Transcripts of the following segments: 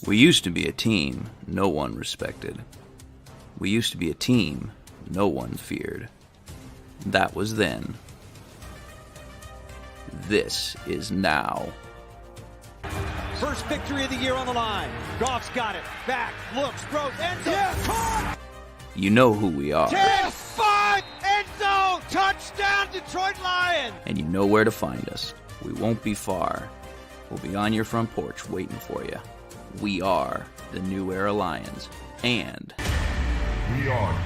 We used to be a team no one respected. We used to be a team no one feared. That was then. This is now. First victory of the year on the line. Goff's got it. Back, looks, throws, end zone. Yes. Caught! You know who we are. 10, 5, end zone, touchdown, Detroit Lions. And you know where to find us. We won't be far. We'll be on your front porch waiting for you. We are the New Era Lions, and we are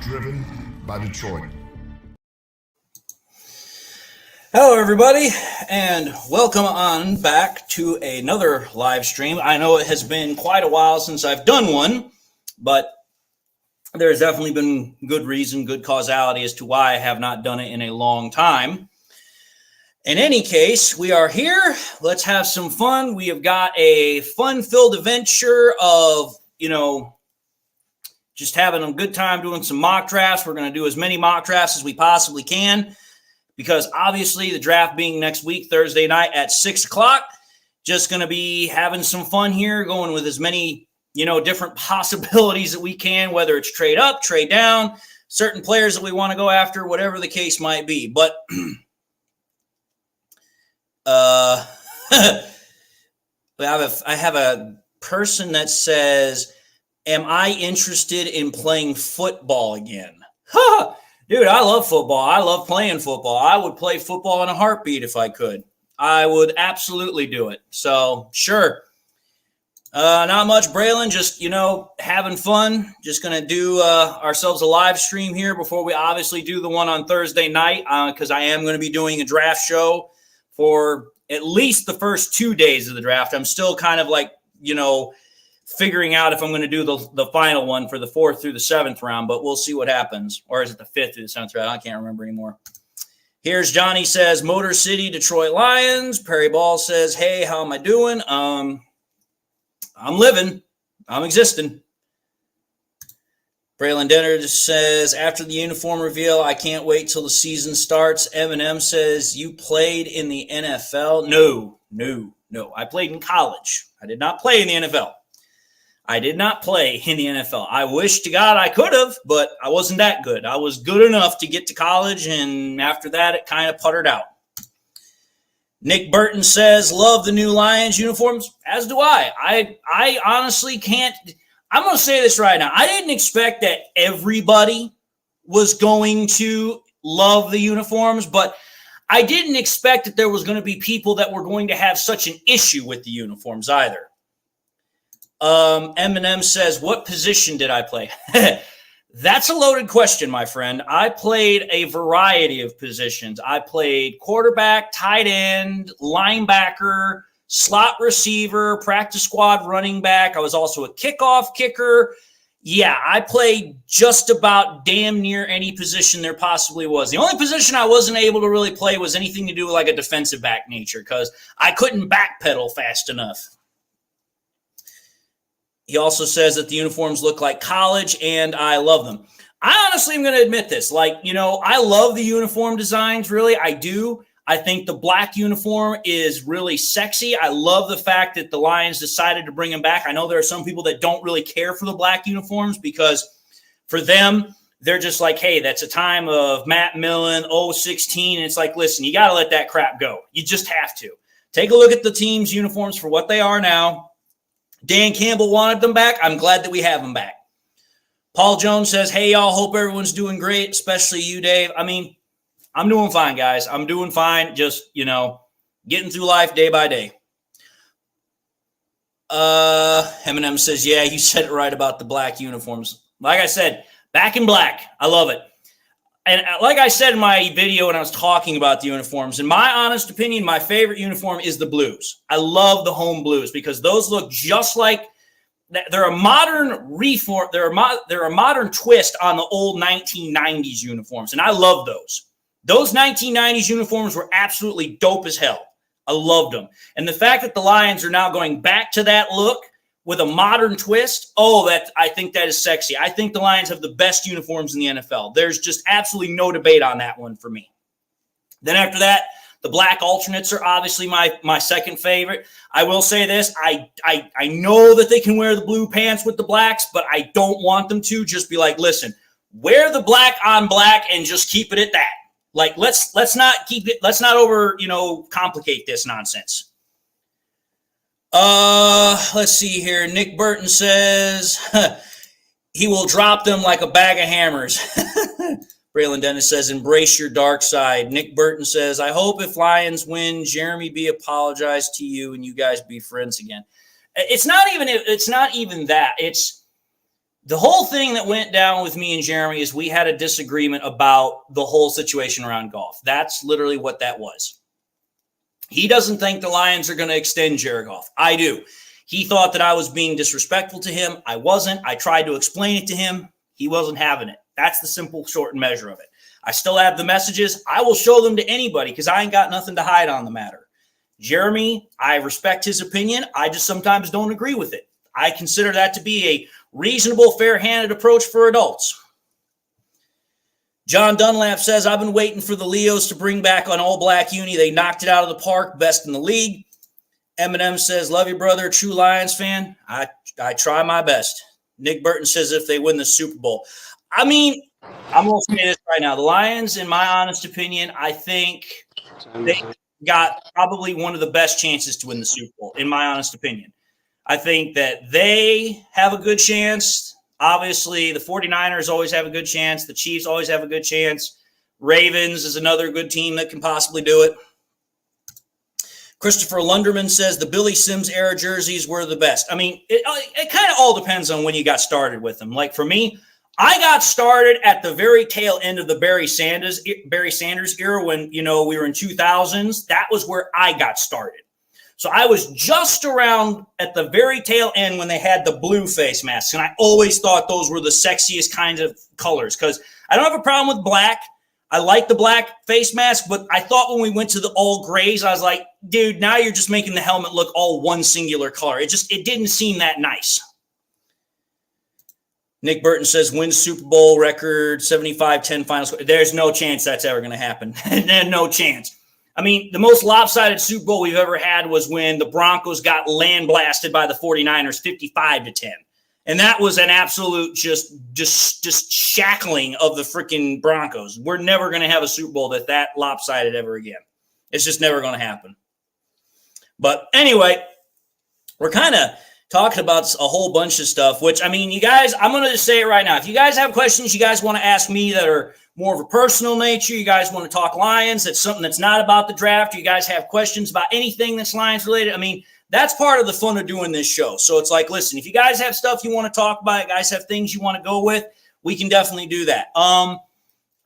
driven by Detroit. Hello, everybody, and welcome on back to another live stream. I know it has been quite a while since I've done one, but there's definitely been good reason, good causality as to why I have not done it in a long time. In any case, we are here. Let's have some fun. We have got a fun-filled adventure of, just having a good time doing some mock drafts. We're going to do as many mock drafts as we possibly can because obviously the draft being next week, Thursday night at 6 o'clock, just going to be having some fun here, going with as many, different possibilities that we can, whether it's trade up, trade down, certain players that we want to go after, whatever the case might be. But I have a person that says, am I interested in playing football again? Dude, I love football. I love playing football. I would play football in a heartbeat if I could. I would absolutely do it. So, sure. Not much, Braylon. Just, having fun. Just going to do ourselves a live stream here before we obviously do the one on Thursday night because I am going to be doing a draft show for at least the first 2 days of the draft. I'm still kind of like, figuring out if I'm going to do the final one for the 4th through the 7th round, but we'll see what happens. Or is it the 5th through the 7th round? I can't remember anymore. Here's Johnny says, Motor City, Detroit Lions. Perry Ball says, hey, how am I doing? I'm living. I'm existing. Braylon Denner says, after the uniform reveal, I can't wait till the season starts. Eminem says, you played in the NFL? No. I played in college. I did not play in the NFL. I did not play in the NFL. I wish to God I could have, but I wasn't that good. I was good enough to get to college, and after that, it kind of puttered out. Nick Burton says, love the new Lions uniforms, as do I. I honestly can't. I'm going to say this right now. I didn't expect that everybody was going to love the uniforms, but I didn't expect that there was going to be people that were going to have such an issue with the uniforms either. Eminem says, what position did I play? That's a loaded question, my friend. I played a variety of positions. I played quarterback, tight end, linebacker, slot receiver, practice squad running back. I was also a kickoff kicker. Yeah, I played just about damn near any position there possibly was. The only position I wasn't able to really play was anything to do with like a defensive back nature because I couldn't backpedal fast enough. He also says that the uniforms look like college, and I love them. I honestly am going to admit this. I love the uniform designs, really. I do. I think the black uniform is really sexy. I love the fact that the Lions decided to bring them back. I know there are some people that don't really care for the black uniforms because for them, they're just like, hey, that's a time of Matt Millen, 016. And it's like, listen, you got to let that crap go. You just have to. Take a look at the team's uniforms for what they are now. Dan Campbell wanted them back. I'm glad that we have them back. Paul Jones says, hey, y'all, hope everyone's doing great, especially you, Dave. I mean, I'm doing fine, guys. I'm doing fine. Just, getting through life day by day. Eminem says, yeah, you said it right about the black uniforms. Like I said, back in black. I love it. And like I said in my video when I was talking about the uniforms, in my honest opinion, my favorite uniform is the blues. I love the home blues because those look just like they're a modern reform. They're a modern twist on the old 1990s uniforms, and I love those. Those 1990s uniforms were absolutely dope as hell. I loved them, and the fact that the Lions are now going back to that look with a modern twist, I think that is sexy. I think the Lions have the best uniforms in the NFL. There's just absolutely no debate on that one for me. Then after that, The black alternates are obviously my second favorite. I will say this. I know that they can wear the blue pants with the blacks, but I don't want them to. Just be like, listen, wear the black on black and just keep it at that. Like, let's not over, complicate this nonsense. Let's see here. Nick Burton says he will drop them like a bag of hammers. Braylon Dennis says, embrace your dark side. Nick Burton says, I hope if Lions win, Jeremy B apologize to you and you guys be friends again. It's not even that. It's the whole thing that went down with me and Jeremy is we had a disagreement about the whole situation around golf. That's literally what that was. He doesn't think the Lions are going to extend Jared Goff. I do. He thought that I was being disrespectful to him. I wasn't. I tried to explain it to him. He wasn't having it. That's the simple, short, and measure of it. I still have the messages. I will show them to anybody because I ain't got nothing to hide on the matter. Jeremy, I respect his opinion. I just sometimes don't agree with it. I consider that to be a reasonable, fair-handed approach for adults. John Dunlap says, I've been waiting for the Leos to bring back an all-black uni. They knocked it out of the park, best in the league. Eminem says, love you, brother, true Lions fan. I try my best. Nick Burton says, if they win the Super Bowl. I mean, I'm going to say this right now. The Lions, in my honest opinion, I think they got probably one of the best chances to win the Super Bowl, in my honest opinion. I think that they have a good chance. Obviously, the 49ers always have a good chance. The Chiefs always have a good chance. Ravens is another good team that can possibly do it. Christopher Lunderman says the Billy Sims era jerseys were the best. I mean, it kind of all depends on when you got started with them. Like for me, I got started at the very tail end of the Barry Sanders era when, we were in 2000s. That was where I got started. So I was just around at the very tail end when they had the blue face masks. And I always thought those were the sexiest kinds of colors because I don't have a problem with black. I like the black face mask, but I thought when we went to the all grays, I was like, dude, now you're just making the helmet look all one singular color. It didn't seem that nice. Nick Burton says, win Super Bowl record, 75-10 final score. There's no chance that's ever going to happen. No chance. I mean, the most lopsided Super Bowl we've ever had was when the Broncos got land blasted by the 49ers 55-10. And that was an absolute just shackling of the freaking Broncos. We're never going to have a Super Bowl that lopsided ever again. It's just never going to happen. But anyway, we're kind of talking about a whole bunch of stuff, which, I mean, you guys, I'm going to just say it right now. If you guys have questions you guys want to ask me that are more of a personal nature, you guys want to talk Lions, that's something that's not about the draft, you guys have questions about anything that's Lions related, I mean, that's part of the fun of doing this show. So it's like, listen, if you guys have stuff you want to talk about, you guys have things you want to go with, we can definitely do that.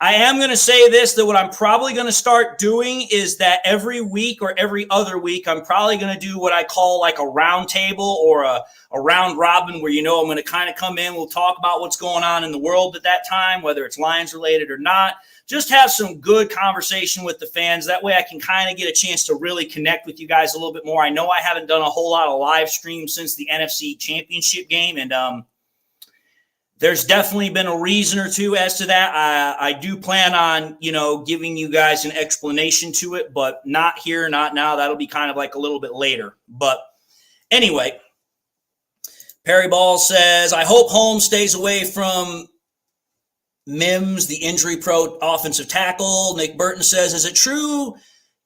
I am going to say this, that what I'm probably going to start doing is that every week or every other week, I'm probably going to do what I call like a round table or a round robin where, I'm going to kind of come in. We'll talk about what's going on in the world at that time, whether it's Lions related or not. Just have some good conversation with the fans. That way I can kind of get a chance to really connect with you guys a little bit more. I know I haven't done a whole lot of live streams since the NFC Championship game, and there's definitely been a reason or two as to that. I do plan on, giving you guys an explanation to it, but not here, not now. That'll be kind of like a little bit later. But anyway, Perry Ball says, I hope Holmes stays away from Mims, the injury pro offensive tackle. Nick Burton says, is it true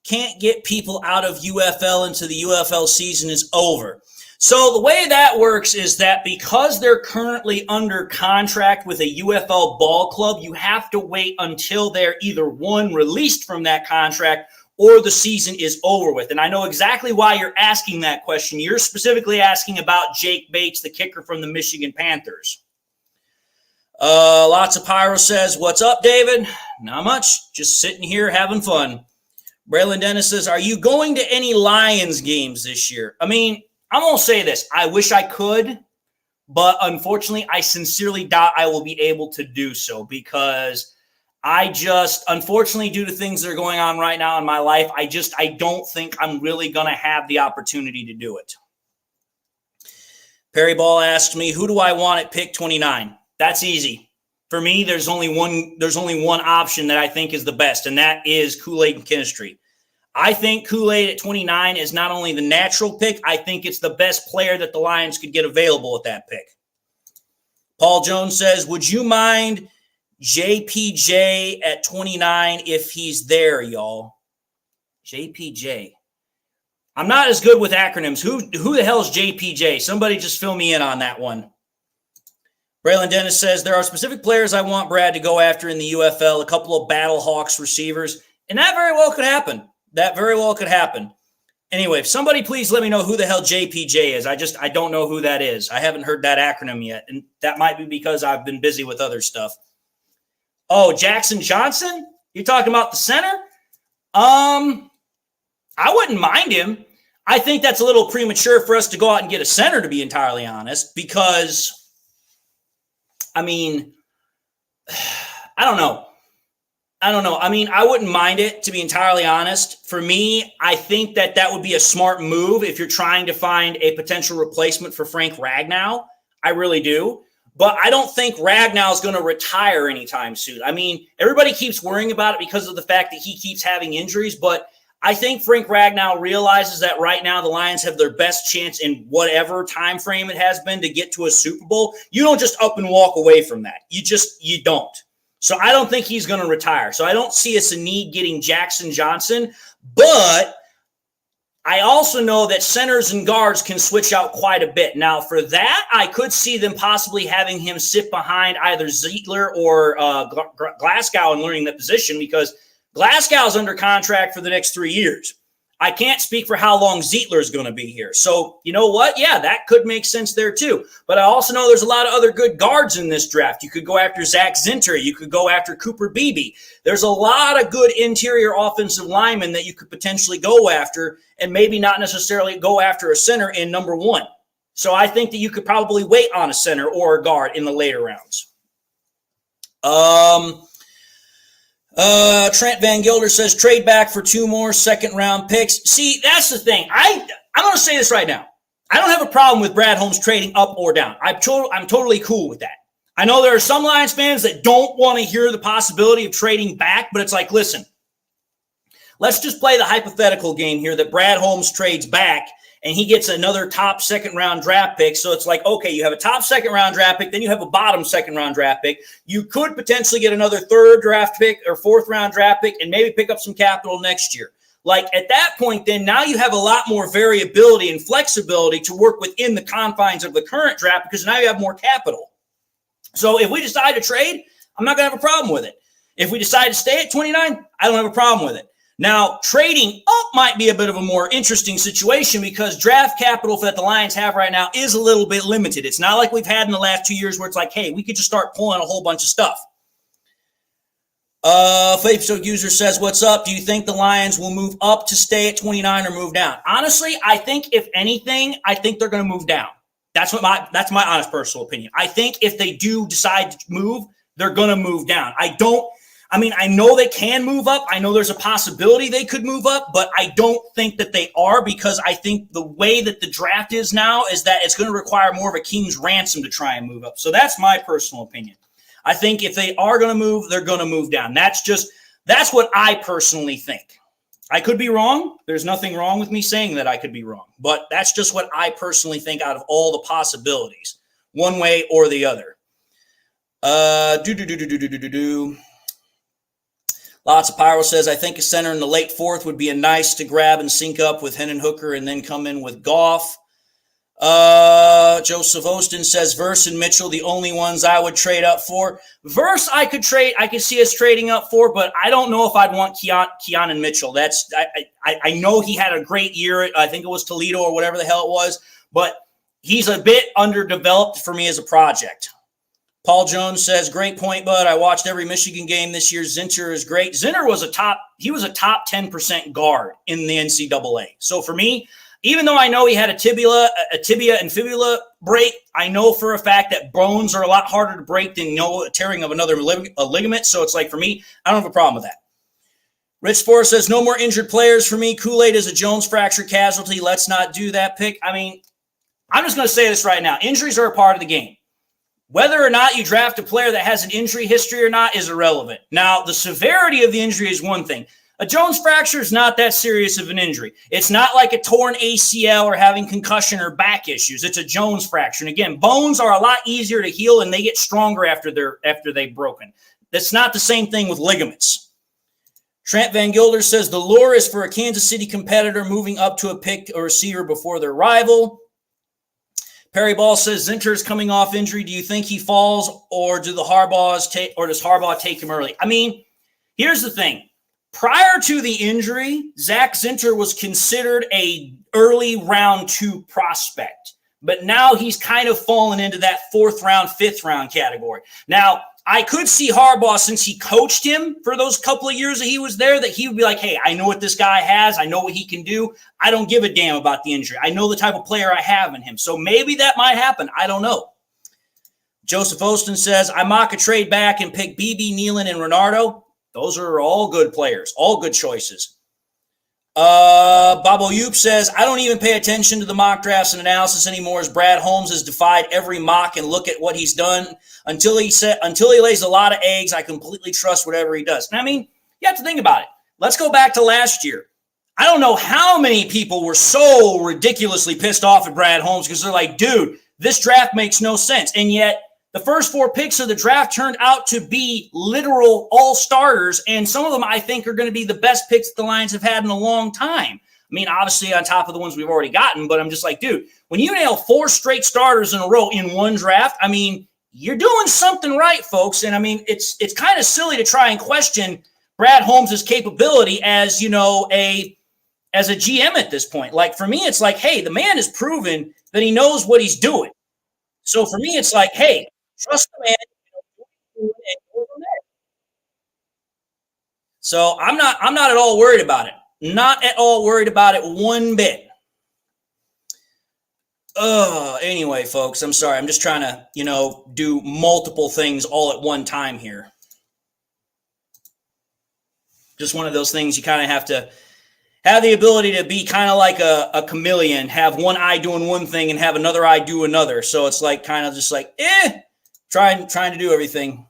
can't get people out of UFL until the UFL season is over? So the way that works is that because they're currently under contract with a UFL ball club, you have to wait until they're either one, released from that contract, or the season is over with. And I know exactly why you're asking that question. You're specifically asking about Jake Bates, the kicker from the Michigan Panthers. Lots of Pyro says, what's up, David? Not much. Just sitting here having fun. Braylon Dennis says, are you going to any Lions games this year? I mean, I'm going to say this. I wish I could, but unfortunately, I sincerely doubt I will be able to do so because unfortunately, due to things that are going on right now in my life, I don't think I'm really going to have the opportunity to do it. Perry Ball asked me, who do I want at pick 29? That's easy. For me, there's only one option that I think is the best, and that is Kool-Aid and Chemistry. I think Kool-Aid at 29 is not only the natural pick, I think it's the best player that the Lions could get available at that pick. Paul Jones says, would you mind JPJ at 29 if he's there, y'all? JPJ. I'm not as good with acronyms. Who the hell is JPJ? Somebody just fill me in on that one. Braylon Dennis says, there are specific players I want Brad to go after in the UFL, a couple of Battle Hawks receivers, and that very well could happen. That very well could happen. Anyway, if somebody please let me know who the hell JPJ is. I don't know who that is. I haven't heard that acronym yet, and that might be because I've been busy with other stuff. Oh, Jackson Johnson? You're talking about the center? I wouldn't mind him. I think that's a little premature for us to go out and get a center, to be entirely honest, because, I mean, I don't know. I mean, I wouldn't mind it, to be entirely honest. For me, I think that would be a smart move if you're trying to find a potential replacement for Frank Ragnow. I really do. But I don't think Ragnow is going to retire anytime soon. I mean, everybody keeps worrying about it because of the fact that he keeps having injuries. But I think Frank Ragnow realizes that right now the Lions have their best chance in whatever time frame it has been to get to a Super Bowl. You don't just up and walk away from that. You don't. So I don't think he's going to retire. So I don't see us a need getting Jackson Johnson. But I also know that centers and guards can switch out quite a bit. Now, for that, I could see them possibly having him sit behind either Zietler or Glasgow and learning the position, because Glasgow's under contract for the next 3 years. I can't speak for how long Zietler is going to be here. So, you know what? Yeah, that could make sense there too. But I also know there's a lot of other good guards in this draft. You could go after Zach Zinter. You could go after Cooper Beebe. There's a lot of good interior offensive linemen that you could potentially go after, and maybe not necessarily go after a center in number one. So I think that you could probably wait on a center or a guard in the later rounds. Trent Van Gilder says trade back for 2 more second-round picks. See, that's the thing. I'm going to say this right now. I don't have a problem with Brad Holmes trading up or down. I'm totally cool with that. I know there are some Lions fans that don't want to hear the possibility of trading back, but it's like, listen, let's just play the hypothetical game here that Brad Holmes trades back and he gets another top second-round draft pick. So it's like, okay, you have a top second-round draft pick, then you have a bottom second-round draft pick. You could potentially get another third draft pick or fourth-round draft pick and maybe pick up some capital next year. Like, at that point, then now you have a lot more variability and flexibility to work within the confines of the current draft, because now you have more capital. So if we decide to trade, I'm not going to have a problem with it. If we decide to stay at 29, I don't have a problem with it. Now, trading up might be a bit of a more interesting situation because draft capital that the Lions have right now is a little bit limited. It's not like we've had in the last 2 years where it's like, hey, we could just start pulling a whole bunch of stuff. Facebook user says, what's up? Do you think the Lions will move up to stay at 29 or move down? Honestly, I think if anything, I think they're going to move down. That's my honest personal opinion. I think if they do decide to move, they're going to move down. I know they can move up. I know there's a possibility they could move up, but I don't think that they are, because I think the way that the draft is now is that it's going to require more of a king's ransom to try and move up. So that's my personal opinion. I think if they are going to move, they're going to move down. That's what I personally think. I could be wrong. There's nothing wrong with me saying that I could be wrong, but that's just what I personally think out of all the possibilities, one way or the other. Lots of Pyro says, I think a center in the late 4th would be a nice to grab and sync up with Hendon Hooker and then come in with Goff. Joseph Ostin says, Verse and Mitchell, the only ones I would trade up for. Verse, I could see us trading up for, but I don't know if I'd want Keanu Mitchell. I know he had a great year. I think it was Toledo or whatever the hell it was, but he's a bit underdeveloped for me as a project. Paul Jones says, great point, bud. I watched every Michigan game this year. Zinter is great. Zinter was a top 10% guard in the NCAA. So for me, even though I know he had a tibia and fibula break, I know for a fact that bones are a lot harder to break than a tearing of another ligament. So it's like, for me, I don't have a problem with that. Rich Forrest says, no more injured players for me. Kool-Aid is a Jones fracture casualty. Let's not do that pick. I mean, I'm just going to say this right now. Injuries are a part of the game. Whether or not you draft a player that has an injury history or not is irrelevant. Now, the severity of the injury is one thing. A Jones fracture is not that serious of an injury. It's not like a torn ACL or having concussion or back issues. It's a Jones fracture. And again, bones are a lot easier to heal and they get stronger after they've broken. That's not the same thing with ligaments. Trent Van Gilder says the lure is for a Kansas City competitor moving up to a pick or receiver before their rival. Perry Ball says Zinter is coming off injury. Do you think he falls, or does Harbaugh take him early? I mean, here's the thing. Prior to the injury, Zach Zinter was considered a early round 2 prospect, but now he's kind of fallen into that 4th round, 5th round category. Now, I could see Harbaugh, since he coached him for those couple of years that he was there, that he would be like, hey, I know what this guy has. I know what he can do. I don't give a damn about the injury. I know the type of player I have in him. So maybe that might happen. I don't know. Joseph Ostin says, I mock a trade back and pick BB, Nealon, and Renardo. Those are all good players, all good choices. Bobo Yoop says, I don't even pay attention to the mock drafts and analysis anymore, as Brad Holmes has defied every mock and look at what he's done. Until he lays a lot of eggs, I completely trust whatever he does. Now, I mean, you have to think about it. Let's go back to last year. I don't know how many people were so ridiculously pissed off at Brad Holmes because they're like, dude, this draft makes no sense. And yet the first 4 picks of the draft turned out to be literal all-starters, and some of them I think are going to be the best picks the Lions have had in a long time. I mean, obviously on top of the ones we've already gotten, but I'm just like, dude, when you nail 4 straight starters in a row in one draft, I mean, you're doing something right, folks. And I mean, it's kind of silly to try and question Brad Holmes' capability as, you know, as a GM at this point. Like, for me, it's like, hey, the man has proven that he knows what he's doing. So for me, it's like, hey, trust the man. And go from there. So I'm not at all worried about it. Not at all worried about it one bit. Anyway, folks, I'm sorry. I'm just trying to, you know, do multiple things all at one time here. Just one of those things you kind of have to have the ability to be kind of like a chameleon, have one eye doing one thing and have another eye do another. So it's like kind of just like, trying to do everything.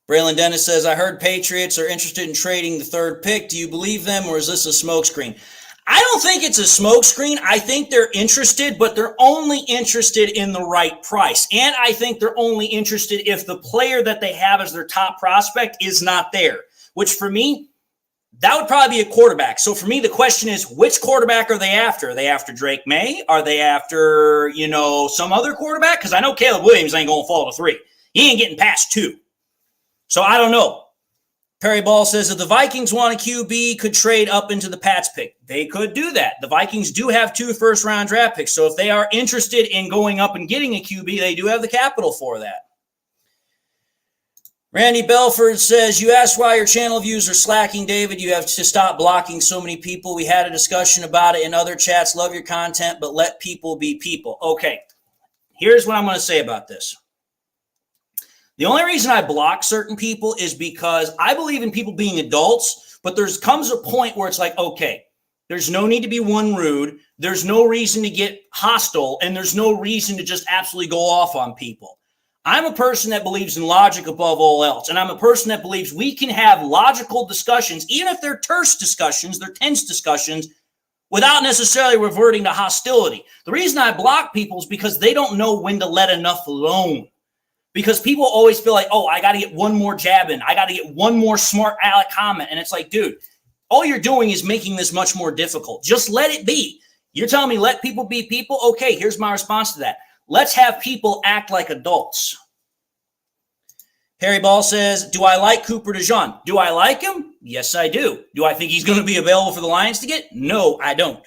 Braylon Dennis says, I heard Patriots are interested in trading the 3rd pick. Do you believe them, or is this a smokescreen? I don't think it's a smokescreen. I think they're interested, but they're only interested in the right price. And I think they're only interested if the player that they have as their top prospect is not there, which for me, that would probably be a quarterback. So for me, the question is, which quarterback are they after? Are they after Drake May? Are they after, you know, some other quarterback? Because I know Caleb Williams ain't going to fall to 3. He ain't getting past 2. So I don't know. Perry Ball says if the Vikings want a QB, could trade up into the Pats pick. They could do that. The Vikings do have 2 first-round draft picks. So if they are interested in going up and getting a QB, they do have the capital for that. Randy Belford says, you asked why your channel views are slacking, David. You have to stop blocking so many people. We had a discussion about it in other chats. Love your content, but let people be people. Okay, here's what I'm going to say about this. The only reason I block certain people is because I believe in people being adults, but comes a point where it's like, okay, there's no need to be rude. There's no reason to get hostile, and there's no reason to just absolutely go off on people. I'm a person that believes in logic above all else, and I'm a person that believes we can have logical discussions, even if they're terse discussions, they're tense discussions, without necessarily reverting to hostility. The reason I block people is because they don't know when to let enough alone. Because people always feel like, oh, I got to get one more jab in. I got to get one more smart aleck comment. And it's like, dude, all you're doing is making this much more difficult. Just let it be. You're telling me let people be people? Okay, here's my response to that. Let's have people act like adults. Harry Ball says, do I like Cooper DeJean? Do I like him? Yes, I do. Do I think he's going to be available for the Lions to get? No, I don't.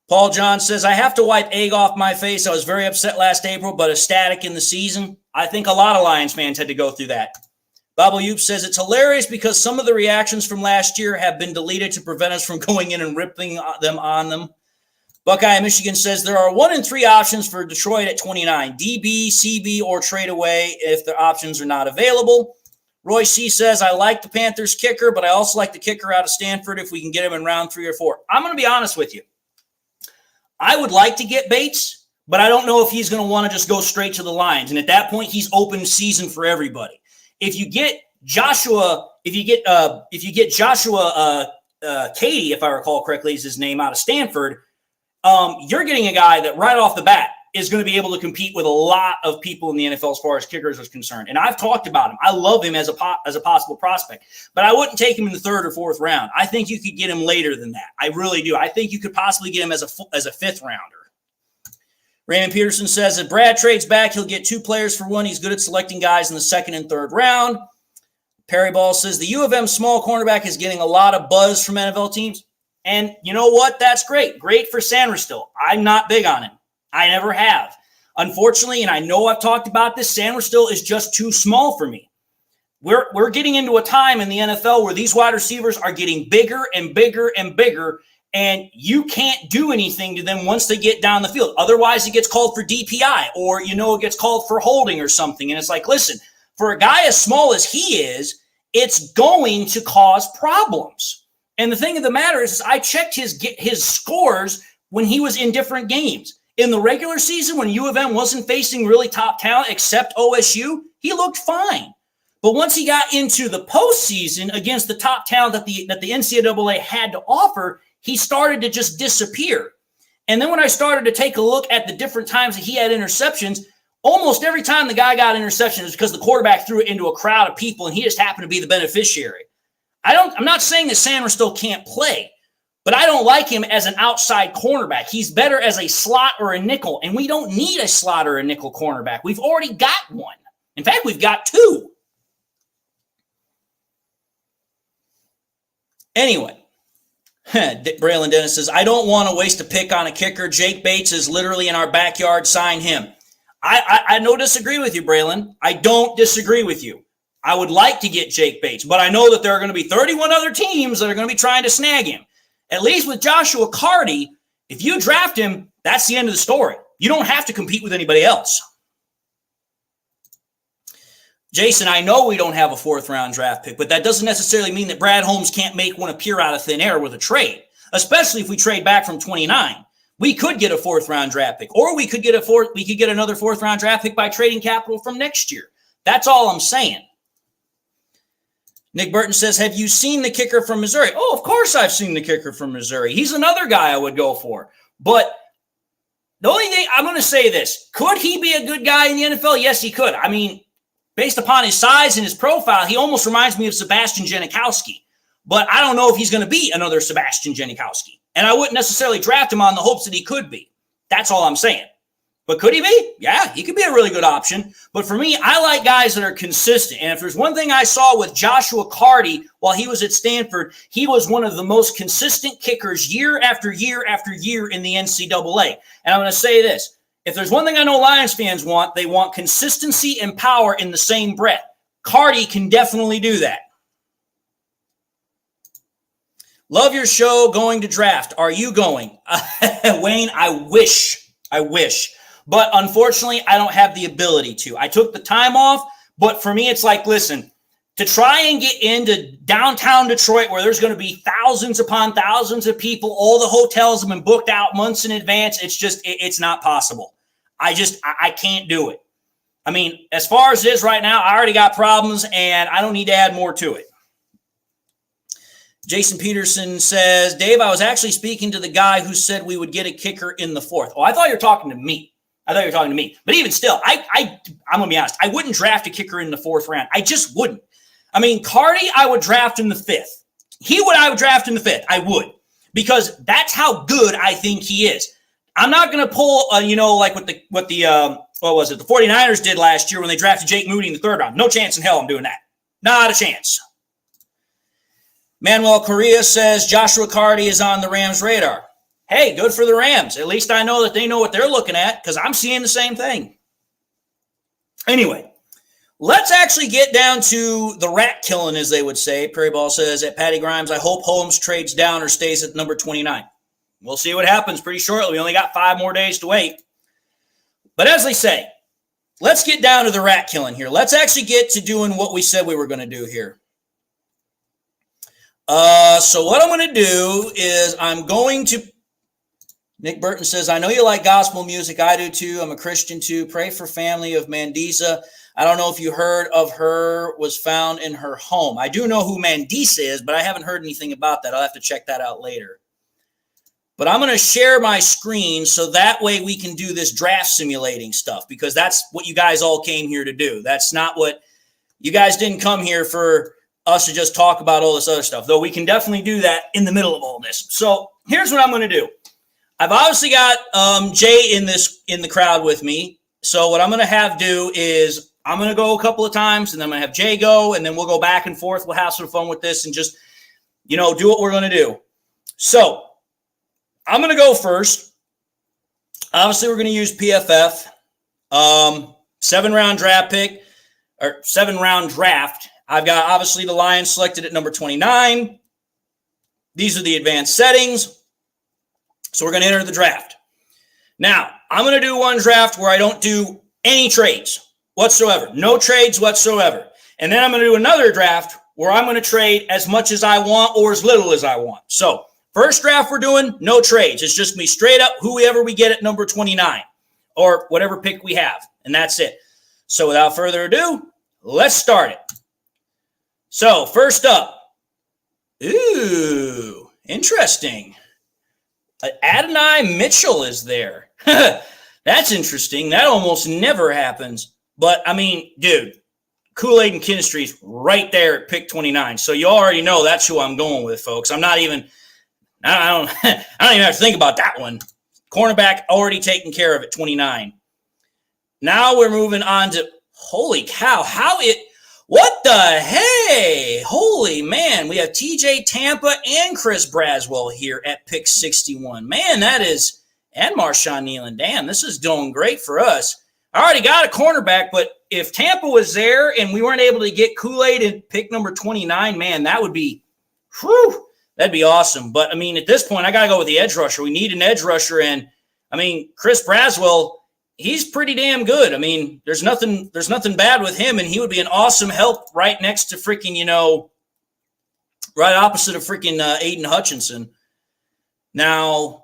Paul John says, I have to wipe egg off my face. I was very upset last April, but ecstatic in the season. I think a lot of Lions fans had to go through that. Bobo Yoop says, it's hilarious because some of the reactions from last year have been deleted to prevent us from going in and ripping them on them. Buckeye Michigan says, there are 1 and 3 options for Detroit at 29, DB, CB, or trade away if the options are not available. Roy C. says, I like the Panthers kicker, but I also like the kicker out of Stanford if we can get him in round 3 or 4. I'm going to be honest with you. I would like to get Bates, but I don't know if he's going to want to just go straight to the Lions. And at that point, he's open season for everybody. If you get Joshua, Katie, if I recall correctly, is his name, out of Stanford, you're getting a guy that right off the bat is going to be able to compete with a lot of people in the NFL as far as kickers are concerned. And I've talked about him. I love him as a possible prospect, but I wouldn't take him in the 3rd or 4th round. I think you could get him later than that. I really do. I think you could possibly get him as a 5th rounder. Raymond Peterson says if Brad trades back, he'll get 2 players for 1. He's good at selecting guys in the 2nd and 3rd round. Perry Ball says the U of M small cornerback is getting a lot of buzz from NFL teams. And you know what? That's great. Great for Sanders. I'm not big on him. I never have. Unfortunately, and I know I've talked about this, Sanders is just too small for me. We're getting into a time in the NFL where these wide receivers are getting bigger and bigger and bigger, and you can't do anything to them once they get down the field. Otherwise, it gets called for DPI, or, it gets called for holding or something. And it's like, listen, for a guy as small as he is, it's going to cause problems. And the thing of the matter is I checked his scores when he was in different games. In the regular season, when U of M wasn't facing really top talent except OSU, he looked fine. But once he got into the postseason against the top talent that the NCAA had to offer, he started to just disappear. And then when I started to take a look at the different times that he had interceptions, almost every time the guy got interception is because the quarterback threw it into a crowd of people and he just happened to be the beneficiary. I'm not saying that Sanders still can't play, but I don't like him as an outside cornerback. He's better as a slot or a nickel, and we don't need a slot or a nickel cornerback. We've already got one. In fact, we've got 2. Anyway, Braylon Dennis says, I don't want to waste a pick on a kicker. Jake Bates is literally in our backyard. Sign him. I don't disagree with you, Braylon. I don't disagree with you. I would like to get Jake Bates, but I know that there are going to be 31 other teams that are going to be trying to snag him. At least with Joshua Carty, if you draft him, that's the end of the story. You don't have to compete with anybody else. Jason, I know we don't have a 4th round draft pick, but that doesn't necessarily mean that Brad Holmes can't make one appear out of thin air with a trade, especially if we trade back from 29. We could get a 4th round draft pick, or we could get another 4th round draft pick by trading capital from next year. That's all I'm saying. Nick Burton says, have you seen the kicker from Missouri? Oh, of course I've seen the kicker from Missouri. He's another guy I would go for. But the only thing I'm going to say this, could he be a good guy in the NFL? Yes, he could. I mean, based upon his size and his profile, he almost reminds me of Sebastian Janikowski. But I don't know if he's going to be another Sebastian Janikowski. And I wouldn't necessarily draft him on the hopes that he could be. That's all I'm saying. But could he be? Yeah, he could be a really good option. But for me, I like guys that are consistent. And if there's one thing I saw with Joshua Carty while he was at Stanford, he was one of the most consistent kickers year after year after year in the NCAA. And I'm going to say this. If there's one thing I know Lions fans want, they want consistency and power in the same breath. Carty can definitely do that. Love your show. Going to draft. Are you going? Wayne, I wish. But unfortunately, I don't have the ability to. I took the time off, but for me, it's like, listen, to try and get into downtown Detroit where there's going to be thousands upon thousands of people, all the hotels have been booked out months in advance. It's not possible. I can't do it. I mean, as far as it is right now, I already got problems and I don't need to add more to it. Jason Peterson says, Dave, I was actually speaking to the guy who said we would get a kicker in the 4th. Oh, I thought you were talking to me. But even still, I'm going to be honest. I wouldn't draft a kicker in the 4th round. I just wouldn't. I mean, Carty, I would draft in the 5th. I would draft in the 5th. I would. Because that's how good I think he is. I'm not going to pull, like what the 49ers did last year when they drafted Jake Moody in the 3rd round. No chance in hell I'm doing that. Not a chance. Manuel Correa says Joshua Carty is on the Rams' radar. Hey, good for the Rams. At least I know that they know what they're looking at because I'm seeing the same thing. Anyway, let's actually get down to the rat killing, as they would say. Perry Ball says, at Patty Grimes, I hope Holmes trades down or stays at number 29. We'll see what happens pretty shortly. We only got 5 more days to wait. But as they say, let's get down to the rat killing here. Let's actually get to doing what we said we were going to do here. So what I'm going to do is I'm going to Nick Burton says, I know you like gospel music. I do too. I'm a Christian too. Pray for family of Mandisa. I don't know if you heard of her, was found in her home. I do know who Mandisa is, but I haven't heard anything about that. I'll have to check that out later. But I'm going to share my screen so that way we can do this draft simulating stuff, because that's what you guys all came here to do. That's not what you guys didn't come here for us to just talk about all this other stuff, though we can definitely do that in the middle of all this. So here's what I'm going to do. I've obviously got Jay in the crowd with me. So what I'm going to have do is I'm going to go a couple of times, and then I'm going to have Jay go, and then we'll go back and forth. We'll have some fun with this and just, do what we're going to do. So I'm going to go first. Obviously, we're going to use PFF. 7-round draft pick, or 7-round draft. I've got, obviously, the Lions selected at number 29. These are the advanced settings. So we're going to enter the draft. Now, I'm going to do one draft where I don't do any trades whatsoever. No trades whatsoever. And then I'm going to do another draft where I'm going to trade as much as I want or as little as I want. So first draft we're doing, no trades. It's just me straight up whoever we get at number 29 or whatever pick we have. And that's it. So without further ado, let's start it. So first up. Ooh, interesting. Adonai Mitchell is there. That's interesting. That almost never happens. But, I mean, dude, Kool-Aid and Kinstry's right there at pick 29. So you already know that's who I'm going with, folks. I don't even have to think about that one. Cornerback already taken care of at 29. Now we're moving on to, holy cow, what the hey? Holy man, we have TJ Tampa and Chris Braswell here at pick 61. Man, and Marshawn Nealon. Damn, this is doing great for us. I already got a cornerback, but if Tampa was there and we weren't able to get Kool-Aid at pick number 29, man, that'd be awesome. But, I mean, at this point, I got to go with the edge rusher. We need an edge rusher, and, I mean, Chris Braswell, he's pretty damn good. I mean, there's nothing bad with him, and he would be an awesome help right next to freaking, right opposite of freaking Aiden Hutchinson. Now,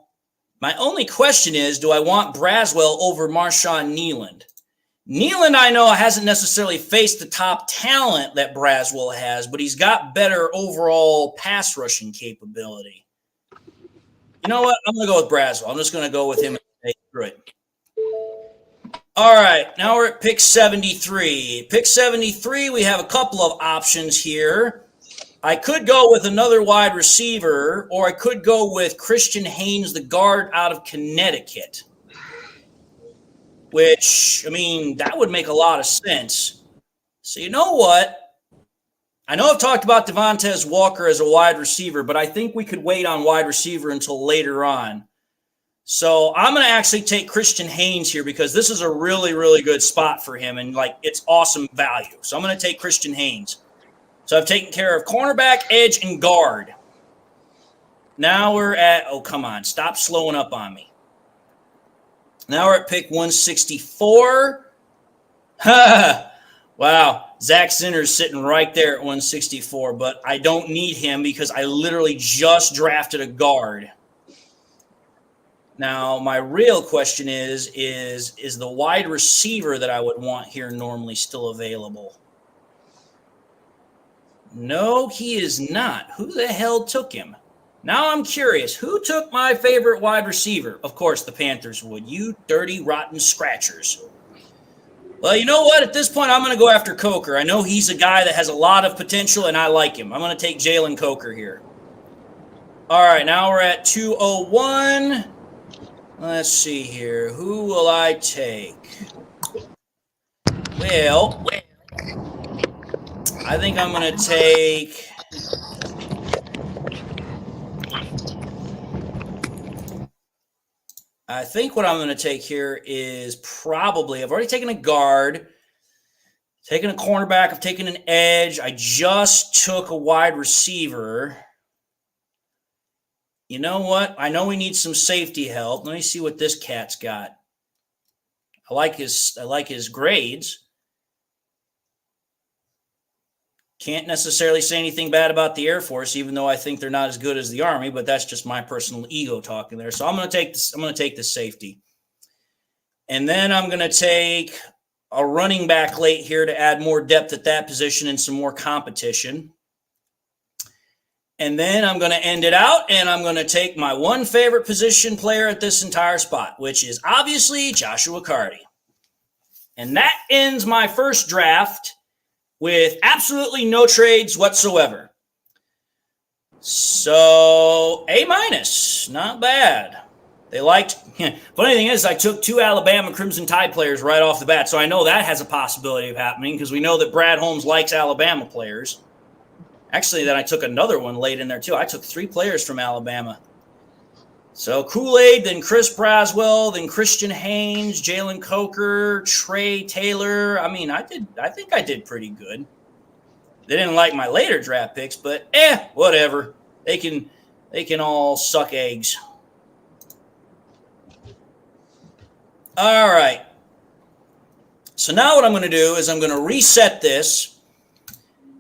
my only question is, do I want Braswell over Marshawn Nealon? Nealon, I know, hasn't necessarily faced the top talent that Braswell has, but he's got better overall pass rushing capability. You know what? I'm going to go with Braswell. I'm just going to go with him and say screw it. All right, now we're at pick 73. Pick 73, we have a couple of options here. I could go with another wide receiver, or I could go with Christian Haynes, the guard out of Connecticut, which, I mean, that would make a lot of sense. So you know what? I know I've talked about Devontae Walker as a wide receiver, but I think we could wait on wide receiver until later on. So I'm going to actually take Christian Haynes here because this is a really, really good spot for him, and, it's awesome value. So I'm going to take Christian Haynes. So I've taken care of cornerback, edge, and guard. Now we're at – oh, come on. Stop slowing up on me. Now we're at pick 164. Wow. Zach Zinner's sitting right there at 164, but I don't need him because I literally just drafted a guard. Now, my real question is the wide receiver that I would want here normally still available? No, he is not. Who the hell took him? Now I'm curious. Who took my favorite wide receiver? Of course, the Panthers would. You dirty, rotten scratchers. Well, you know what? At this point, I'm going to go after Coker. I know he's a guy that has a lot of potential, and I like him. I'm going to take Jalen Coker here. All right, now we're at 201. Let's see here. Who will I take? Well, I think I'm going to take... I think what I'm going to take here is probably... I've already taken a guard, taken a cornerback, I've taken an edge. I just took a wide receiver. You know what? I know we need some safety help. Let me see what this cat's got. I like his grades. Can't necessarily say anything bad about the Air Force, even though I think they're not as good as the Army, but that's just my personal ego talking there. So I'm going to take this. I'm going to take the safety. And then I'm going to take a running back late here to add more depth at that position and some more competition. And then I'm going to end it out, and I'm going to take my one favorite position player at this entire spot, which is obviously Joshua Carty. And that ends my first draft with absolutely no trades whatsoever. So, A-, not bad. They liked, funny thing is, I took 2 Alabama Crimson Tide players right off the bat, so I know that has a possibility of happening because we know that Brad Holmes likes Alabama players. Actually, then I took another one late in there, too. I took 3 players from Alabama. So Kool-Aid, then Chris Braswell, then Christian Haynes, Jalen Coker, Trey Taylor. I mean, I think I did pretty good. They didn't like my later draft picks, but whatever. They can all suck eggs. All right. So now what I'm going to do is I'm going to reset this.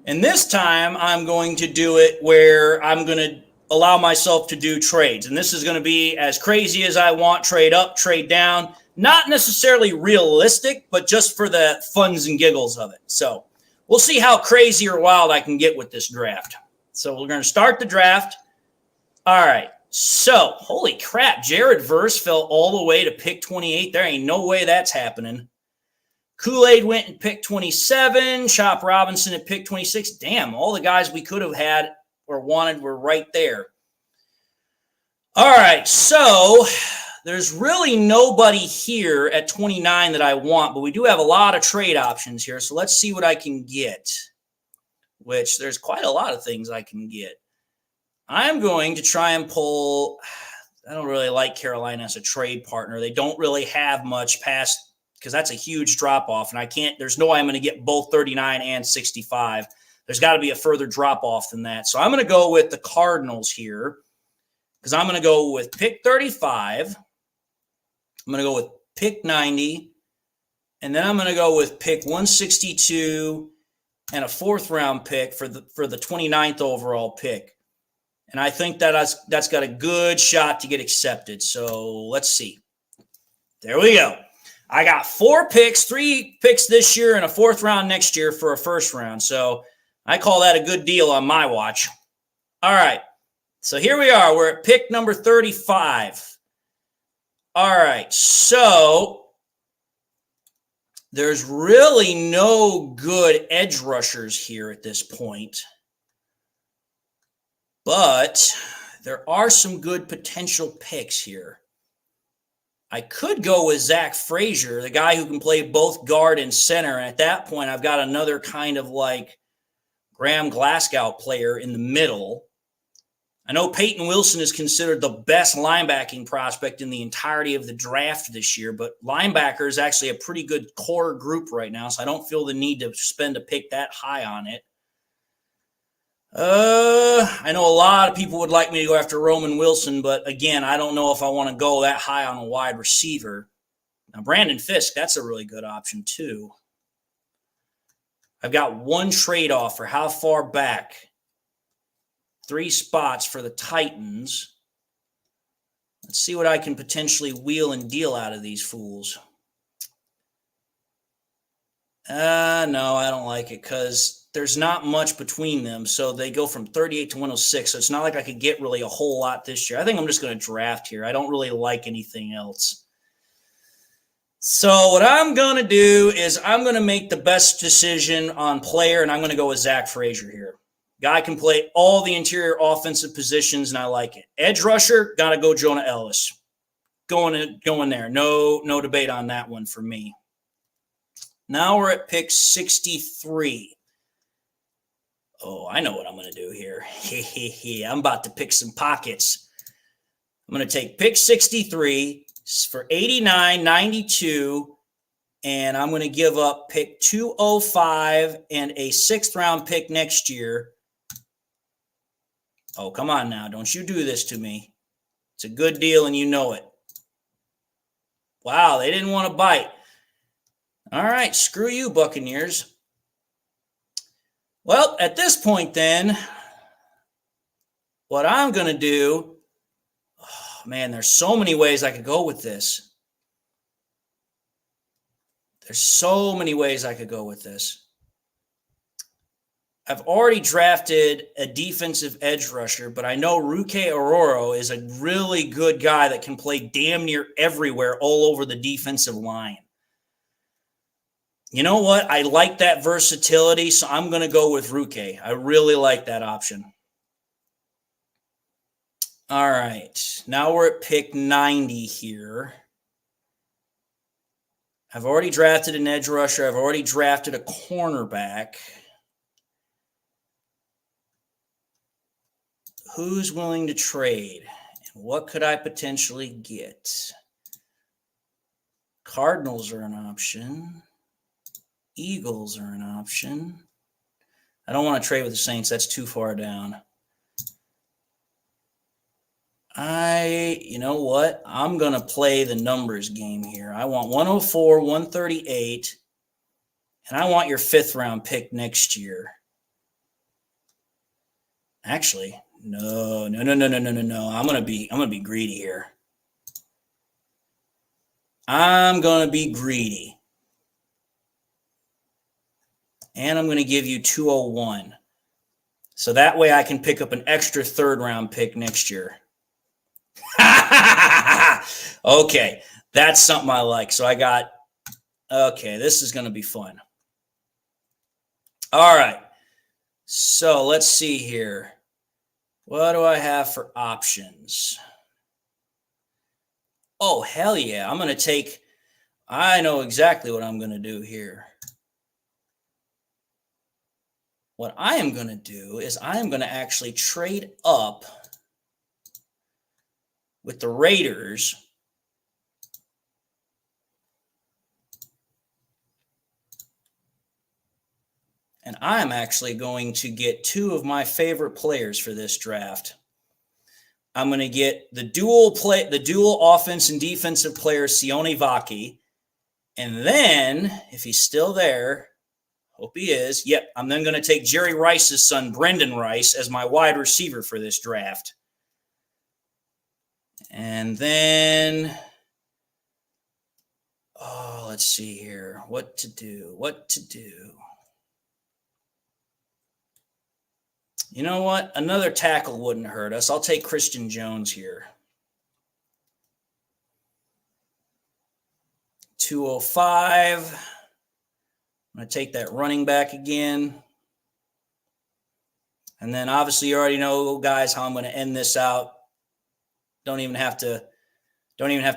And this time I'm going to do it where I'm going to allow myself to do trades. And this is going to be as crazy as I want, trade up, trade down. Not necessarily realistic, but just for the funs and giggles of it. So we'll see how crazy or wild I can get with this draft. So we're going to start the draft. All right. So, holy crap, Jared Verse fell all the way to pick 28. There ain't no way that's happening. Kool-Aid went and picked 27. Chop Robinson at pick 26. Damn, all the guys we could have had or wanted were right there. All right, so there's really nobody here at 29 that I want, but we do have a lot of trade options here. So let's see what I can get, which there's quite a lot of things I can get. I'm going to try and pull – I don't really like Carolina as a trade partner. They don't really have much past – because that's a huge drop-off, and I can't – there's no way I'm going to get both 39 and 65. There's got to be a further drop-off than that. So I'm going to go with the Cardinals here because I'm going to go with pick 35. I'm going to go with pick 90, and then I'm going to go with pick 162 and a 4th-round pick for the 29th overall pick. And I think that's got a good shot to get accepted. So let's see. There we go. I got 4 picks, 3 picks this year and a 4th round next year for a 1st round. So I call that a good deal on my watch. All right. So here we are. We're at pick number 35. All right. So there's really no good edge rushers here at this point. But there are some good potential picks here. I could go with Zach Frazier, the guy who can play both guard and center. And at that point, I've got another kind of like Graham Glasgow player in the middle. I know Peyton Wilson is considered the best linebacking prospect in the entirety of the draft this year, but linebacker is actually a pretty good core group right now, so I don't feel the need to spend a pick that high on it. I know a lot of people would like me to go after Roman Wilson, but again, I don't know if I want to go that high on a wide receiver. Now, Brandon Fisk, that's a really good option too. I've got one trade offer. How far back? 3 spots for the Titans. Let's see what I can potentially wheel and deal out of these fools. No, I don't like it because there's not much between them. So they go from 38 to 106. So it's not like I could get really a whole lot this year. I think I'm just going to draft here. I don't really like anything else. So what I'm going to do is I'm going to make the best decision on player, and I'm going to go with Zach Frazier here. Guy can play all the interior offensive positions, and I like it. Edge rusher, got to go Jonah Ellis. Going there. No debate on that one for me. Now we're at pick 63. Oh, I know what I'm going to do here. I'm about to pick some pockets. I'm going to take pick 63 for 89, 92, and I'm going to give up pick 205 and a 6th round pick next year. Oh, come on now. Don't you do this to me. It's a good deal, and you know it. Wow, they didn't want to bite. All right, screw you, Buccaneers. Well, at this point then, what I'm going to do, oh, man, there's so many ways I could go with this. There's so many ways I could go with this. I've already drafted a defensive edge rusher, but I know Ruke Ororo is a really good guy that can play damn near everywhere all over the defensive line. You know what? I like that versatility, so I'm going to go with Ruke. I really like that option. All right. Now we're at pick 90 here. I've already drafted an edge rusher. I've already drafted a cornerback. Who's willing to trade? And what could I potentially get? Cardinals are an option. Eagles are an option. I don't want to trade with the Saints. That's too far down. You know what? I'm going to play the numbers game here. I want 104, 138, and I want your 5th round pick next year. Actually, no. I'm going to be greedy here. I'm going to be greedy. And I'm going to give you 201. So that way I can pick up an extra 3rd round pick next year. Okay, that's something I like. So okay, this is going to be fun. All right. So let's see here. What do I have for options? Oh, hell yeah. I know exactly what I'm going to do here. What I am going to do is I am going to actually trade up with the Raiders and I'm actually going to get 2 of my favorite players for this draft. I'm going to get the dual offense and defensive player Sione Vaki, and then if he's still there, hope he is. Yep, I'm then going to take Jerry Rice's son, Brendan Rice, as my wide receiver for this draft. And then, let's see here. What to do. You know what? Another tackle wouldn't hurt us. I'll take Christian Jones here. 205. I'm going to take that running back again. And then obviously you already know, guys, how I'm going to end this out. Don't even have to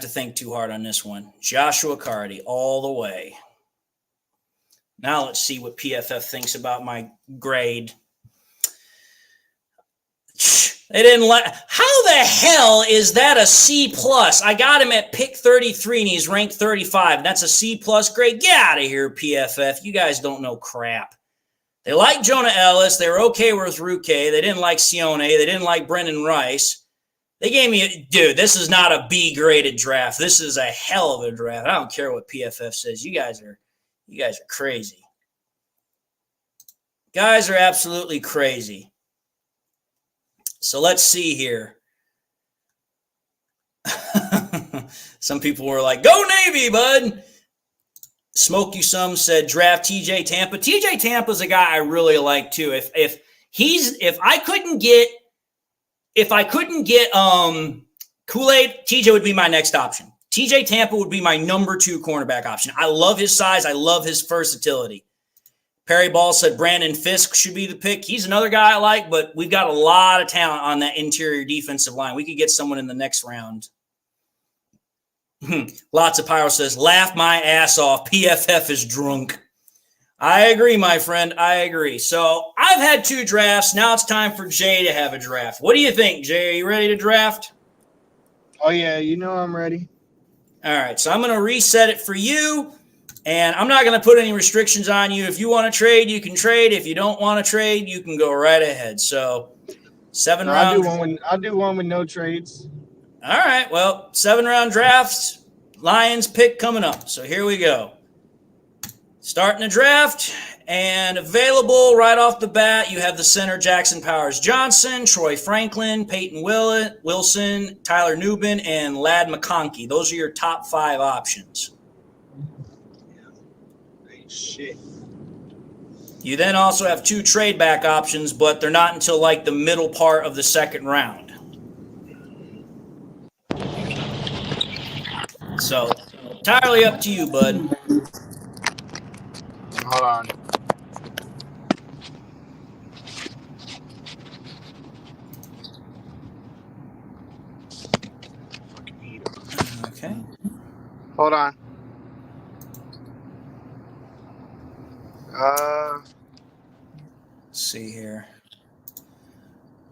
think too hard on this one. Joshua Cardi all the way. Now let's see what PFF thinks about my grade. They didn't like. How the hell is that a C+? I got him at pick 33 and he's ranked 35. That's a C+ grade. Get out of here, PFF. You guys don't know crap. They liked Jonah Ellis. They were okay with Ruke. They didn't like Sione. They didn't like Brendan Rice. They gave me dude, this is not a B graded draft. This is a hell of a draft. I don't care what PFF says. You guys are crazy. Guys are absolutely crazy. So let's see here. Some people were like, go Navy, bud. Smoke You Some said draft TJ Tampa. TJ Tampa's a guy I really like too. If I couldn't get Kool-Aid, TJ would be my next option. TJ Tampa would be my number 2 cornerback option. I love his size. I love his versatility. Perry Ball said Brandon Fisk should be the pick. He's another guy I like, but we've got a lot of talent on that interior defensive line. We could get someone in the next round. Lots of Pyro says, laugh my ass off. PFF is drunk. I agree, my friend. I agree. So I've had 2 drafts. Now it's time for Jay to have a draft. What do you think, Jay? Are you ready to draft? Oh, yeah. You know I'm ready. All right. So I'm going to reset it for you. And I'm not going to put any restrictions on you. If you want to trade, you can trade. If you don't want to trade, you can go right ahead. So 7 rounds. I'll do one with no trades. All right. Well, 7-round drafts, Lions pick coming up. So here we go. Starting the draft, And available right off the bat, you have the center Jackson Powers-Johnson, Troy Franklin, Peyton Wilson, Tyler Nubin, and Ladd McConkey. Those are your top 5 options. Shit. You then also have 2 trade back options, but they're not until like the middle part of the second round. So, entirely up to you, bud. Hold on. Okay. Hold on. Let's see here.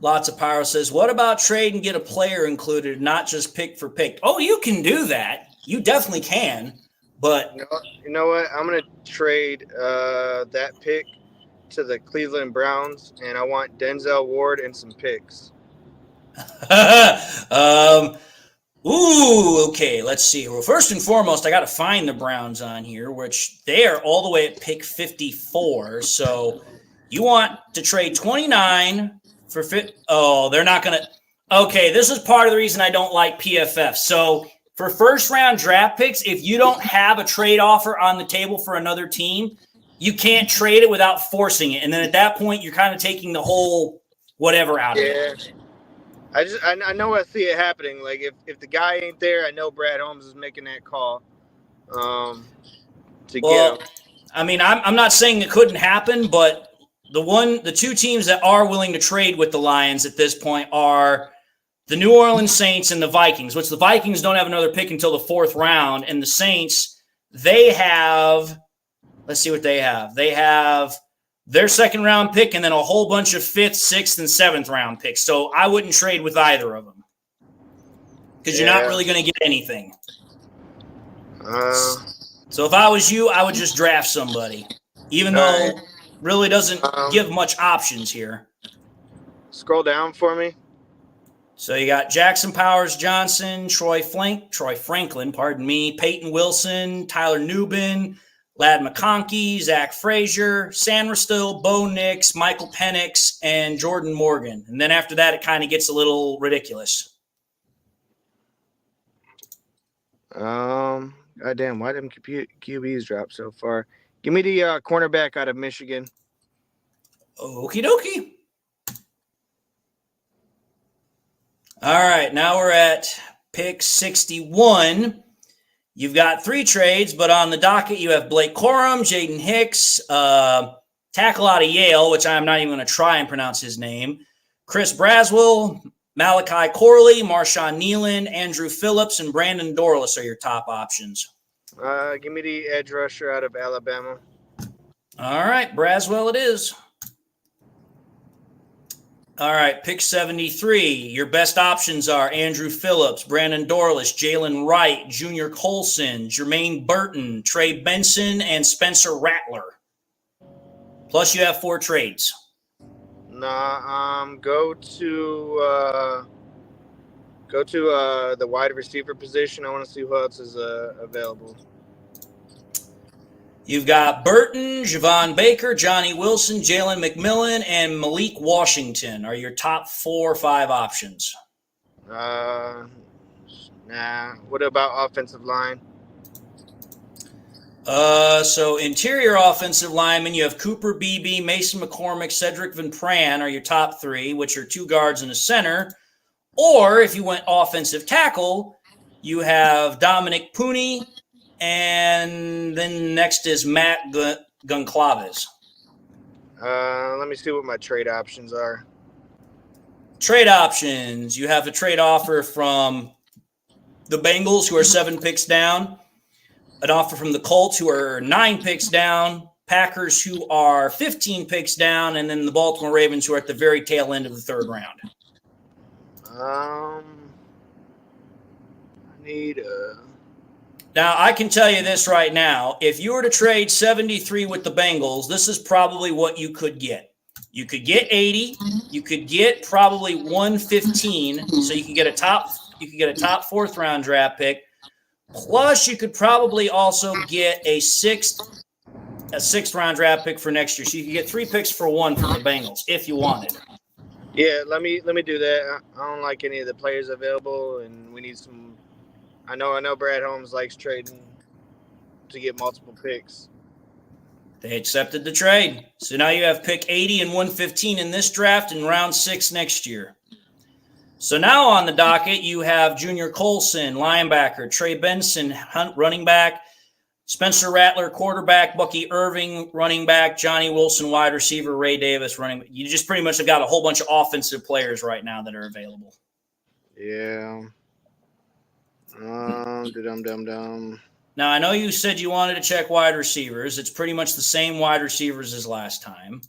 Lots of Pyro says, what about trade and get a player included, not just pick for pick? Oh, you can do that. You definitely can. But You know what? I'm gonna trade that pick to the Cleveland Browns, and I want Denzel Ward and some picks. Okay, let's see. Well, first and foremost, I got to find the Browns on here, which they are all the way at pick 54. So you want to trade 29 for fit. Oh, they're not going to. Okay, this is part of the reason I don't like PFF. So for first round draft picks, if you don't have a trade offer on the table for another team, you can't trade it without forcing it. And then at that point, you're kind of taking the whole whatever out of it. I know I see it happening. Like if the guy ain't there, I know Brad Holmes is making that call to get him. I mean, I'm not saying it couldn't happen, but the 2 teams that are willing to trade with the Lions at this point are the New Orleans Saints and the Vikings, which the Vikings don't have another pick until the 4th round, and the Saints, they have, let's see what they have. They have their 2nd round pick and then a whole bunch of 5th, 6th, and 7th round picks. So I wouldn't trade with either of them because you're not really going to get anything. So if I was you, I would just draft somebody, even though it really doesn't give much options here. Scroll down for me. So you got Jackson Powers-Johnson, Troy Franklin, Peyton Wilson, Tyler Nubin, Ladd McConkey, Zach Frazier, Sandra Still, Bo Nix, Michael Penix, and Jordan Morgan. And then after that, it kind of gets a little ridiculous. Goddamn, why didn't QBs drop so far? Give me the cornerback out of Michigan. Okie dokie. All right, now we're at pick 61. You've got 3 trades, but on the docket you have Blake Corum, Jaden Hicks, tackle out of Yale, which I'm not even going to try and pronounce his name, Chris Braswell, Malachi Corley, Marshawn Nealon, Andrew Phillips, and Brandon Dorlus are your top options. Give me the edge rusher out of Alabama. All right, Braswell it is. All right, pick 73. Your best options are Andrew Phillips, Brandon Dorlus, Jalen Wright, Junior Colson, Jermaine Burton, Trey Benson, and Spencer Rattler. Plus, you have 4 trades. Go to the wide receiver position. I want to see who else is available. You've got Burton, Javon Baker, Johnny Wilson, Jalen McMillan, and Malik Washington are your top 4 or 5 options. Nah. What about offensive line? So interior offensive linemen, you have Cooper Beebe, Mason McCormick, Cedric Van Pran are your top 3, which are 2 guards and a center. Or if you went offensive tackle, you have Dominic Pooney, and then next is Matt Goncalves. Let me see what my trade options are. Trade options. You have a trade offer from the Bengals, who are 7 picks down, an offer from the Colts, who are 9 picks down, Packers, who are 15 picks down, and then the Baltimore Ravens, who are at the very tail end of the 3rd round. I need Now, I can tell you this right now. If you were to trade 73 with the Bengals, this is probably what you could get. You could get 80. You could get probably 115. So you could get a top 4th round draft pick. Plus, you could probably also get a 6th a 6th-round draft pick for next year. So you can get 3 picks for 1 for the Bengals if you wanted. Yeah, let me do that. I don't like any of the players available, and we need some. I know Brad Holmes likes trading to get multiple picks. They accepted the trade. So now you have pick 80 and 115 in this draft and round 6 next year. So now on the docket, you have Junior Colson, linebacker, Trey Benson, running back, Spencer Rattler, quarterback, Bucky Irving, running back, Johnny Wilson, wide receiver, Ray Davis, running back. You just pretty much have got a whole bunch of offensive players right now that are available. Yeah. Now, I know you said you wanted to check wide receivers. It's pretty much the same wide receivers as last time.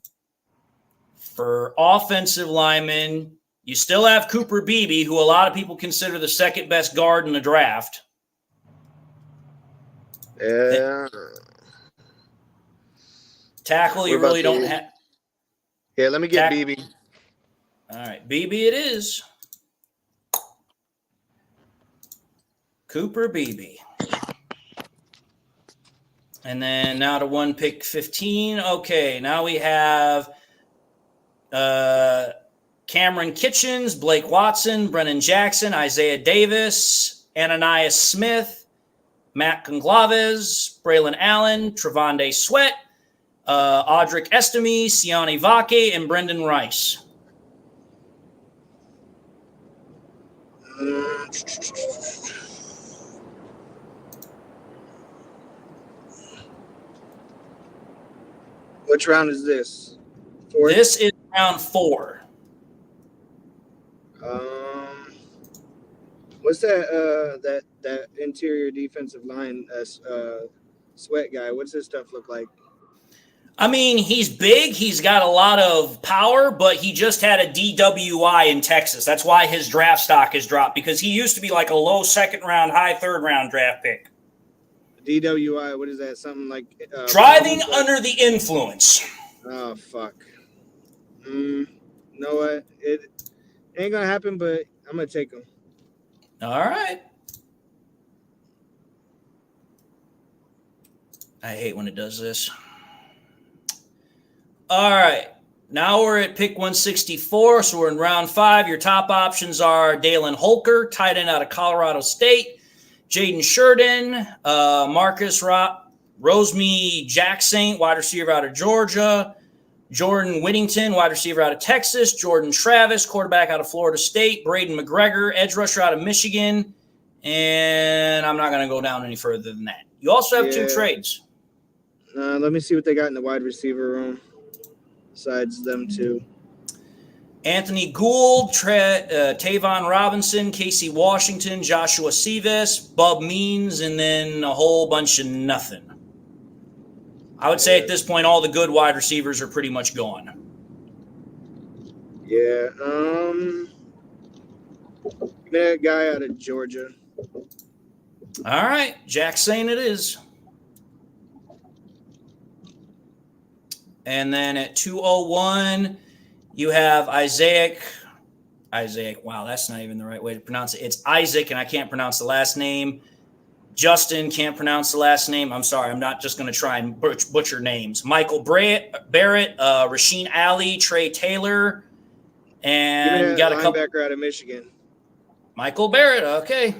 For offensive linemen, you still have Cooper Beebe, who a lot of people consider the 2nd best guard in the draft. Yeah. Tackle, you really don't have. Yeah, let me get Beebe. All right, Beebe it is. Cooper Beebe. And then now to 1 pick 15. Okay, now we have Cameron Kitchens, Blake Watson, Brennan Jackson, Isaiah Davis, Ananias Smith, Matt Goncalves, Braylon Allen, Trevonde Sweat, Audric Estime, Sione Vake, and Brendan Rice. Which round is this? 4th? This is round 4. What's that interior defensive line Sweat guy? What's his stuff look like? I mean, he's big. He's got a lot of power, but he just had a DWI in Texas. That's why his draft stock has dropped, because he used to be like a low 2nd round, high 3rd round draft pick. DWI, what is that? Something like driving under the influence. Oh fuck. You know what? It ain't gonna happen, but I'm gonna take him. All right. I hate when it does this. All right. Now we're at pick 164, so we're in round 5. Your top options are Dalen Holker, tight end out of Colorado State, Jaden Sheridan, Marcus Roseme Jackson, wide receiver out of Georgia, Jordan Whittington, wide receiver out of Texas, Jordan Travis, quarterback out of Florida State, Braden McGregor, edge rusher out of Michigan, and I'm not going to go down any further than that. You also have 2 trades. Let me see what they got in the wide receiver room besides them 2. Anthony Gould, Tavon Robinson, Casey Washington, Joshua Sevis, Bub Means, and then a whole bunch of nothing. I would say at this point, all the good wide receivers are pretty much gone. Yeah. That guy out of Georgia. All right. Jack's saying it is. And then at 201, you have Isaac. Wow, that's not even the right way to pronounce it. It's Isaac, and I can't pronounce the last name. Justin can't pronounce the last name. I'm sorry. I'm not just going to try and butcher names. Michael Barrett, Rasheen Ali, Trey Taylor, and got a couple. Linebacker out of Michigan. Michael Barrett. Okay.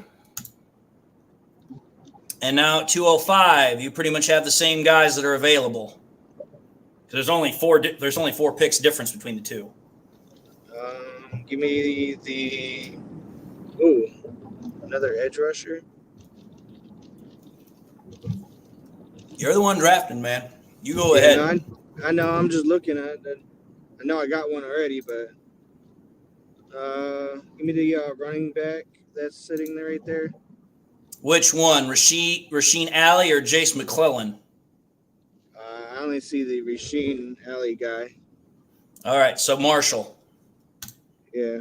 And now at 205, you pretty much have the same guys that are available. There's only 4 picks difference between the 2. Give me another edge rusher. You're the one drafting, man. You go ahead. I know. I'm just looking at it. I know I got one already, but give me the running back that's sitting there right there. Which one, Rasheen Ali or Jace McClellan? I only see the Rasheen Ali guy. All right, so Marshall. Yeah.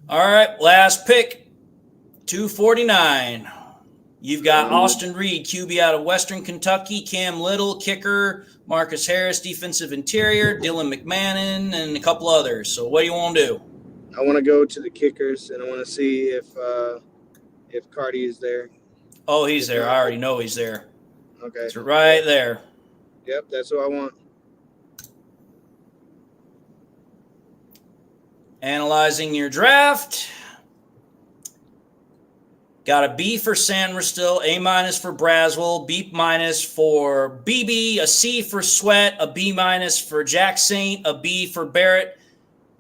All right, last pick, 249. You've got Austin Reed, QB out of Western Kentucky, Cam Little, kicker, Marcus Harris, defensive interior, Dylan McMahon, and a couple others. So what do you want to do? I want to go to the kickers, and I want to see if Cardi is there. Oh, he's there. I already know he's there. Okay. It's right there. Yep, that's what I want. Analyzing your draft. Got a B for Sandristil, A minus for Braswell, B minus for BB, a C for Sweat, a B minus for Jack Saint, a B for Barrett.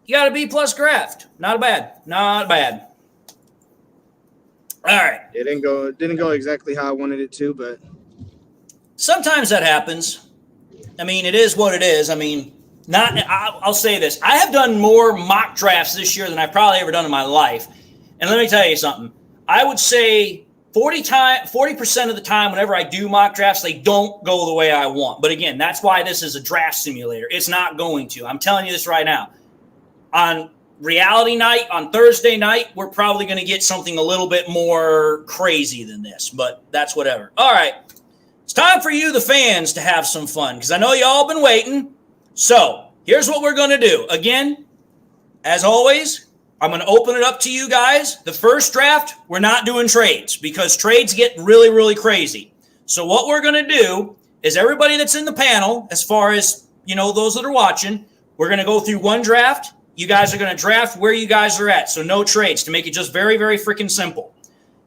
You got a B plus Graft. Not bad. Not bad. All right. It didn't go exactly how I wanted it to, but Sometimes that happens. I mean, it is what it is. I mean, I'll say this. I have done more mock drafts this year than I've probably ever done in my life. And let me tell you something. I would say 40% of the time whenever I do mock drafts, they don't go the way I want. But again, that's why this is a draft simulator. It's not going to. I'm telling you this right now. On reality night, on Thursday night, we're probably going to get something a little bit more crazy than this. But that's whatever. All right. It's time for you, the fans, to have some fun because I know you all been waiting. So here's what we're going to do. Again, as always, I'm going to open it up to you guys. The first draft, we're not doing trades because trades get really, really crazy. So what we're going to do is everybody that's in the panel, as far as, those that are watching, we're going to go through one draft. You guys are going to draft where you guys are at. So no trades to make it just very, very freaking simple.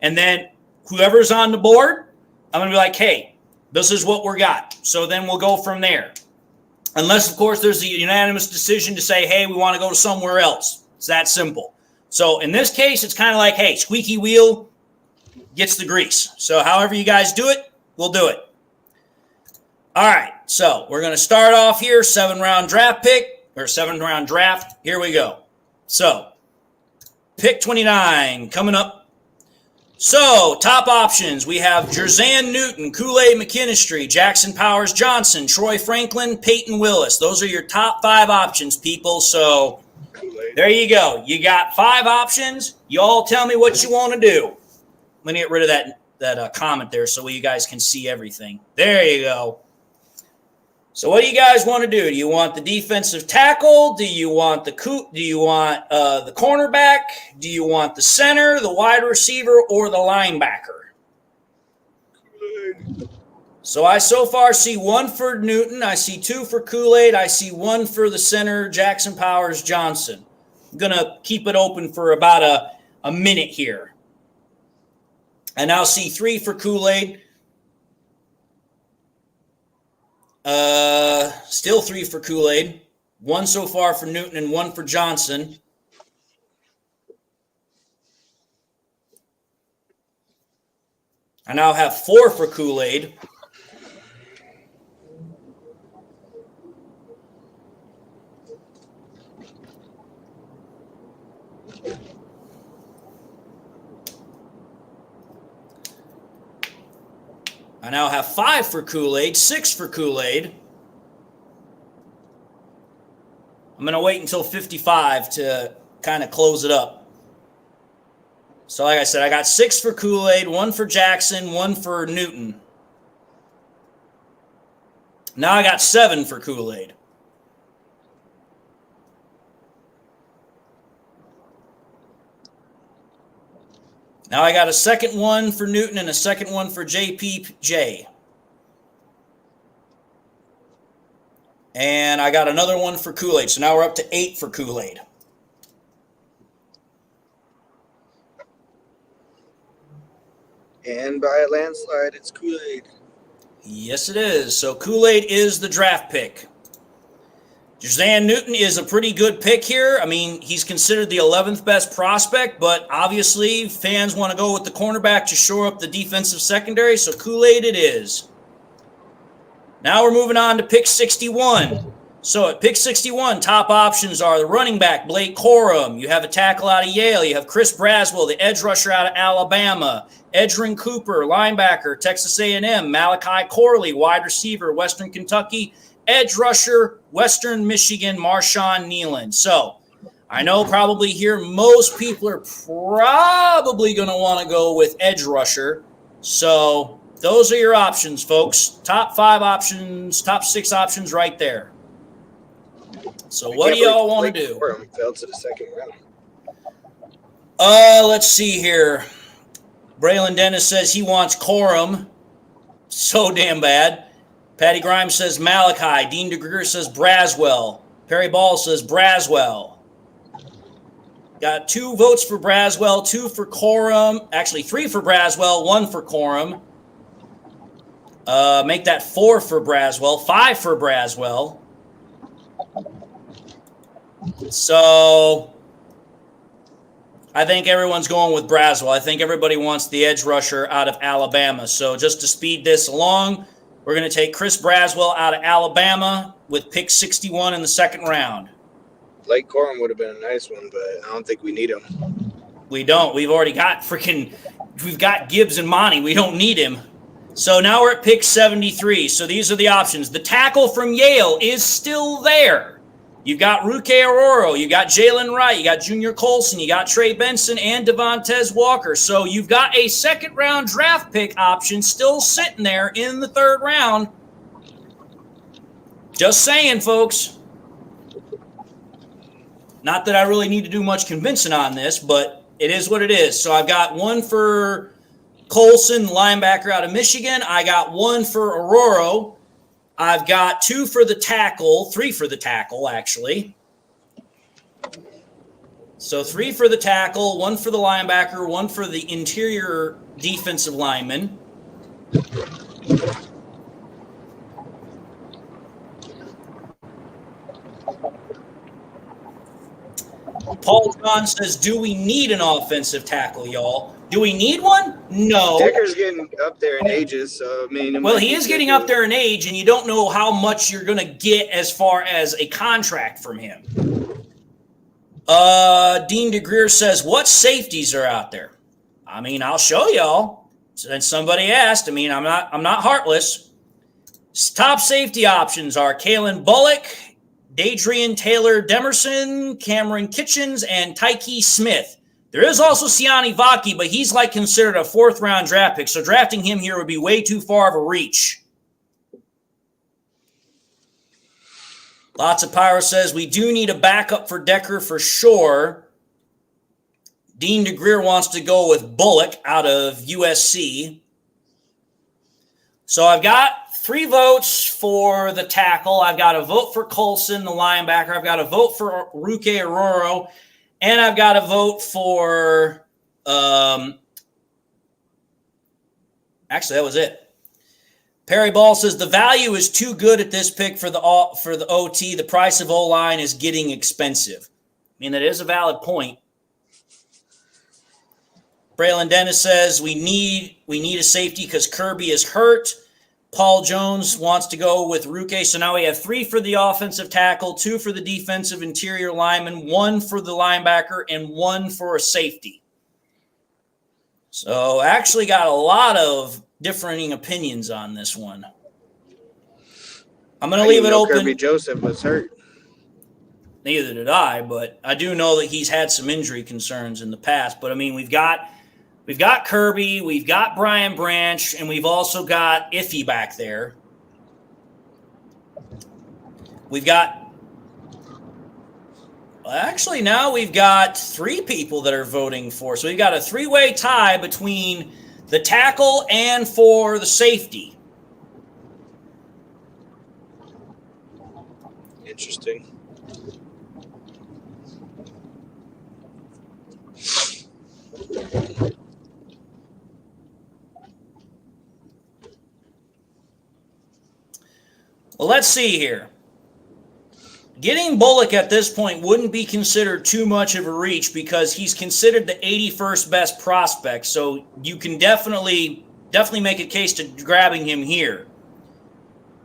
And then whoever's on the board, I'm going to be like, hey, this is what we got. So then we'll go from there. Unless, of course, there's a unanimous decision to say, hey, we want to go to somewhere else. It's that simple. So in this case, it's kind of like, hey, squeaky wheel gets the grease. So however you guys do it, we'll do it. All right. So we're going to start off here, 7-round draft. Here we go. So pick 29 coming up. So, top options, we have Jerzan Newton, Kool-Aid McKinstry, Jackson Powers Johnson, Troy Franklin, Peyton Willis. Those are your top 5 options, people. So, there you go. You got 5 options. You all tell me what you want to do. Let me get rid of that comment there so you guys can see everything. There you go. So, what do you guys want to do? Do you want the defensive tackle? Do you want the cornerback? Do you want the center, the wide receiver, or the linebacker? So I so far see 1 for Newton. I see 2 for Kool-Aid. I see 1 for the center, Jackson Powers Johnson. I'm going to keep it open for about a minute here. I now see 3 for Kool-Aid. Still 3 for Kool-Aid. 1 so far for Newton and 1 for Johnson. I now have 4 for Kool-Aid. I now have 5 for Kool-Aid, 6 for Kool-Aid. I'm going to wait until 55 to kind of close it up. So like I said, I got 6 for Kool-Aid, 1 for Jackson, 1 for Newton. Now I got 7 for Kool-Aid. Now I got a second 1 for Newton and a second 1 for JPJ. And I got another 1 for Kool-Aid. So now we're up to 8 for Kool-Aid. And by a landslide, it's Kool-Aid. Yes, it is. So Kool-Aid is the draft pick. Jerzan Newton is a pretty good pick here. I mean, he's considered the 11th best prospect, but obviously fans want to go with the cornerback to shore up the defensive secondary, so Kool-Aid it is. Now we're moving on to pick 61. So at pick 61, top options are the running back, Blake Corum. You have a tackle out of Yale. You have Chris Braswell, the edge rusher out of Alabama. Edgerrin Cooper, linebacker, Texas A&M. Malachi Corley, wide receiver, Western Kentucky. Edge rusher, Western Michigan, Marshawn Nealon. So I know probably here most people are probably going to want to go with edge rusher. So those are your options, folks. Top 5 options, top 6 options right there. So what do y'all want to do? Fell to the second round. Let's see here. Braylon Dennis says he wants Corum. So damn bad. Patty Grimes says Malachi. Dean DeGreer says Braswell. Perry Ball says Braswell. Got 2 votes for Braswell, 2 for Corum. Actually, 3 for Braswell, 1 for Corum. Make that 4 for Braswell, 5 for Braswell. So I think everyone's going with Braswell. I think everybody wants the edge rusher out of Alabama. So just to speed this along, we're going to take Chris Braswell out of Alabama with pick 61 in the 2nd round. Blake Corum would have been a nice one, but I don't think we need him. We don't. We've already got we've got Gibbs and Monty. We don't need him. So now we're at pick 73. So these are the options. The tackle from Yale is still there. You've got Ruke Aroro. You got Jalen Wright. You got Junior Colson. You got Trey Benson and Devontae Walker. So you've got a 2nd round draft pick option still sitting there in the 3rd round. Just saying, folks. Not that I really need to do much convincing on this, but it is what it is. So I've got 1 for Colson, linebacker out of Michigan. I got 1 for Aroro. I've got 2 for the tackle, 3 for the tackle, actually. So 3 for the tackle, 1 for the linebacker, 1 for the interior defensive lineman. Paul John says, do we need an offensive tackle, y'all? Do we need one? No. Decker's getting up there in ages, so I mean. Well, he is getting up there in age, and you don't know how much you're going to get as far as a contract from him. Dean DeGreer says, what safeties are out there? I mean, I'll show y'all. Since somebody asked, I mean, I'm not heartless. Top safety options are Kalen Bullock, Dadrian Taylor Demerson, Cameron Kitchens, and Tyke Smith. There is also Siani Vaki, but he's like considered a 4th round draft pick, so drafting him here would be way too far of a reach. Lots of Pyro says we do need a backup for Decker for sure. Dean DeGreer wants to go with Bullock out of USC. So I've got 3 votes for the tackle. I've got a vote for Colson, the linebacker. I've got a vote for Ruke Aroro. And I've got a vote for actually, that was it. Perry Ball says the value is too good at this pick for the OT. The price of O-line is getting expensive. I mean, that is a valid point. Braylon Dennis says we need a safety because Kirby is hurt. Paul Jones wants to go with Ruke. So now we have 3 for the offensive tackle, 2 for the defensive interior lineman, 1 for the linebacker, and 1 for a safety. So actually got a lot of differing opinions on this one. I'm going to leave it open. Kirby Joseph was hurt. Neither did I, but I do know that he's had some injury concerns in the past. But, I mean, we've got Kirby, we've got Brian Branch, and we've also got Iffy back there. We've got – actually, now we've got 3 people that are voting for. So we've got a 3-way tie between the tackle and for the safety. Interesting. Well, let's see here. Getting Bullock at this point wouldn't be considered too much of a reach because he's considered the 81st best prospect. So you can definitely make a case to grabbing him here.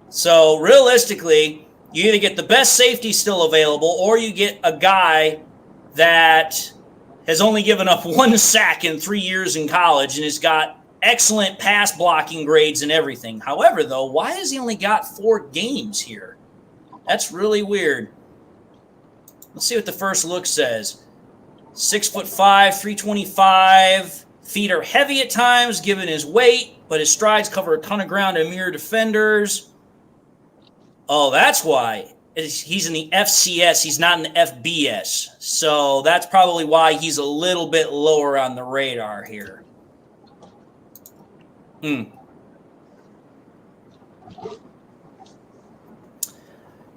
So realistically, you either get the best safety still available or you get a guy that has only given up 1 sack in 3 years in college and has got excellent pass blocking grades and everything. However, though, why has he only got 4 games here? That's really weird. Let's see what the first look says. 6'5", 325. Feet are heavy at times given his weight, but his strides cover a ton of ground and mirror defenders. Oh, that's why. He's in the FCS. He's not in the FBS. So that's probably why he's a little bit lower on the radar here.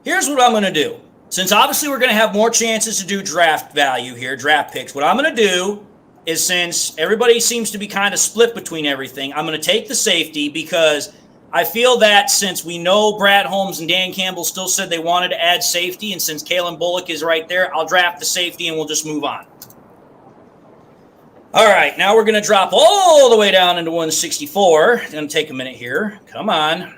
here's what I'm going to do. Since obviously we're going to have more chances to do draft value here, draft picks, what I'm going to do is, since everybody seems to be kind of split between everything, I'm going to take the safety because I feel that since we know Brad Holmes and Dan Campbell still said they wanted to add safety, and since Kalen Bullock is right there, I'll draft the safety and we'll just move on. All right, now we're going to drop all the way down into 164. It's going to take a minute here. Come on.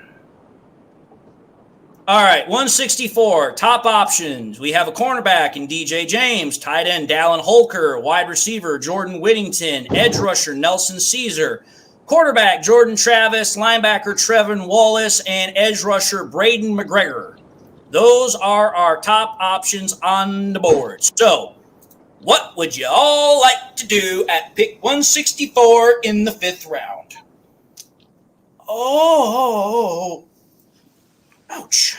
All right, 164, top options. We have a cornerback in DJ James, tight end Dallin Holker, wide receiver Jordan Whittington, edge rusher Nelson Caesar, quarterback Jordan Travis, linebacker Trevin Wallace, and edge rusher Braden McGregor. Those are our top options on the board. So, what would you all like to do at pick 164 in the 5th round? Oh, ouch.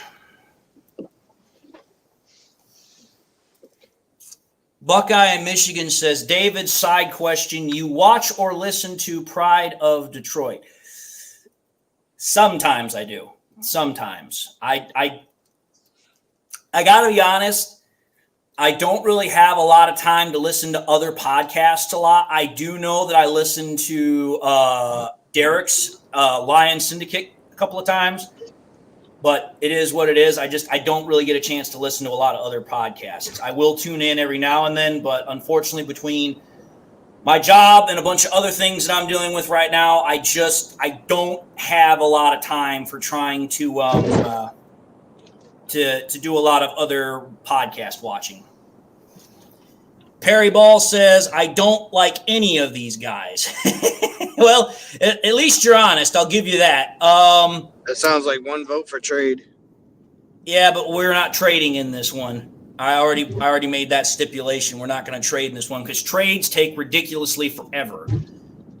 Buckeye in Michigan says, David, side question, you watch or listen to Pride of Detroit? Sometimes I do. Sometimes. I got to be honest, I don't really have a lot of time to listen to other podcasts a lot. I do know that I listened to Derek's Lion Syndicate a couple of times, but it is what it is. I don't really get a chance to listen to a lot of other podcasts. I will tune in every now and then, but unfortunately between my job and a bunch of other things that I'm dealing with right now, I don't have a lot of time for trying to do a lot of other podcast watching. Perry Ball says, I don't like any of these guys. Well, at least you're honest. I'll give you that. That sounds like one vote for trade. Yeah, but we're not trading in this one. I already made that stipulation. We're not going to trade in this one because trades take ridiculously forever.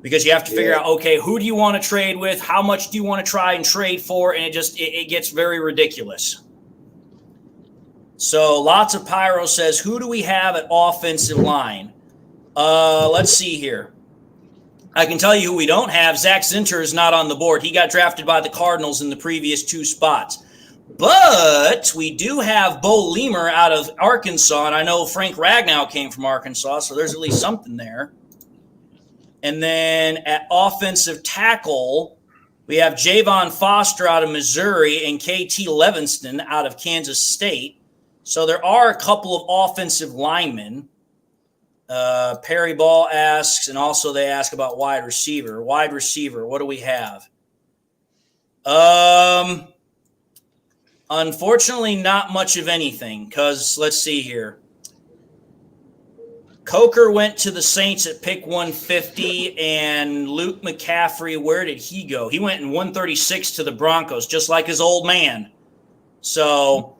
Because you have to figure out, okay, who do you want to trade with? How much do you want to try and trade for? And it gets very ridiculous. So lots of Pyro says, who do we have at offensive line? Let's see here. I can tell you who we don't have. Zach Zinter is not on the board. He got drafted by the Cardinals in the previous 2 spots. But we do have Bo Lemer out of Arkansas, and I know Frank Ragnow came from Arkansas, so there's at least something there. And then at offensive tackle, we have Javon Foster out of Missouri and KT Levinston out of Kansas State. So there are a couple of offensive linemen. Perry Ball asks, and also they ask about wide receiver. Wide receiver, what do we have? Unfortunately, not much of anything, because let's see here. Coker went to the Saints at pick 150, and Luke McCaffrey, where did he go? He went in 136 to the Broncos, just like his old man. So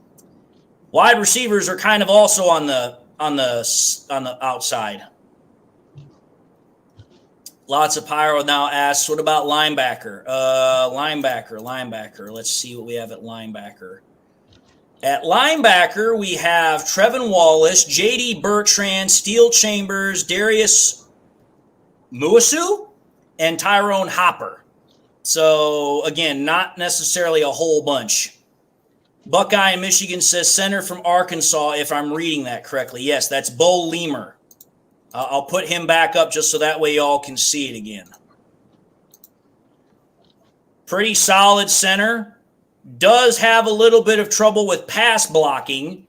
wide receivers are kind of also on the outside. Lots of Pyro now asks, what about linebacker? Linebacker. Let's see what we have at linebacker. At linebacker, we have Trevin Wallace, J.D. Bertrand, Steele Chambers, Darius Muasu, and Tyrone Hopper. So, again, not necessarily a whole bunch. Buckeye in Michigan says center from Arkansas, if I'm reading that correctly. Yes, that's Bo Lemer. I'll put him back up just so that way y'all can see it again. Pretty solid center. Does have a little bit of trouble with pass blocking.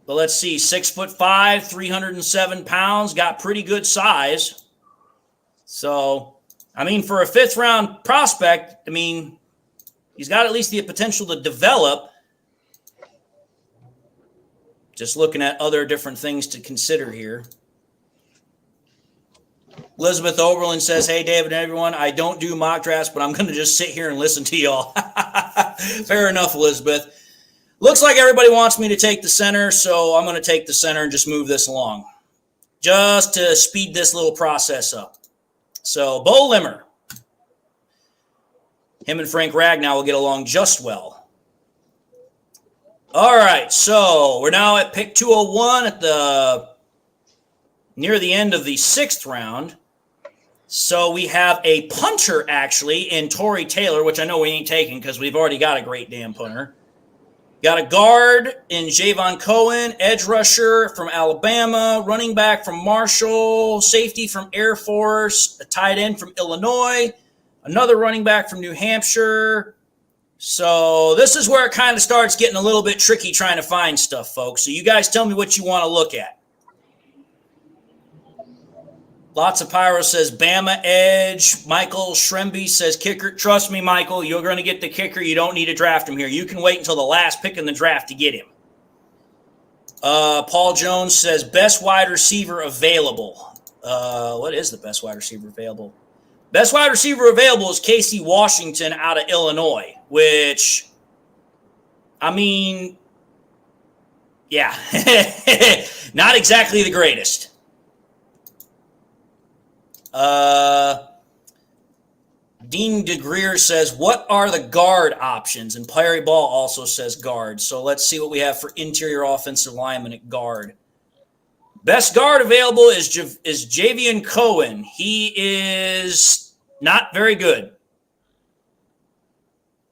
But let's see, 6'5", 307 pounds, got pretty good size. So, I mean, for a 5th round prospect, I mean, he's got at least the potential to develop. Just looking at other different things to consider here. Elizabeth Oberlin says, hey, David and everyone, I don't do mock drafts, but I'm going to just sit here and listen to y'all. Fair enough, Elizabeth. Looks like everybody wants me to take the center, so I'm going to take the center and just move this along. Just to speed this little process up. So, Bo Lemer. Him and Frank Ragnow will get along just well. All right, so we're now at pick 201 at near the end of the 6th round. So we have a punter, actually, in Torrey Taylor, which I know we ain't taking because we've already got a great damn punter. Got a guard in Javon Cohen, edge rusher from Alabama, running back from Marshall, safety from Air Force, a tight end from Illinois, another running back from New Hampshire. So this is where it kind of starts getting a little bit tricky trying to find stuff, folks. So you guys tell me what you want to look at. Lots of Pyro says Bama edge. Michael Shremby says kicker. Trust me, Michael, you're going to get the kicker. You don't need to draft him here. You can wait until the last pick in the draft to get him. Paul Jones says best wide receiver available. What is the best wide receiver available? Best wide receiver available is Casey Washington out of Illinois, which, I mean, yeah, not exactly the greatest. Dean DeGreer says, what are the guard options? And Perry Ball also says guard. So let's see what we have for interior offensive lineman at guard. Best guard available is Javion Cohen. He is not very good.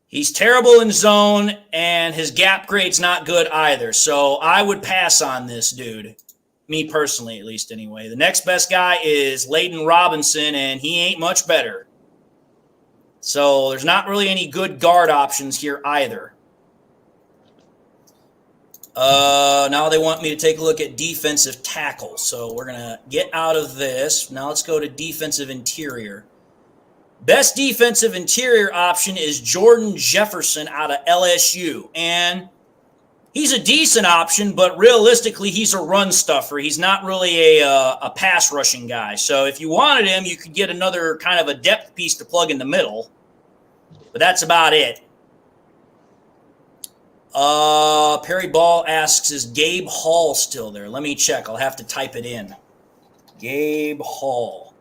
He's terrible in zone, and his gap grade's not good either. So I would pass on this dude. Me personally, at least anyway. The next best guy is Layden Robinson, and he ain't much better. So there's not really any good guard options here either. Now they want me to take a look at defensive tackle. So we're going to get out of this. Now let's go to defensive interior. Best defensive interior option is Jordan Jefferson out of LSU. And he's a decent option, but realistically, he's a run stuffer. He's not really a pass rushing guy. So if you wanted him, you could get another kind of a depth piece to plug in the middle. But that's about it. Perry Ball asks, is Gabe Hall still there? Let me check. I'll have to type it in. Gabe Hall.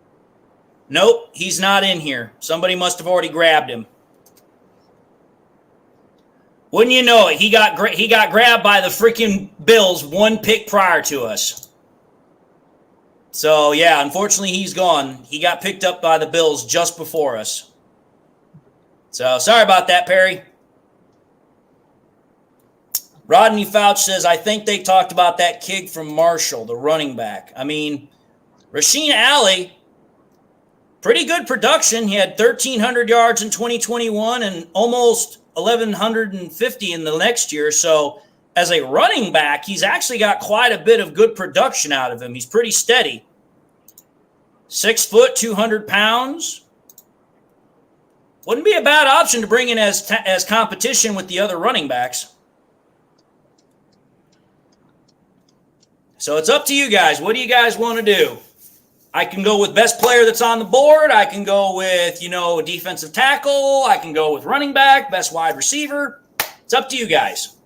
Nope, he's not in here. Somebody must have already grabbed him. Wouldn't you know it? He got grabbed by the freaking Bills one pick prior to us. So, yeah, unfortunately, he's gone. He got picked up by the Bills just before us. So, sorry about that, Perry. Rodney Fouch says, I think they talked about that kid from Marshall, the running back. I mean, Rasheen Alley, pretty good production. He had 1,300 yards in 2021 and almost 1,150 in the next year. So as a running back, he's actually got quite a bit of good production out of him. He's pretty steady. 6 foot, 200 pounds. Wouldn't be a bad option to bring in as competition with the other running backs. So it's up to you guys. What do you guys want to do? I can go with best player that's on the board. I can go with, defensive tackle. I can go with running back, best wide receiver. It's up to you guys.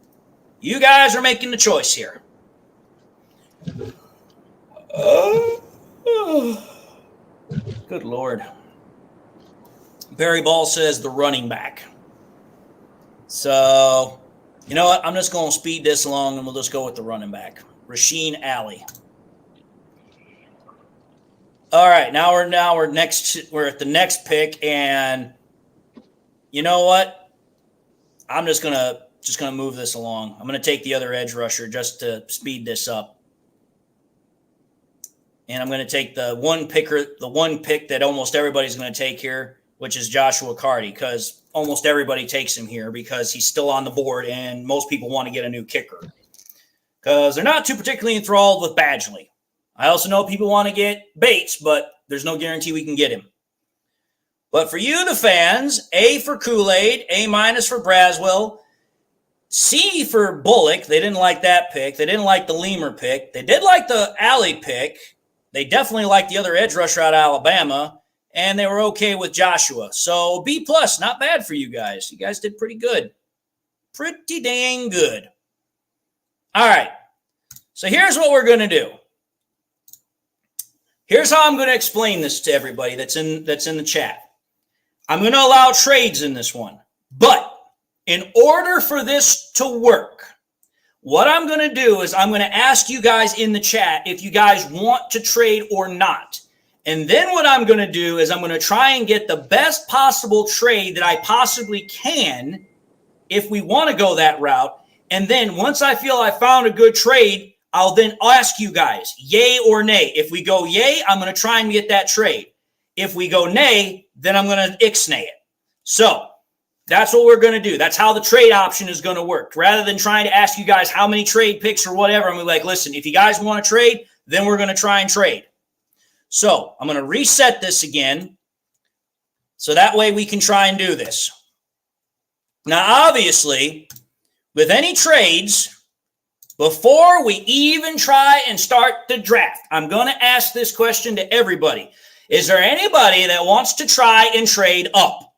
You guys are making the choice here. Good Lord. Barry Ball says the running back. So, you know what? I'm just going to speed this along and we'll just go with the running back. Rasheen Alley. All right, now we're at the next pick, and you know what? I'm just gonna move this along. I'm gonna take the other edge rusher just to speed this up, and I'm gonna take the one pick that almost everybody's gonna take here, which is Joshua Carty, because almost everybody takes him here because he's still on the board, and most people want to get a new kicker because they're not too particularly enthralled with Badgley. I also know people want to get Bates, but there's no guarantee we can get him. But for you, the fans, A for Kool-Aid, A- for Braswell, C for Bullock. They didn't like that pick. They didn't like the Lemur pick. They did like the Alley pick. They definitely liked the other edge rusher out of Alabama, and they were okay with Joshua. So B+, not bad for you guys. You guys did pretty good. Pretty dang good. All right. So here's what we're going to do. Here's how I'm going to explain this to everybody that's in the chat. I'm going to allow trades in this one. But in order for this to work, what I'm going to do is I'm going to ask you guys in the chat if you guys want to trade or not. And then what I'm going to do is I'm going to try and get the best possible trade that I possibly can if we want to go that route. And then once I feel I found a good trade, I'll then ask you guys, yay or nay. If we go yay, I'm going to try and get that trade. If we go nay, then I'm going to ixnay it. So that's what we're going to do. That's how the trade option is going to work. Rather than trying to ask you guys how many trade picks or whatever, I'm going to be like, listen, if you guys want to trade, then we're going to try and trade. So I'm going to reset this again so that way we can try and do this. Now, obviously, with any trades, before we even try and start the draft, I'm going to ask this question to everybody. Is there anybody that wants to try and trade up?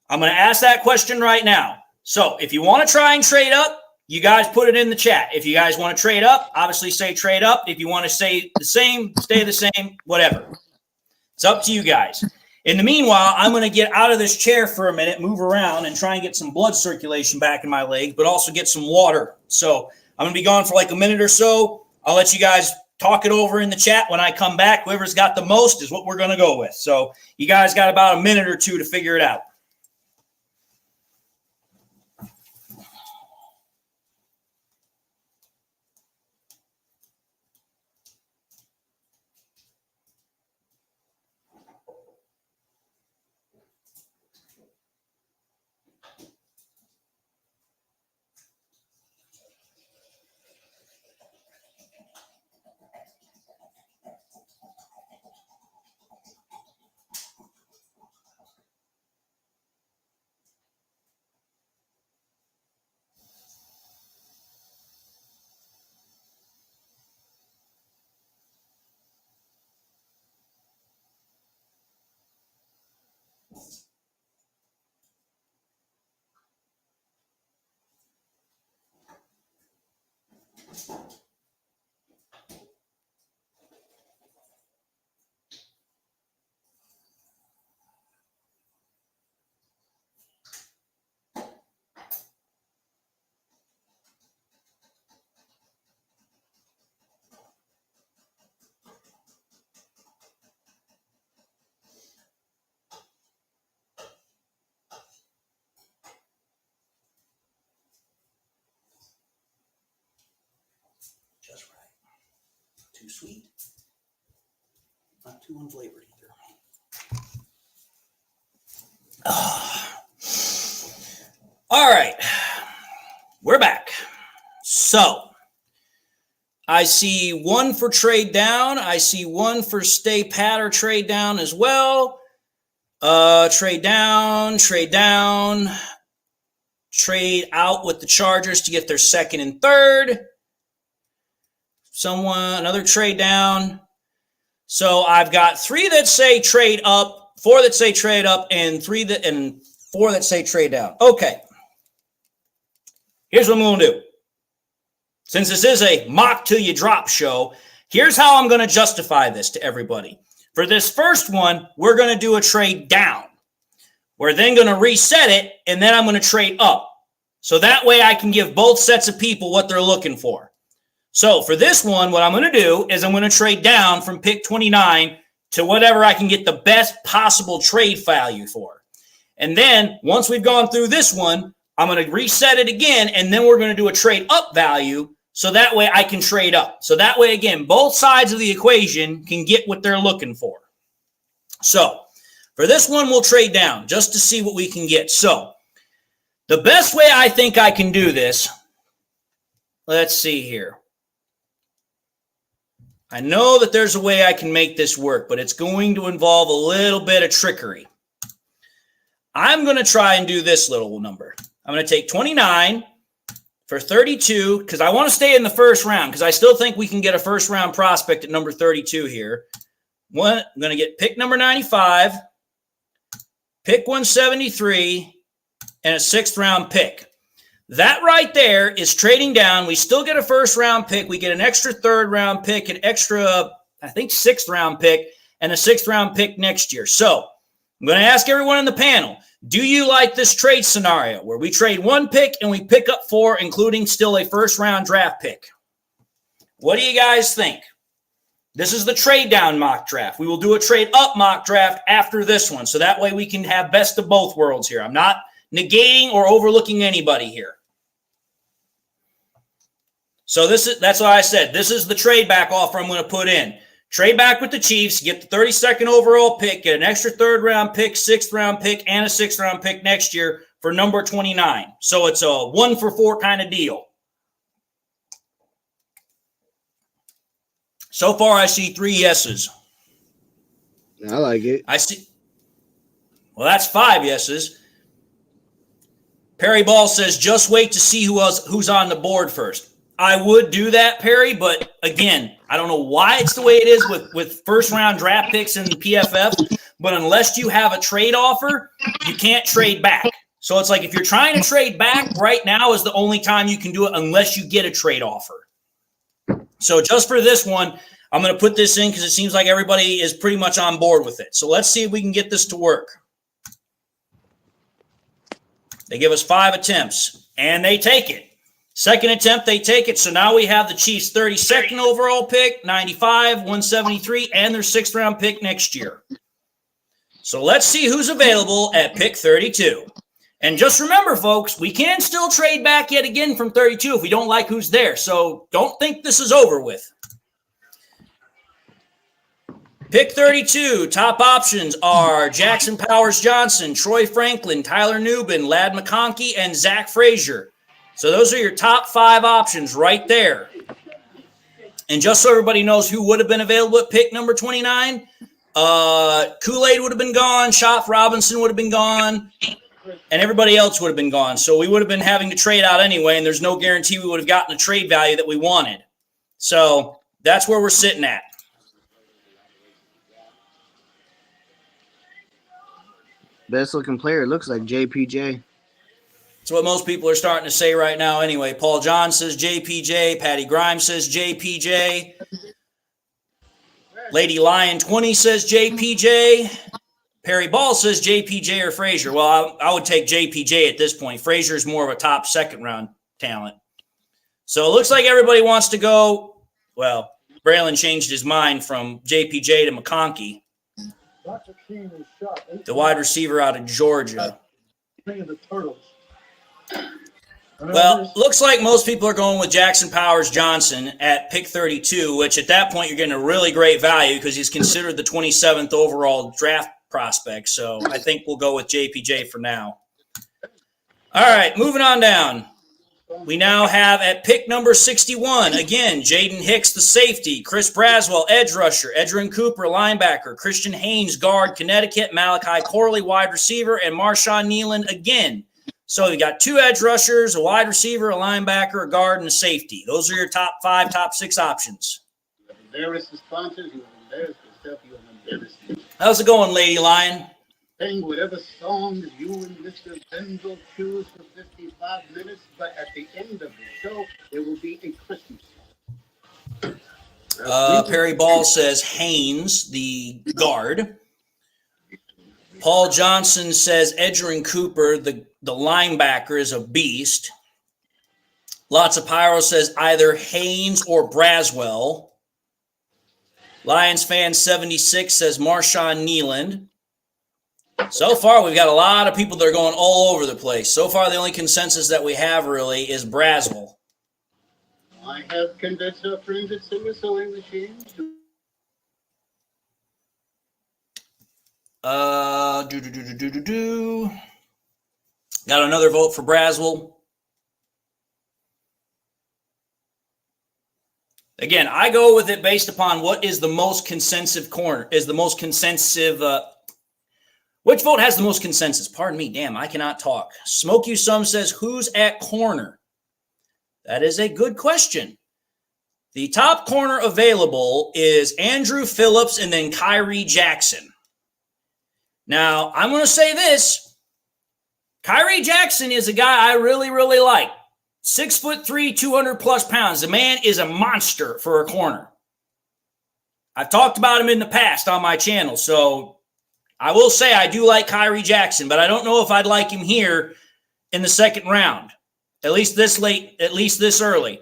I'm going to ask that question right now. So if you want to try and trade up, you guys put it in the chat. If you guys want to trade up, obviously say trade up. If you want to say the same, stay the same, whatever. It's up to you guys. In the meanwhile, I'm going to get out of this chair for a minute, move around, and try and get some blood circulation back in my legs, but also get some water. So I'm going to be gone for like a minute or so. I'll let you guys talk it over in the chat. When I come back, whoever's got the most is what we're going to go with. So you guys got about a minute or two to figure it out. Just right. Too sweet. Not too unflavored either. All right. We're back. So I see one for trade down. I see one for stay pat or trade down as well. Trade down, trade down, trade out with the Chargers to get their second and third. Another trade down. So I've got 3 that say trade up, 4 that say trade up, and 4 that say trade down. Okay. Here's what I'm going to do. Since this is a mock till you drop show, here's how I'm going to justify this to everybody. For this first one, we're going to do a trade down. We're then going to reset it, and then I'm going to trade up. So that way I can give both sets of people what they're looking for. So for this one, what I'm going to do is I'm going to trade down from pick 29 to whatever I can get the best possible trade value for. And then once we've gone through this one, I'm going to reset it again, and then we're going to do a trade up value so that way I can trade up. So that way, again, both sides of the equation can get what they're looking for. So for this one, we'll trade down just to see what we can get. So the best way I think I can do this, let's see here. I know that there's a way I can make this work, but it's going to involve a little bit of trickery. I'm going to try and do this little number. I'm going to take 29 for 32 because I want to stay in the first round because I still think we can get a first round prospect at number 32 here. I'm going to get pick number 95, pick 173, and a 6th round pick. That right there is trading down. We still get a first round pick. We get an extra 3rd round pick, an extra, I think, 6th round pick, and a 6th round pick next year. So I'm going to ask everyone in the panel, do you like this trade scenario where we trade 1 pick and we pick up 4, including still a first round draft pick? What do you guys think? This is the trade down mock draft. We will do a trade up mock draft after this one. So that way we can have best of both worlds here. I'm not negating or overlooking anybody here. So that's why I said this is the trade back offer I'm going to put in. Trade back with the Chiefs, get the 32nd overall pick, get an extra 3rd round pick, 6th round pick, and a 6th round pick next year for number 29. So it's a 1-for-4 kind of deal. So far, I see 3 yeses. I like it. I see. Well, that's 5 yeses. Perry Ball says, just wait to see who's on the board first. I would do that, Perry, but again, I don't know why it's the way it is with first-round draft picks in the PFF, but unless you have a trade offer, you can't trade back. So it's like if you're trying to trade back, right now is the only time you can do it unless you get a trade offer. So just for this one, I'm going to put this in because it seems like everybody is pretty much on board with it. So let's see if we can get this to work. They give us 5 attempts, and they take it. Second attempt, they take it. So now we have the Chiefs' 32nd overall pick, 95, 173, and their 6th round pick next year. So let's see who's available at pick 32. And just remember, folks, we can still trade back yet again from 32 if we don't like who's there. So don't think this is over with. Pick 32, top options are Jackson Powers-Johnson, Troy Franklin, Tyler Nubin, Ladd McConkey, and Zach Frazier. So those are your top 5 options right there. And just so everybody knows who would have been available at pick number 29, Kool-Aid would have been gone, Shop Robinson would have been gone, and everybody else would have been gone. So we would have been having to trade out anyway, and there's no guarantee we would have gotten the trade value that we wanted. So that's where we're sitting at. Best looking player looks like JPJ. That's what most people are starting to say right now anyway. Paul John says JPJ. Patty Grimes says JPJ. Lady Lion 20 says JPJ. Perry Ball says JPJ or Frazier. Well, I would take JPJ at this point. Frazier is more of a top 2nd round talent. So it looks like everybody wants to go. Well, Braylon changed his mind from JPJ to McConkey, the wide receiver out of Georgia. Well, looks like most people are going with Jackson Powers-Johnson at pick 32, which at that point you're getting a really great value because he's considered the 27th overall draft prospect. So I think we'll go with JPJ for now. All right, moving on down. We now have at pick number 61, again, Jaden Hicks, the safety, Chris Braswell, edge rusher, Edgerrin Cooper, linebacker, Christian Haynes, guard, Connecticut, Malachi Corley, wide receiver, and Marshawn Nealon again. So you got 2 edge rushers, a wide receiver, a linebacker, a guard, and a safety. Those are your top 5, top 6 options. Embarrass the sponsors, you embarrass yourself, you embarrass me. How's it going, Lady Lion? Sing whatever songs you and Mr. Benzel choose for 55 minutes, but at the end of the show, there will be a Christmas song. Perry Ball says Haynes, the guard. Paul Johnson says Edgerrin Cooper, the linebacker, is a beast. Lots of Pyro says either Haynes or Braswell. Lions fan 76 says Marshawn Nealon. So far, we've got a lot of people that are going all over the place. So far, the only consensus that we have really is Braswell. I have convinced our friends at Silver Sewing Machine to Got another vote for Braswell. Again, I go with it based upon what is the most consensus corner, is the most consensus. Which vote has the most consensus? Pardon me, damn, I cannot talk. Smoke You Some says, who's at corner? That is a good question. The top corner available is Andrew Phillips and then Kyrie Jackson. Now, I'm going to say this. Kyrie Jackson is a guy I really, really like. 6'3", 200+ pounds. The man is a monster for a corner. I've talked about him in the past on my channel, so I will say I do like Kyrie Jackson, but I don't know if I'd like him here in the 2nd round, at least this late, at least this early.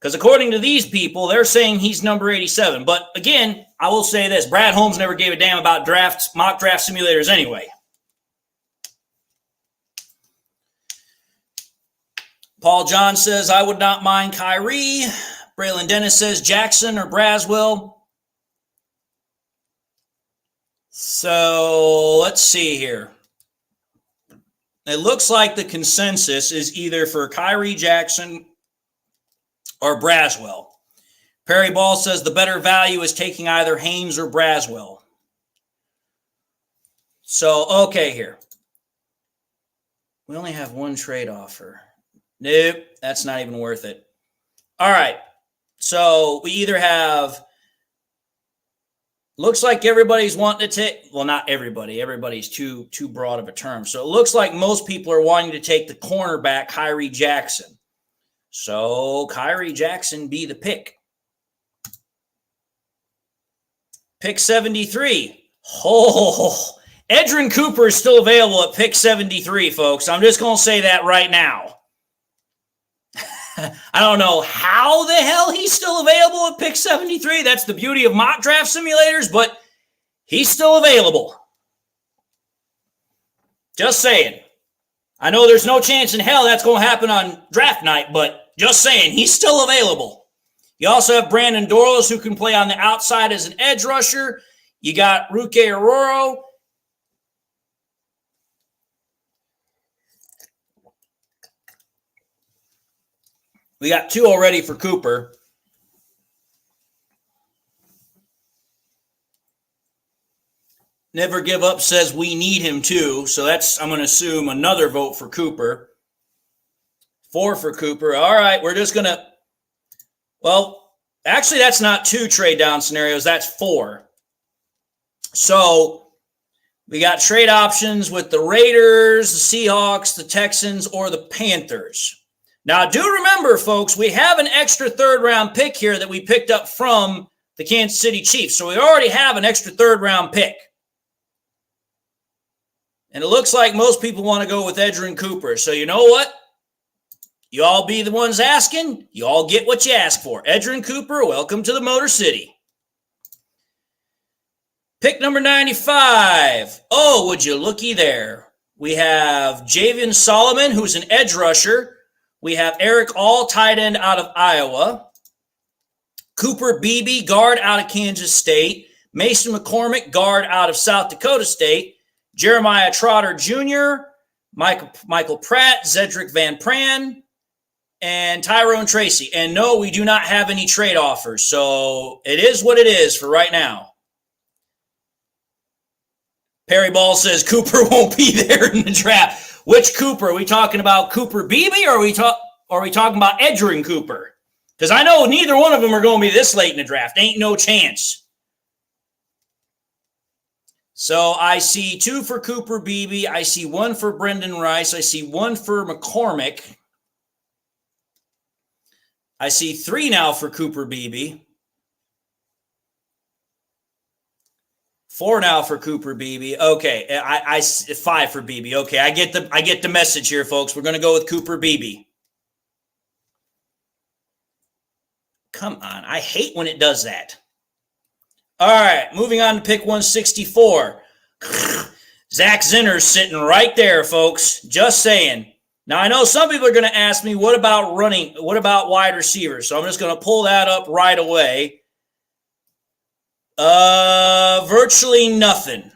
Because according to these people, they're saying he's number 87. But again, I will say this. Brad Holmes never gave a damn about mock draft simulators anyway. Paul John says, I would not mind Kyrie. Braylon Dennis says Jackson or Braswell. So let's see here. It looks like the consensus is either for Kyrie Jackson or Braswell. Perry Ball says the better value is taking either Haynes or Braswell. So, okay here. We only have one trade offer. Nope, that's not even worth it. All right. So we either have, looks like everybody's wanting to take, well, not everybody. Everybody's too broad of a term. So it looks like most people are wanting to take the cornerback, Kyrie Jackson. So Kyrie Jackson be the pick. Pick 73. Oh, Edrin Cooper is still available at pick 73, folks. I'm just going to say that right now. I don't know how the hell he's still available at pick 73. That's the beauty of mock draft simulators, but he's still available. Just saying. I know there's no chance in hell that's going to happen on draft night, but just saying, he's still available. You also have Brandon Dorlus, who can play on the outside as an edge rusher. You got Ruke Aurora. We got two already for Cooper. Never Give Up says we need him too. So that's, I'm going to assume, another vote for Cooper. 4 for Cooper. All right, we're just going to, well, actually that's not 2 trade down scenarios. That's 4. So we got trade options with the Raiders, the Seahawks, the Texans, or the Panthers. Now, do remember, folks, we have an extra third-round pick here that we picked up from the Kansas City Chiefs. So we already have an extra third-round pick. And it looks like most people want to go with Edrin Cooper. So you know what? You all be the ones asking. You all get what you ask for. Edrin Cooper, welcome to the Motor City. Pick number 95. Oh, would you looky there. We have Javian Solomon, who's an edge rusher. We have Eric All, tight end out of Iowa. Cooper Beebe, guard out of Kansas State. Mason McCormick, guard out of South Dakota State. Jeremiah Trotter Jr., Michael Pratt, Zedric Van Pran, and Tyrone Tracy. And no, we do not have any trade offers. So it is what it is for right now. Perry Ball says Cooper won't be there in the draft. Which Cooper? Are we talking about Cooper Beebe, or are we talking about Edrin Cooper? Because I know neither one of them are going to be this late in the draft. Ain't no chance. So I see 2 for Cooper Beebe. I see 1 for Brendan Rice. I see 1 for McCormick. I see 3 now for Cooper Beebe. 4 now for Cooper Beebe. Okay, I 5 for Beebe. Okay, I get the message here, folks. We're going to go with Cooper Beebe. Come on, I hate when it does that. All right, moving on to pick 164. Zach Zinner's sitting right there, folks. Just saying. Now, I know some people are going to ask me, what about running? What about wide receivers? So I'm just going to pull that up right away. Virtually nothing.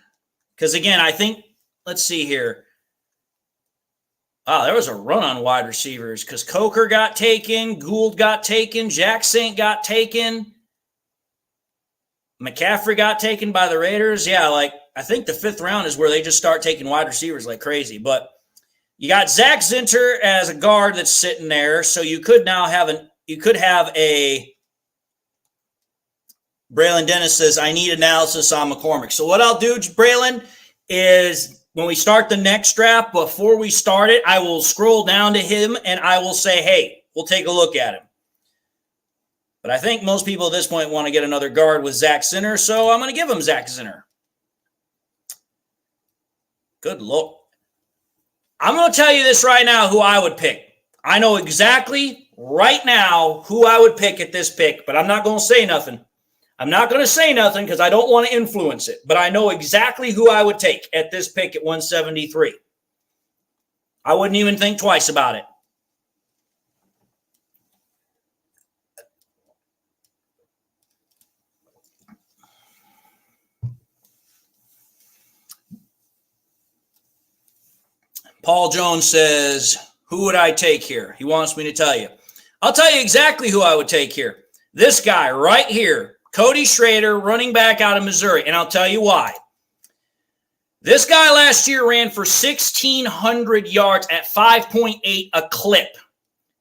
Because again, I think, let's see here. Wow, there was a run on wide receivers because Coker got taken, Gould got taken, Jack Saint got taken, McCaffrey got taken by the Raiders. Yeah, like I think the 5th round is where they just start taking wide receivers like crazy. But you got Zach Zinter as a guard that's sitting there, so you could now have a Braylon Dennis says, I need analysis on McCormick. So what I'll do, Braylon, is when we start the next draft, before we start it, I will scroll down to him and I will say, hey, we'll take a look at him. But I think most people at this point want to get another guard with Zach Zinter, so I'm going to give him Zach Zinter. Good look. I'm going to tell you this right now, who I would pick. I know exactly right now who I would pick at this pick, but I'm not going to say nothing. I'm not going to say nothing because I don't want to influence it, but I know exactly who I would take at this pick at 173. I wouldn't even think twice about it. Paul Jones says, who would I take here? He wants me to tell you. I'll tell you exactly who I would take here. This guy right here, Cody Schrader, running back out of Missouri, and I'll tell you why. This guy last year ran for 1,600 yards at 5.8 a clip.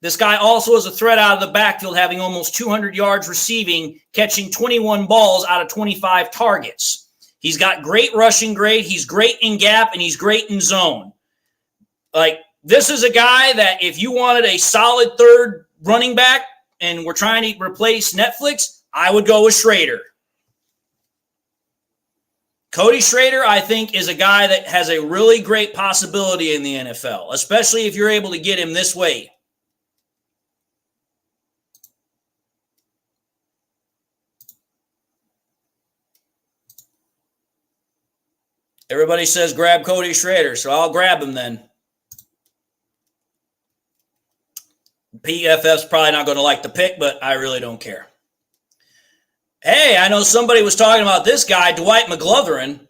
This guy also is a threat out of the backfield, having almost 200 yards receiving, catching 21 balls out of 25 targets. He's got great rushing grade. He's great in gap, and he's great in zone. Like, this is a guy that if you wanted a solid third running back and we're trying to replace Netflix, I would go with Schrader. Cody Schrader, I think, is a guy that has a really great possibility in the NFL, especially if you're able to get him this way. Everybody says grab Cody Schrader, so I'll grab him then. PFF's probably not going to like the pick, but I really don't care. Hey, I know somebody was talking about this guy, Dwight McGlothern,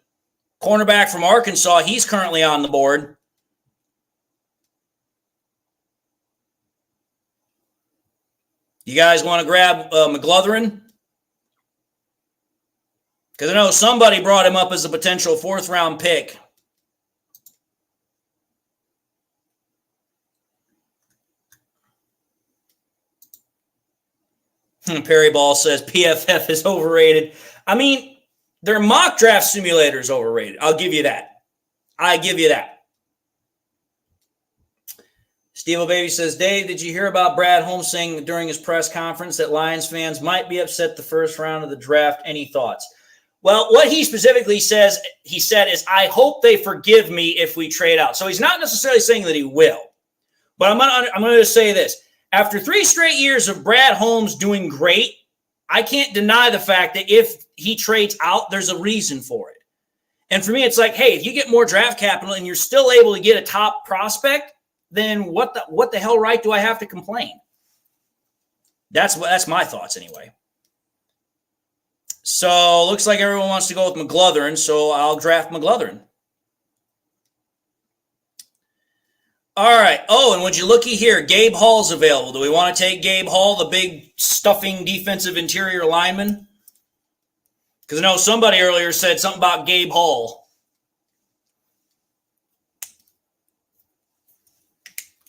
cornerback from Arkansas. He's currently on the board. You guys want to grab McGlothern? Because I know somebody brought him up as a potential fourth-round pick. Perry Ball says PFF is overrated. I mean, their mock draft simulator is overrated. I'll give you that. I give you that. Steve O'Baby says, Dave, did you hear about Brad Holmes saying during his press conference that Lions fans might be upset the first round of the draft? Any thoughts? Well, what he specifically says, he said is, I hope they forgive me if we trade out. So he's not necessarily saying that he will. But I'm going to say this. After 3 straight years of Brad Holmes doing great, I can't deny the fact that if he trades out, there's a reason for it. And for me, it's like, hey, if you get more draft capital and you're still able to get a top prospect, then what the hell right do I have to complain? That's my thoughts anyway. So looks like everyone wants to go with McGlothern, so I'll draft McGlothern. All right. Oh, and would you looky here? Gabe Hall's available. Do we want to take Gabe Hall, the big stuffing defensive interior lineman? Because I know somebody earlier said something about Gabe Hall.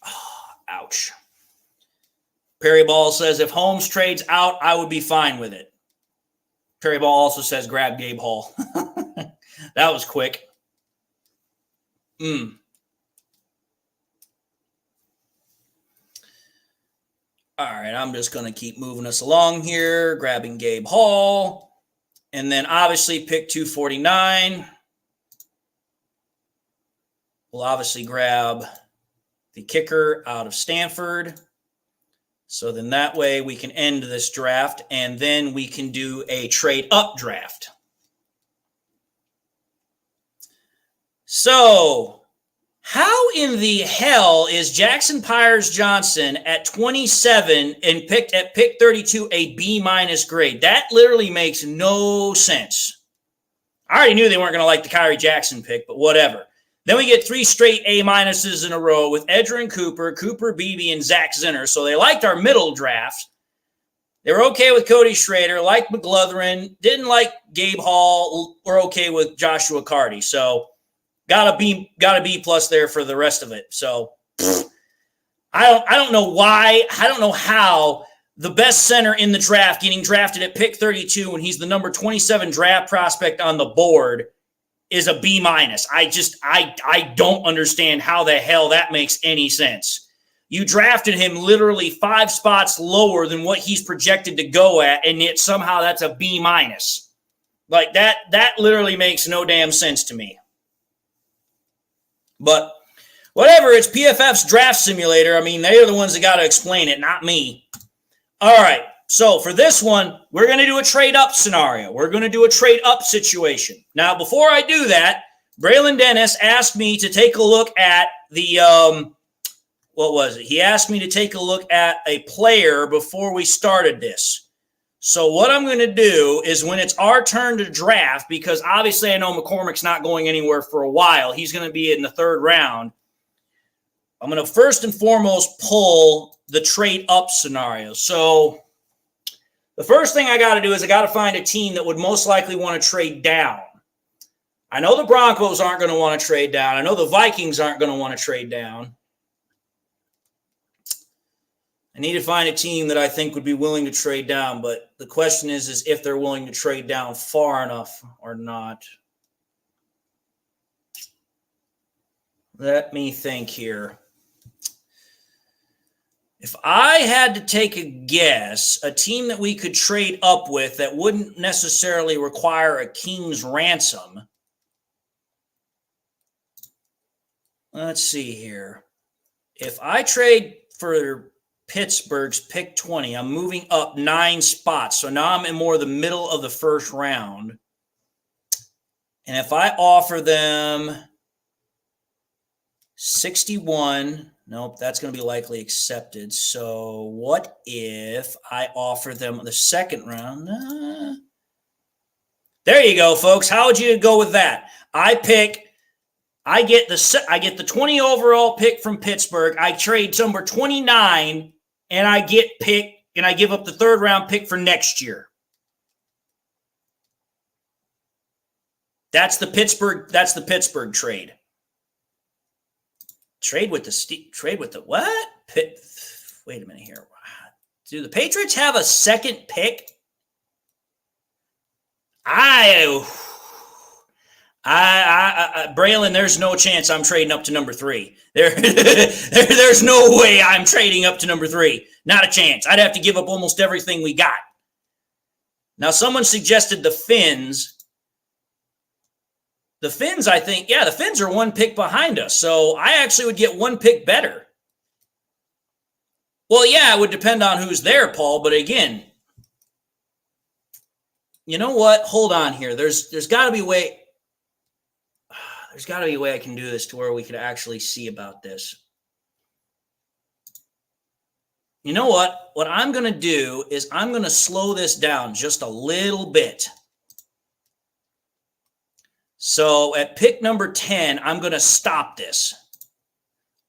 Oh, ouch. Perry Ball says, if Holmes trades out, I would be fine with it. Perry Ball also says, grab Gabe Hall. That was quick. All right, I'm just going to keep moving us along here, grabbing Gabe Hall. And then obviously pick 249. We'll obviously grab the kicker out of Stanford. So then that way we can end this draft, and then we can do a trade-up draft. So how in the hell is Jackson Pyers Johnson at 27 and picked at pick 32 a B- grade? That literally makes no sense. I already knew they weren't going to like the Kyrie Jackson pick, but whatever. Then we get 3 straight A- in a row with Edgerrin Cooper Beebe, and Zach Zinner. So they liked our middle draft. They were okay with Cody Schrader, liked McGlothern, didn't like Gabe Hall. We're okay with Joshua Carty. So got a B plus there for the rest of it. So I don't know why. I don't know how the best center in the draft getting drafted at pick 32 when he's the number 27 draft prospect on the board is a B-. I don't understand how the hell that makes any sense. You drafted him literally 5 spots lower than what he's projected to go at, and yet somehow that's a B-. Like that literally makes no damn sense to me. But Whatever, it's PFF's draft simulator. I mean, they're the ones that got to explain it, not me. All right, so for this one, we're going to do a trade-up scenario. We're going to do a trade-up situation. Now, before I do that, Braylon Dennis asked me to take a look at the, what was it? He asked me to take a look at a player before we started this. So what I'm going to do is when it's our turn to draft, because obviously I know McCormick's not going anywhere for a while. He's going to be in the 3rd round. I'm going to first and foremost pull the trade-up scenario. So the first thing I got to do is I got to find a team that would most likely want to trade down. I know the Broncos aren't going to want to trade down. I know the Vikings aren't going to want to trade down. I need to find a team that I think would be willing to trade down, but the question is if they're willing to trade down far enough or not. Let me think here. If I had to take a guess, a team that we could trade up with that wouldn't necessarily require a king's ransom. Let's see here. If I trade for Pittsburgh's pick 20, I'm moving up 9 spots. So now I'm in more the middle of the 1st round. And if I offer them 61, nope, that's going to be likely accepted. So what if I offer them the 2nd round? There you go, folks. How would you go with that? I get the 20 overall pick from Pittsburgh. I trade number 29, and I give up the 3rd round pick for next year. That's the Pittsburgh trade. Trade with the what? Wait a minute here. Do the Patriots have a 2nd pick? Braylon, there's no chance I'm trading up to number 3. There's no way I'm trading up to number 3. Not a chance. I'd have to give up almost everything we got. Now, someone suggested the Finns. The Finns, I think, the Finns are 1 pick behind us. So I actually would get 1 pick better. Well, yeah, it would depend on who's there, Paul. But again, you know what? Hold on here. There's got to be a way. There's got to be a way I can do this to where we could actually see about this. You know what? What I'm going to do is I'm going to slow this down just a little bit. So at pick number 10, I'm going to stop this.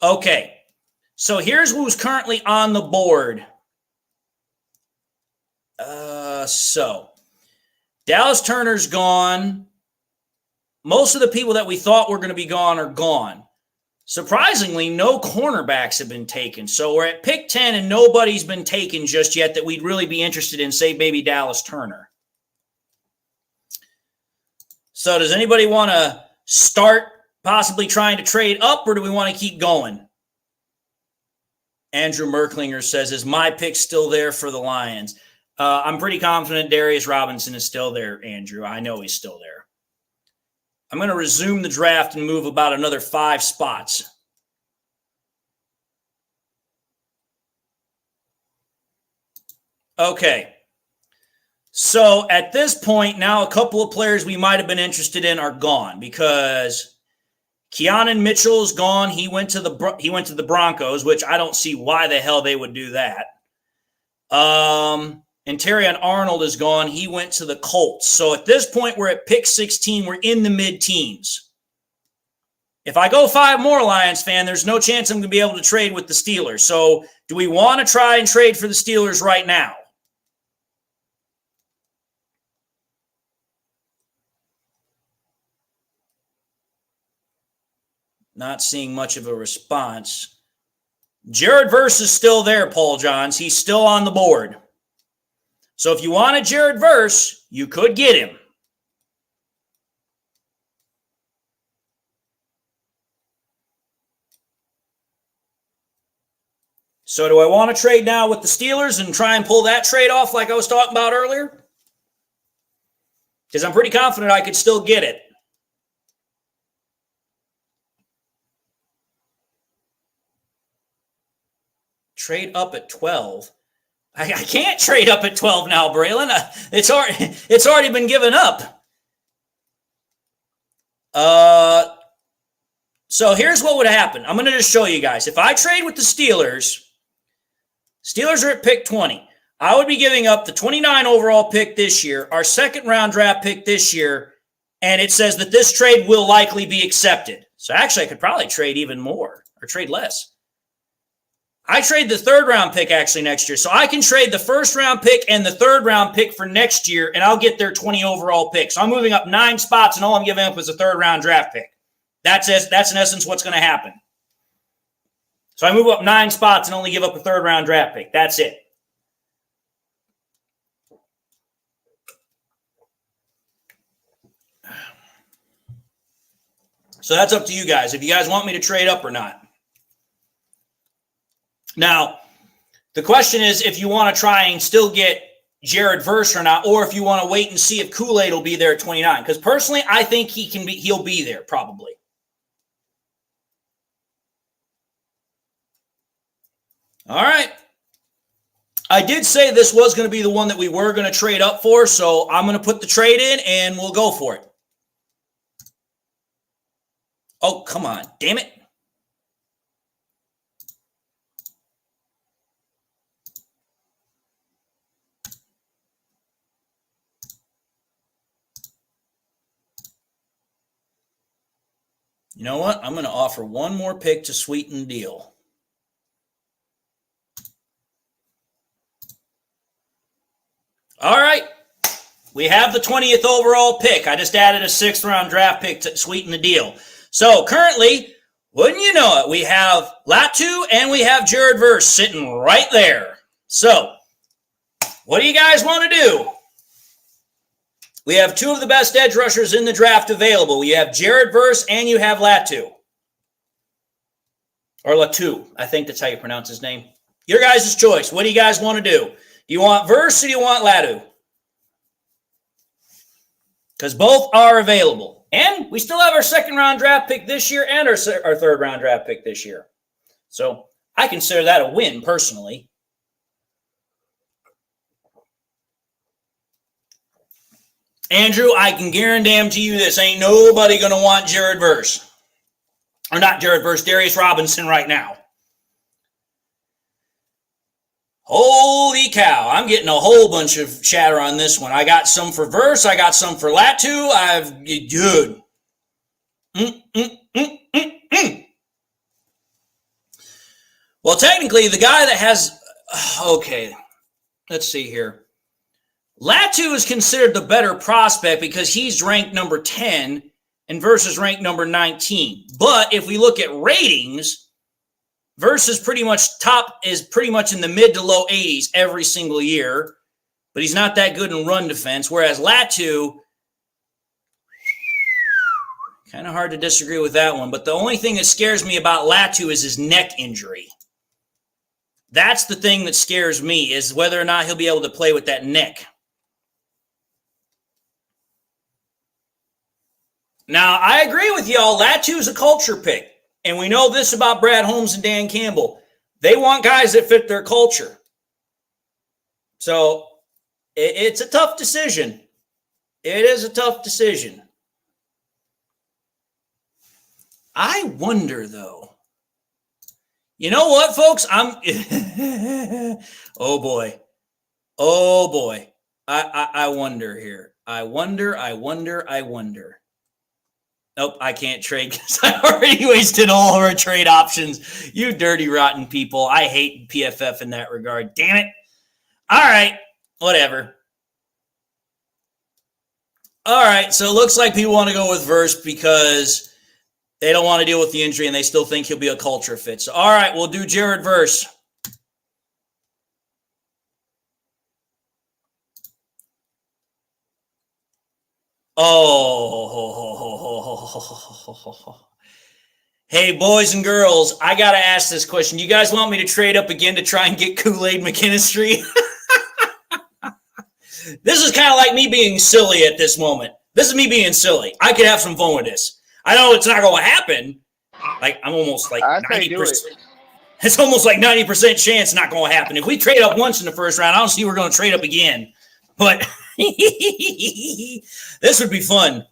Okay. So here's who's currently on the board. So Dallas Turner's gone. Most of the people that we thought were going to be gone are gone. Surprisingly, no cornerbacks have been taken. So we're at pick 10 and nobody's been taken just yet that we'd really be interested in, say, maybe Dallas Turner. So does anybody want to start possibly trying to trade up, or do we want to keep going? Andrew Merklinger says, is my pick still there for the Lions? I'm pretty confident Darius Robinson is still there, Andrew. I know he's still there. I'm going to resume the draft and move about another 5 spots. Okay. So at this point, now a couple of players we might have been interested in are gone because Keanu Mitchell is gone. He went to the Broncos, which I don't see why the hell they would do that. And Terrion Arnold is gone. He went to the Colts. So at this point, we're at pick 16. We're in the mid-teens. If I go 5 more, Lions fan, there's no chance I'm going to be able to trade with the Steelers. So do we want to try and trade for the Steelers right now? Not seeing much of a response. Jared Verse is still there, Paul Johns. He's still on the board. So if you wanted Jared Verse, you could get him. So do I want to trade now with the Steelers and try and pull that trade off like I was talking about earlier? Because I'm pretty confident I could still get it. Trade up at 12. I can't trade up at 12 now, Braylon. It's already been given up. So here's what would happen. I'm going to just show you guys. If I trade with the Steelers are at pick 20. I would be giving up the 29 overall pick this year, our second-round draft pick this year, and it says that this trade will likely be accepted. So actually, I could probably trade even more or trade less. I trade the third-round pick actually next year. So I can trade the first-round pick and the third-round pick for next year, and I'll get their 20 overall pick. So I'm moving up 9 spots, and all I'm giving up is a third-round draft pick. That's in essence what's going to happen. So I move up 9 spots and only give up a third-round draft pick. That's it. So that's up to you guys, if you guys want me to trade up or not. Now, the question is if you want to try and still get Jared Verse or not, or if you want to wait and see if Kool-Aid will be there at 29. Because personally, I think he'll be there probably. All right. I did say this was going to be the one that we were going to trade up for, so I'm going to put the trade in and we'll go for it. Oh, come on. Damn it. You know what? I'm going to offer one more pick to sweeten the deal. All right. We have the 20th overall pick. I just added a 6th-round draft pick to sweeten the deal. So currently, wouldn't you know it, we have Latu and we have Jared Verse sitting right there. So what do you guys want to do? We have 2 of the best edge rushers in the draft available. You have Jared Verse and you have Latu. Or Latu. I think that's how you pronounce his name. Your guys' choice. What do you guys want to do? Do you want Verse or do you want Latu? Because both are available. And we still have our 2nd-round draft pick this year and our 3rd-round draft pick this year. So I consider that a win, personally. Andrew, I can guarantee you this. Ain't nobody going to want Jared Verse. Or not Jared Verse, Darius Robinson right now. Holy cow, I'm getting a whole bunch of chatter on this one. I got some for Verse. I got some for Latu. Dude. Well, technically, the guy that has... Okay, let's see here. Latu is considered the better prospect because he's ranked number 10 and Verse is ranked number 19. But if we look at ratings... Verse is pretty much in the mid to low 80s every single year, but he's not that good in run defense. Whereas Latu, kind of hard to disagree with that one. But the only thing that scares me about Latu is his neck injury. That's the thing that scares me, is whether or not he'll be able to play with that neck. Now, I agree with y'all. Latu's a culture pick. And we know this about Brad Holmes and Dan Campbell. They want guys that fit their culture. So it's a tough decision. It is a tough decision. I wonder, though. You know what, folks? Oh, boy. Oh, boy. I wonder here. I wonder. Nope, I can't trade because I already wasted all of our trade options. You dirty, rotten people. I hate PFF in that regard. Damn it. All right, whatever. All right, so it looks like people want to go with Verse because they don't want to deal with the injury and they still think he'll be a culture fit. So, all right, we'll do Jared Verse. Oh. Hey, boys and girls, I got to ask this question. You guys want me to trade up again to try and get Kool-Aid McKinstry? This is kind of like me being silly at this moment. This is me being silly. I could have some fun with this. I know it's not going to happen. Like, I'm almost like I say 90%. It's almost like 90% chance not going to happen. If we trade up once in the first round, I don't see we're going to trade up again. But this would be fun.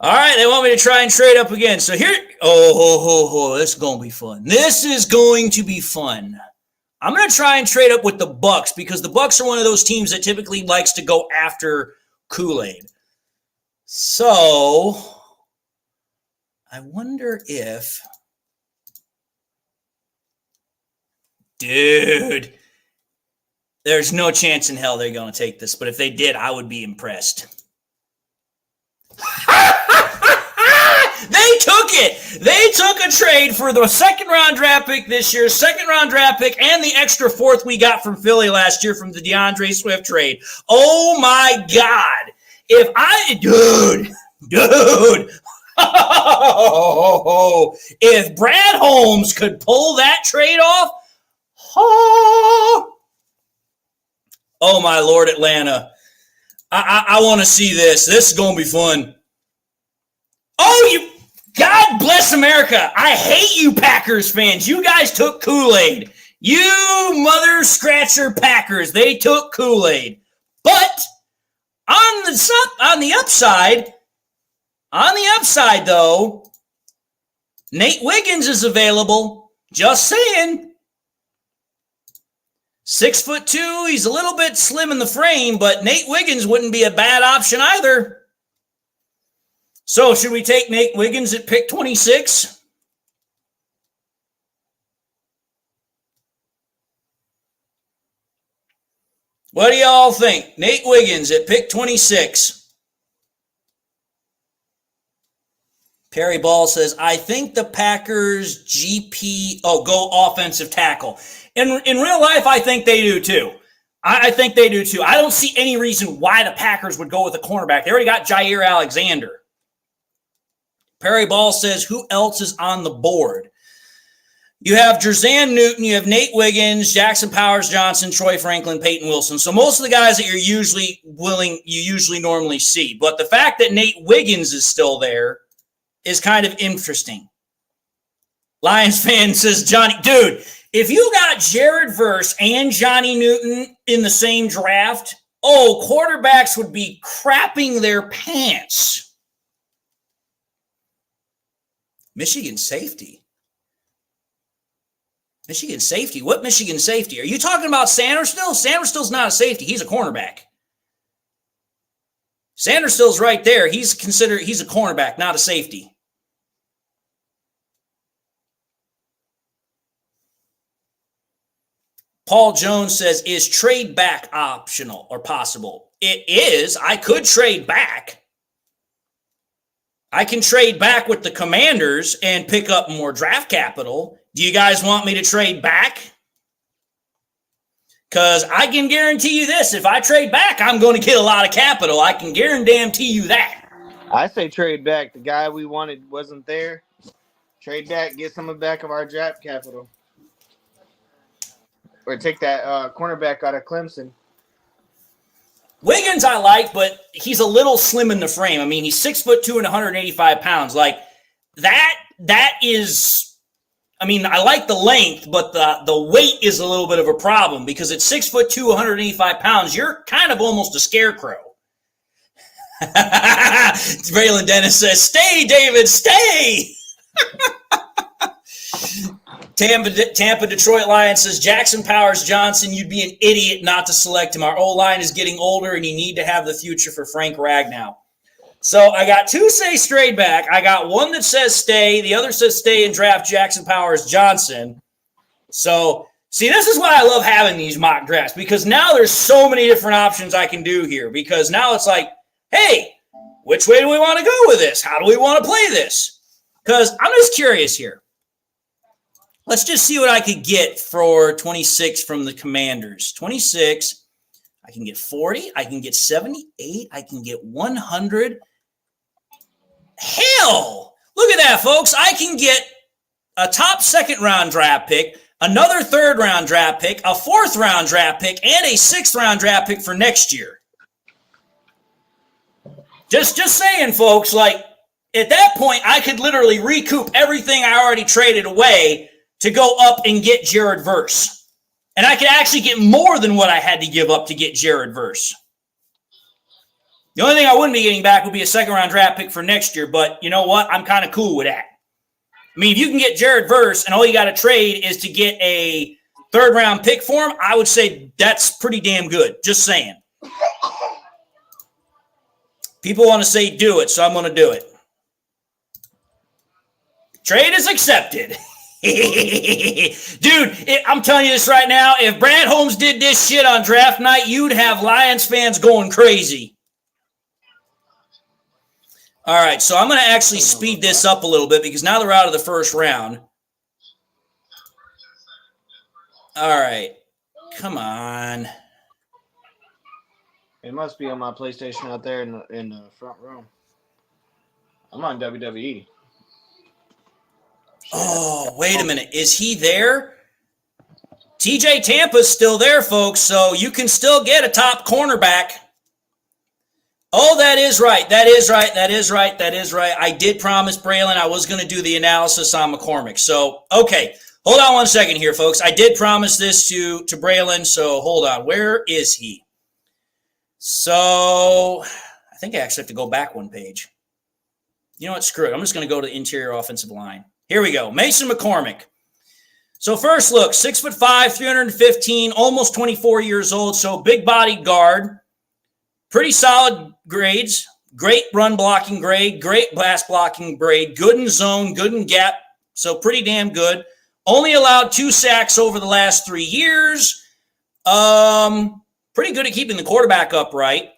All right, they want me to try and trade up again. So here, this is going to be fun. This is going to be fun. I'm going to try and trade up with the Bucks because the Bucks are one of those teams that typically likes to go after Kool-Aid. So I wonder if, dude, there's no chance in hell they're going to take this. But if they did, I would be impressed. They took it. They took a trade for the second-round draft pick this year, second-round draft pick, and the extra fourth we got from Philly last year from the DeAndre Swift trade. Oh, my God. If Brad Holmes could pull that trade off, oh, my Lord, Atlanta. I want to see this. This is going to be fun. Oh, God bless America. I hate you Packers fans. You guys took Kool-Aid. You mother scratcher Packers. They took Kool-Aid. But on the upside though, Nate Wiggins is available. Just saying. 6'2", he's a little bit slim in the frame, but Nate Wiggins wouldn't be a bad option either. So should we take Nate Wiggins at pick 26? What do y'all think? Nate Wiggins at pick 26. Perry Ball says, I think the Packers go offensive tackle. In real life, I think they do too. I think they do too. I don't see any reason why the Packers would go with a cornerback. They already got Jair Alexander. Perry Ball says, who else is on the board? You have Jerzan Newton, you have Nate Wiggins, Jackson Powers Johnson, Troy Franklin, Peyton Wilson. So most of the guys that you usually normally see. But the fact that Nate Wiggins is still there is kind of interesting. Lions fan says, Johnny, dude, if you got Jared Verse and Johnny Newton in the same draft, quarterbacks would be crapping their pants. Michigan safety. What Michigan safety? Are you talking about Sanderstill? Sanderstill's not a safety. He's a cornerback. Sanderstill's right there. He's a cornerback, not a safety. Paul Jones says, is trade back optional or possible? It is. I could trade back. I can trade back with the Commanders and pick up more draft capital. Do you guys want me to trade back? Because I can guarantee you this. If I trade back, I'm going to get a lot of capital. I can guarantee you that. I say trade back. The guy we wanted wasn't there. Trade back, get some back of our draft capital. Or take that cornerback out of Clemson. Wiggins I like, but he's a little slim in the frame. I mean, he's 6'2" and 185 pounds. Like that is, I mean, I like the length, but the weight is a little bit of a problem because at 6'2", 185 pounds, you're kind of almost a scarecrow. Braylon Dennis says, stay, David, stay. Tampa Detroit Lions says, Jackson Powers Johnson, you'd be an idiot not to select him. Our O-line is getting older, and you need to have the future for Frank Ragnow. So I got two say straight back. I got one that says stay. The other says stay and draft Jackson Powers Johnson. So, see, this is why I love having these mock drafts, because now there's so many different options I can do here, because now it's like, hey, which way do we want to go with this? How do we want to play this? Because I'm just curious here. Let's just see what I could get for 26 from the Commanders. 26, I can get 40, I can get 78, I can get 100. Hell, look at that, folks. I can get a top second-round draft pick, another third-round draft pick, a fourth-round draft pick, and a sixth-round draft pick for next year. Just saying, folks, like, at that point, I could literally recoup everything I already traded away to go up and get Jared Verse. And I could actually get more than what I had to give up to get Jared Verse. The only thing I wouldn't be getting back would be a second-round draft pick for next year, but you know what? I'm kind of cool with that. I mean, if you can get Jared Verse and all you got to trade is to get a third-round pick for him, I would say that's pretty damn good. Just saying. People want to say do it, so I'm going to do it. Trade is accepted. Dude, I'm telling you this right now. If Brad Holmes did this shit on draft night, you'd have Lions fans going crazy. All right, so I'm going to actually speed this up a little bit because now they're out of the first round. All right, come on. It must be on my PlayStation out there in the front row. I'm on WWE. Oh, wait a minute. Is he there? TJ Tampa's still there, folks, so you can still get a top cornerback. Oh, that is right. That is right. That is right. That is right. I did promise Braylon I was going to do the analysis on McCormick. So, okay. Hold on one second here, folks. I did promise this to Braylon, so hold on. Where is he? So, I think I actually have to go back one page. You know what? Screw it. I'm just going to go to the interior offensive line. Here we go. Mason McCormick. So, first look, 6'5", 315, almost 24 years old. So, big body guard. Pretty solid grades, great run blocking grade, great pass blocking grade, good in zone, good in gap, so pretty damn good. Only allowed 2 sacks over the last 3 years. Pretty good at keeping the quarterback upright.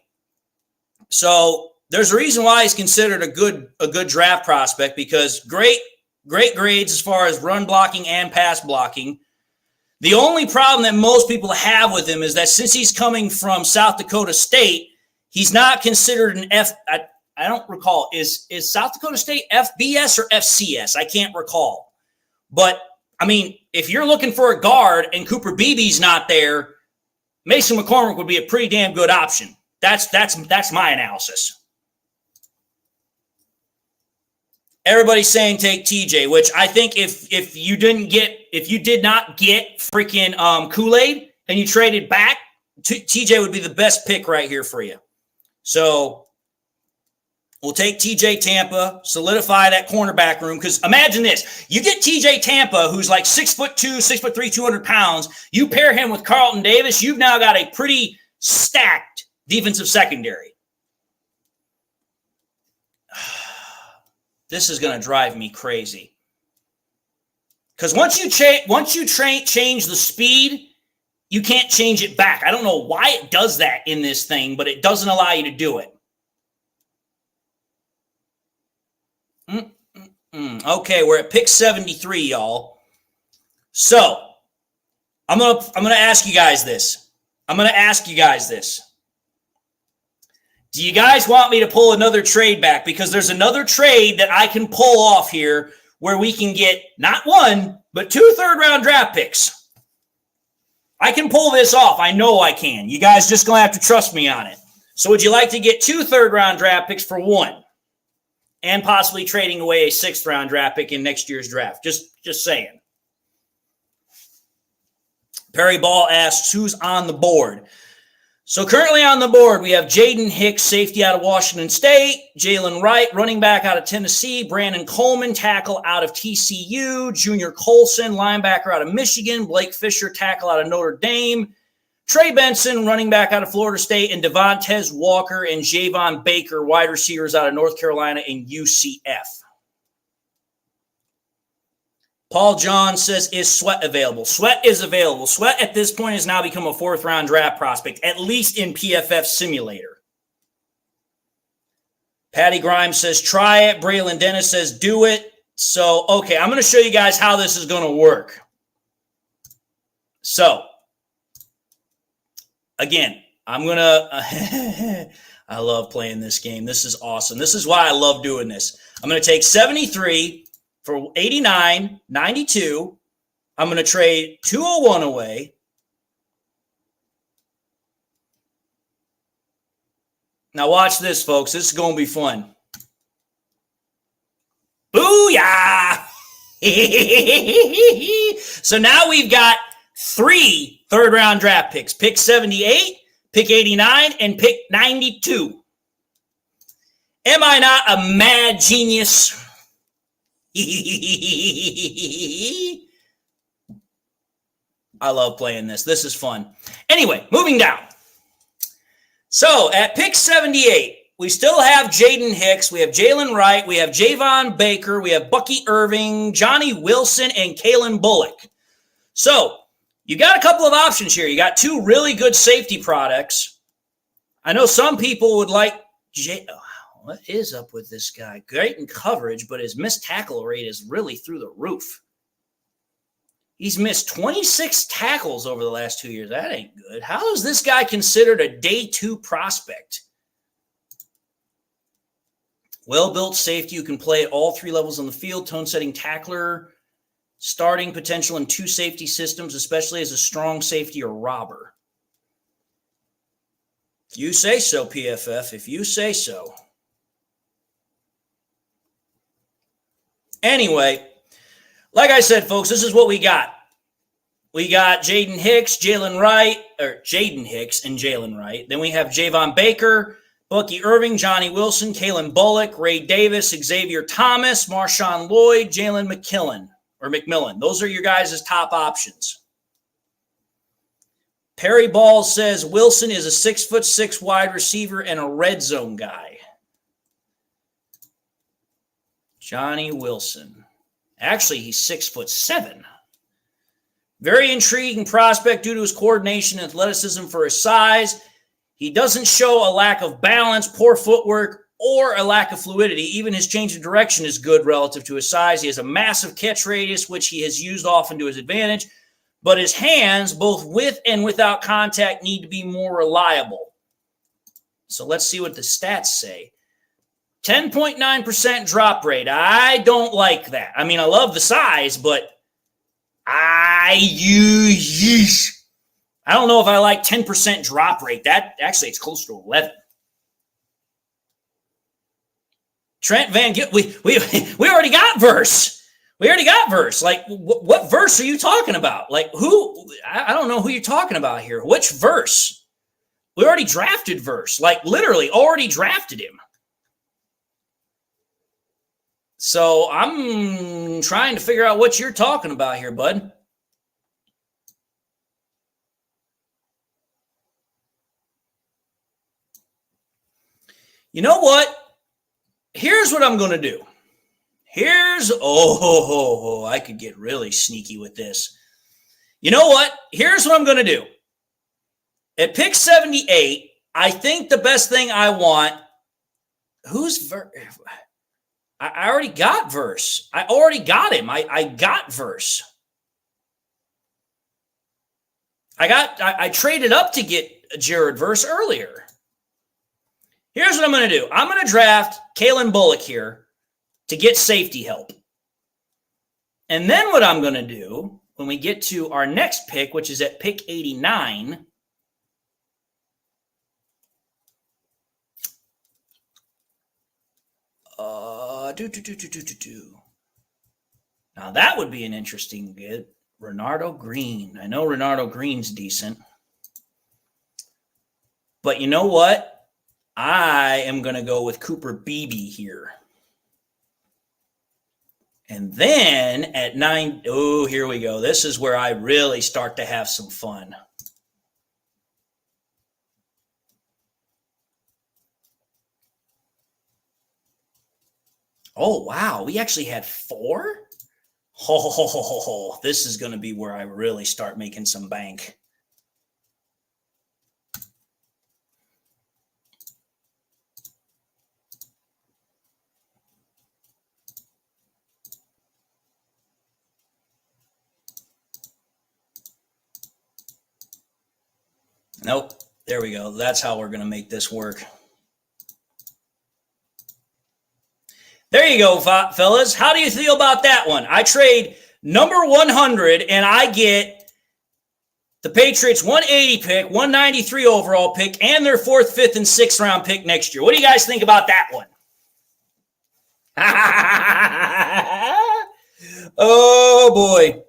So there's a reason why he's considered a good draft prospect because great grades as far as run blocking and pass blocking. The only problem that most people have with him is that since he's coming from South Dakota State, he's not considered an I don't recall. Is South Dakota State FBS or FCS? I can't recall. But, I mean, if you're looking for a guard and Cooper Beebe's not there, Mason McCormick would be a pretty damn good option. That's my analysis. Everybody's saying take TJ, which I think if you did not get freaking Kool-Aid and you traded back, TJ would be the best pick right here for you. So we'll take TJ Tampa, solidify that cornerback room. Because imagine this. You get TJ Tampa, who's like 6'2", 6'3", 200 pounds. You pair him with Carlton Davis, you've now got a pretty stacked defensive secondary. This is going to drive me crazy. Because once you change the speed, you can't change it back. I don't know why it does that in this thing, but it doesn't allow you to do it. Okay, we're at pick 73, y'all. So, I'm gonna ask you guys this. Do you guys want me to pull another trade back? Because there's another trade that I can pull off here where we can get not 1, but 2 third-round draft picks. I can pull this off. I know I can. You guys just going to have to trust me on it. So would you like to get 2 third-round draft picks for 1? And possibly trading away a 6th-round draft pick in next year's draft? Just saying. Perry Ball asks, who's on the board? So currently on the board, we have Jaden Hicks, safety out of Washington State, Jalen Wright, running back out of Tennessee, Brandon Coleman, tackle out of TCU, Junior Colson, linebacker out of Michigan, Blake Fisher, tackle out of Notre Dame, Trey Benson, running back out of Florida State, and Devontae Walker and Javon Baker, wide receivers out of North Carolina and UCF. Paul John says, is Sweat available? Sweat is available. Sweat at this point has now become a 4th-round draft prospect, at least in PFF Simulator. Patty Grimes says, try it. Braylon Dennis says, do it. So, okay, I'm going to show you guys how this is going to work. So, again, I'm going to – I love playing this game. This is awesome. This is why I love doing this. I'm going to take 73 – for 89, 92, I'm going to trade 201 away. Now watch this, folks. This is going to be fun. Booyah! So now we've got 3 third-round draft picks. Pick 78, pick 89, and pick 92. Am I not a mad genius? I love playing this. This is fun. Anyway, moving down. So at pick 78, we still have Jaden Hicks. We have Jalen Wright. We have Javon Baker. We have Bucky Irving, Johnny Wilson, and Kalen Bullock. So you got a couple of options here. You got 2 really good safety products. I know some people would like what is up with this guy? Great in coverage, but his missed tackle rate is really through the roof. He's missed 26 tackles over the last 2 years. That ain't good. How is this guy considered a day 2 prospect? Well-built safety who can play at all 3 levels on the field, tone-setting tackler, starting potential in 2 safety systems, especially as a strong safety or robber. If you say so, PFF, if you say so. Anyway, like I said, folks, this is what we got. We got Jaden Hicks, Jalen Wright, or Jaden Hicks and Jalen Wright. Then we have Javon Baker, Bucky Irving, Johnny Wilson, Kalen Bullock, Ray Davis, Xavier Thomas, Marshawn Lloyd, Jalen McMillan. Those are your guys' top options. Perry Ball says Wilson is a 6'6" wide receiver and a red zone guy. Johnny Wilson. Actually, he's 6'7". Very intriguing prospect due to his coordination and athleticism for his size. He doesn't show a lack of balance, poor footwork, or a lack of fluidity. Even his change of direction is good relative to his size. He has a massive catch radius, which he has used often to his advantage. But his hands, both with and without contact, need to be more reliable. So let's see what the stats say. 10.9% drop rate. I don't like that. I mean, I love the size, but I don't know if I like 10% drop rate. That actually, it's close to 11. Trent Van Gill, we already got verse. We already got verse. Like, what verse are you talking about? Like, who? I don't know who you're talking about here. Which verse? We already drafted verse. Like, literally already drafted him. So I'm trying to figure out what you're talking about here, bud. You know what? Here's what I'm going to do. I could get really sneaky with this. You know what? Here's what I'm going to do. At pick 78, I think the best thing I want, I already got verse. I already got him. I got verse. I traded up to get Jared Verse earlier. Here's what I'm going to do. I'm going to draft Kalen Bullock here to get safety help. And then what I'm going to do when we get to our next pick, which is at pick 89, Now that would be an interesting get. Renardo Green. I know Renardo Green's decent. But you know what? I am going to go with Cooper Beebe here. And then at 9, here we go. This is where I really start to have some fun. Oh, wow. We actually had 4? This is going to be where I really start making some bank. Nope. There we go. That's how we're going to make this work. There you go, fellas. How do you feel about that one? I trade number 100, and I get the Patriots 180 pick, 193 overall pick, and their 4th, 5th, and 6th round pick next year. What do you guys think about that one? Oh, boy.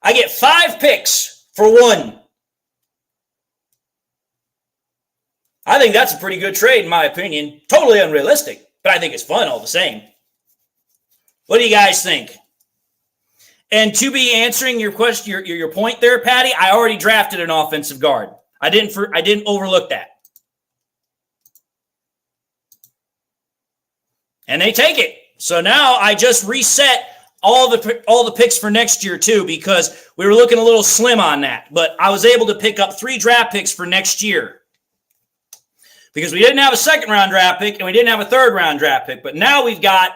I get 5 picks for 1. I think that's a pretty good trade, in my opinion. Totally unrealistic, but I think it's fun all the same. What do you guys think? And to be answering your question, your point there, Patty, I already drafted an offensive guard. I didn't overlook that. And they take it. So now I just reset all the picks for next year too, because we were looking a little slim on that. But I was able to pick up 3 draft picks for next year, because we didn't have a second-round draft pick and we didn't have a third-round draft pick. But now we've got,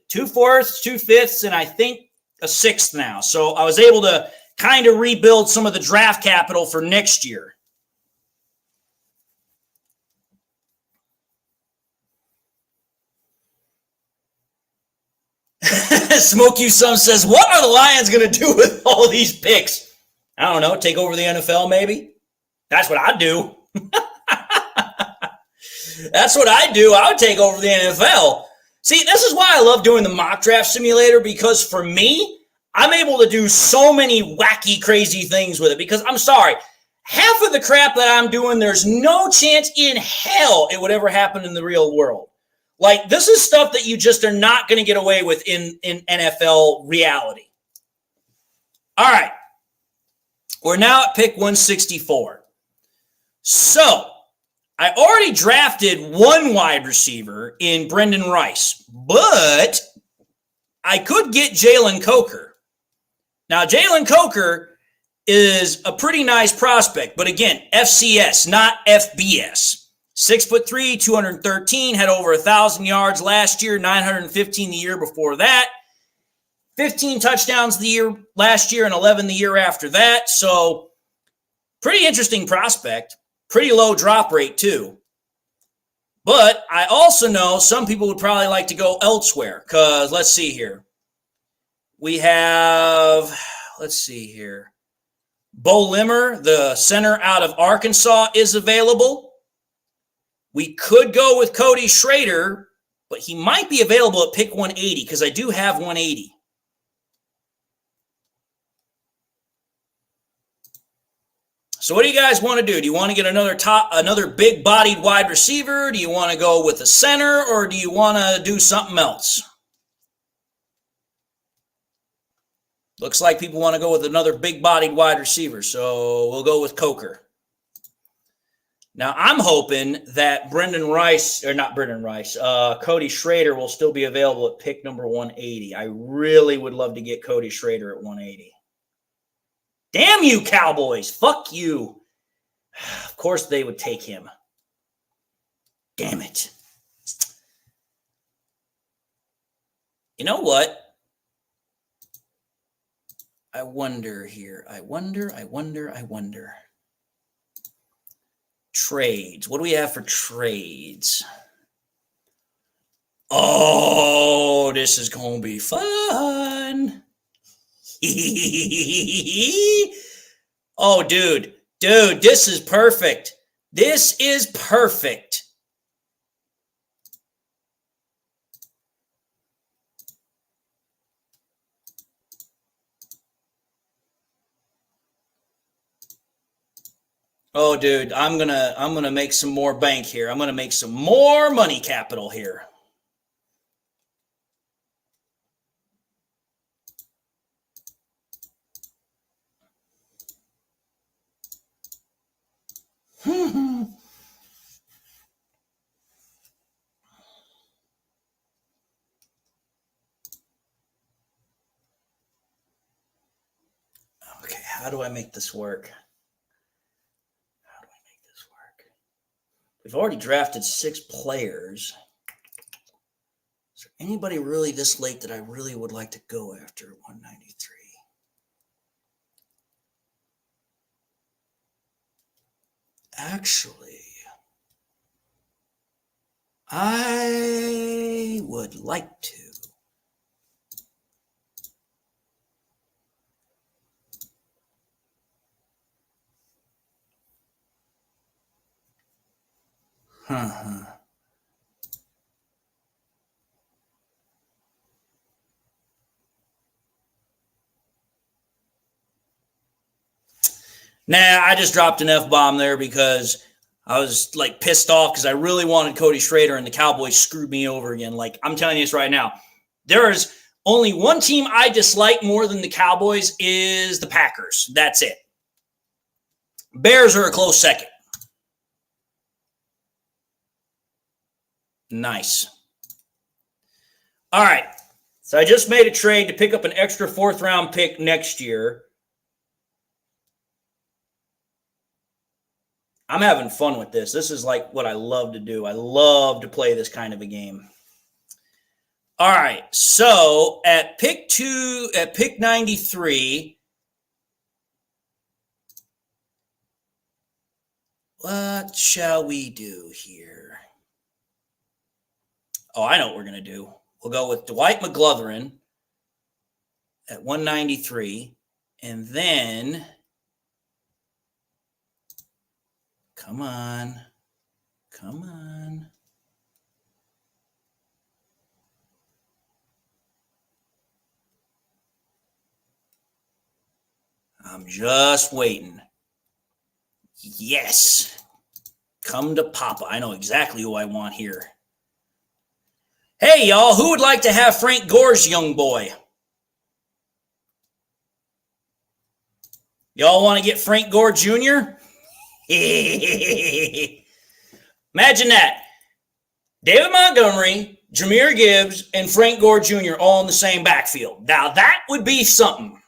2 fourths, 2 fifths, and I think a 6th now. So I was able to kind of rebuild some of the draft capital for next year. Smoke You Some says, what are the Lions going to do with all these picks? I don't know. Take over the NFL, maybe? That's what I'd do. That's what I'd do. I would take over the NFL. See, this is why I love doing the mock draft simulator, because for me, I'm able to do so many wacky, crazy things with it. Because I'm sorry, half of the crap that I'm doing, there's no chance in hell it would ever happen in the real world. Like, this is stuff that you just are not going to get away with in NFL reality. All right. We're now at pick 164. So, I already drafted 1 wide receiver in Brendan Rice, but I could get Jalen Coker. Now, Jalen Coker is a pretty nice prospect, but again, FCS, not FBS. 6'3", 213, had over 1,000 yards last year, 915 the year before that. 15 touchdowns the year last year and 11 the year after that. So, pretty interesting prospect. Pretty low drop rate, too. But I also know some people would probably like to go elsewhere, because let's see here. We have, let's see here. Bo Limmer, the center out of Arkansas, is available. We could go with Cody Schrader, but he might be available at pick 180, because I do have 180. So what do you guys want to do? Do you want to get another big-bodied wide receiver? Do you want to go with a center, or do you want to do something else? Looks like people want to go with another big-bodied wide receiver, so we'll go with Coker. Now, I'm hoping that Cody Schrader will still be available at pick number 180. I really would love to get Cody Schrader at 180. Damn you, Cowboys. Fuck you. Of course they would take him. Damn it. You know what? I wonder here. I wonder. Trades. What do we have for trades? Oh, this is going to be fun. Oh, dude, this is perfect. This is perfect. Oh, dude, I'm gonna make some more bank here. I'm gonna make some more money capital here. Okay, how do I make this work? We've already drafted 6 players. Is there anybody really this late that I really would like to go after 193? Actually, I would like to. Nah, I just dropped an F-bomb there because I was like pissed off because I really wanted Cody Schrader and the Cowboys screwed me over again. Like, I'm telling you this right now. There is only one team I dislike more than the Cowboys is the Packers. That's it. Bears are a close second. Nice. All right. So I just made a trade to pick up an extra 4th-round pick next year. I'm having fun with this. This is like what I love to do. I love to play this kind of a game. All right. So at pick 93, what shall we do here? Oh, I know what we're going to do. We'll go with Dwight McGlothern at 193. And then, come on. I'm just waiting. Yes. Come to Papa. I know exactly who I want here. Hey, y'all, who would like to have Frank Gore's young boy? Y'all want to get Frank Gore Jr.? Imagine that. David Montgomery, Jahmyr Gibbs, and Frank Gore Jr. all in the same backfield. Now, that would be something.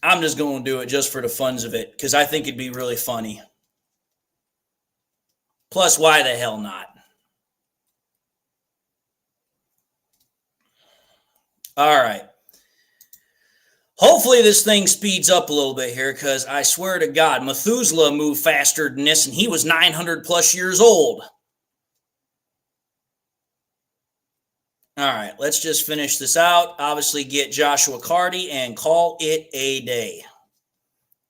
I'm just going to do it just for the funs of it because I think it'd be really funny. Plus, why the hell not? All right. Hopefully this thing speeds up a little bit here because I swear to God, Methuselah moved faster than this and he was 900 plus years old. All right, let's just finish this out. Obviously get Joshua Carty and call it a day.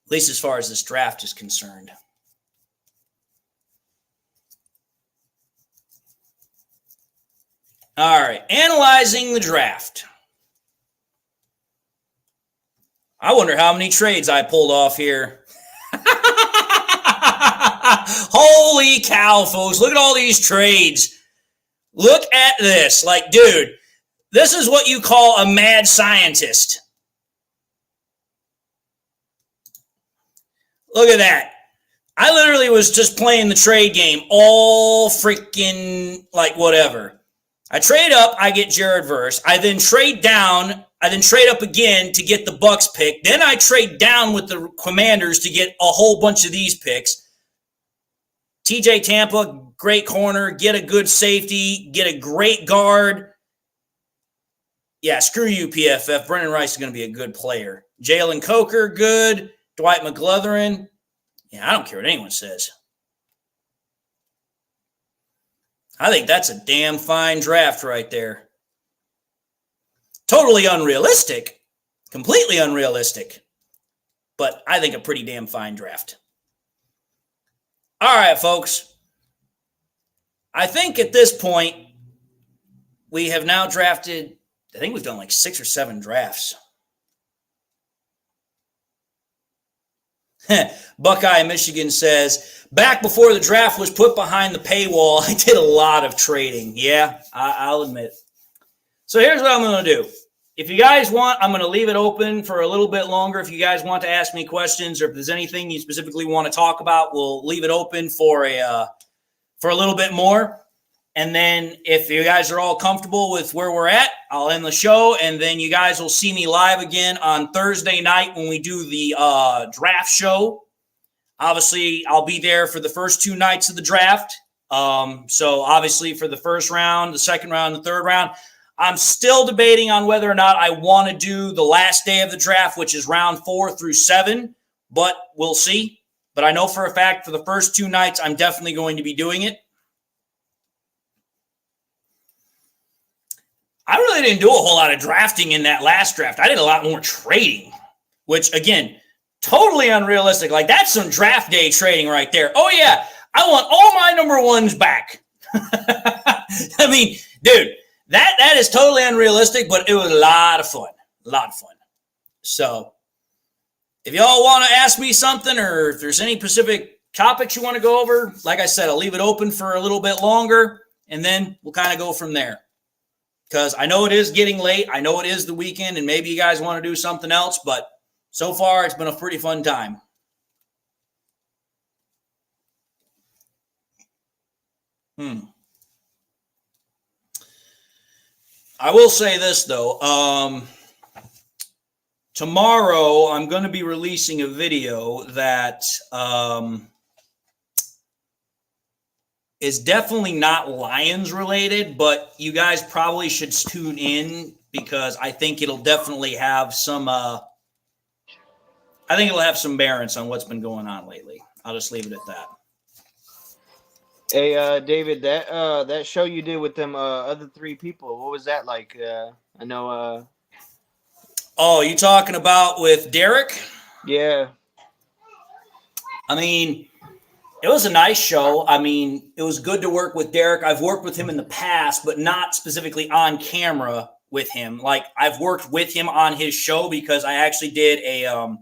At least as far as this draft is concerned. All right, analyzing the draft. I wonder how many trades I pulled off here. Holy cow, folks. Look at all these trades. Look at this. Like, dude, this is what you call a mad scientist. Look at that. I literally was just playing the trade game all freaking, like, whatever. I trade up, I get Jared Verse. I then trade down. I then trade up again to get the Bucks pick. Then I trade down with the Commanders to get a whole bunch of these picks. TJ Tampa, great corner. Get a good safety. Get a great guard. Yeah, screw you, PFF. Brendan Rice is going to be a good player. Jalen Coker, good. Dwight McGlothern. Yeah, I don't care what anyone says. I think that's a damn fine draft right there. Totally unrealistic. Completely unrealistic. But I think a pretty damn fine draft. All right, folks. I think at this point, we have now drafted, I think we've done like 6 or 7 drafts. Buckeye Michigan says, back before the draft was put behind the paywall, I did a lot of trading. Yeah, I'll admit. So here's what I'm going to do. If you guys want, I'm going to leave it open for a little bit longer. If you guys want to ask me questions or if there's anything you specifically want to talk about, we'll leave it open for a little bit more. And then if you guys are all comfortable with where we're at, I'll end the show. And then you guys will see me live again on Thursday night when we do the draft show. Obviously, I'll be there for the first 2 nights of the draft. So obviously for the first round, the second round, the third round, I'm still debating on whether or not I want to do the last day of the draft, which is round 4 through 7, but we'll see. But I know for a fact for the first 2 nights, I'm definitely going to be doing it. I really didn't do a whole lot of drafting in that last draft. I did a lot more trading, which, again, totally unrealistic. Like, that's some draft day trading right there. Oh, yeah, I want all my number 1s back. I mean, dude, that is totally unrealistic, but it was a lot of fun. A lot of fun. So, if y'all want to ask me something, or if there's any specific topics you want to go over, like I said, I'll leave it open for a little bit longer, and then we'll kind of go from there. Because I know it is getting late. I know it is the weekend, and maybe you guys want to do something else, but so far it's been a pretty fun time. I will say this, though. Tomorrow, I'm going to be releasing a video that is definitely not Lions related, but you guys probably should tune in because I think it'll definitely have some bearings on what's been going on lately. I'll just leave it at that. Hey, David, that show you did with them other 3 people, what was that like? I know. Oh, you talking about with Derek? Yeah. I mean, it was a nice show. I mean, it was good to work with Derek. I've worked with him in the past, but not specifically on camera with him. Like, I've worked with him on his show because I actually did a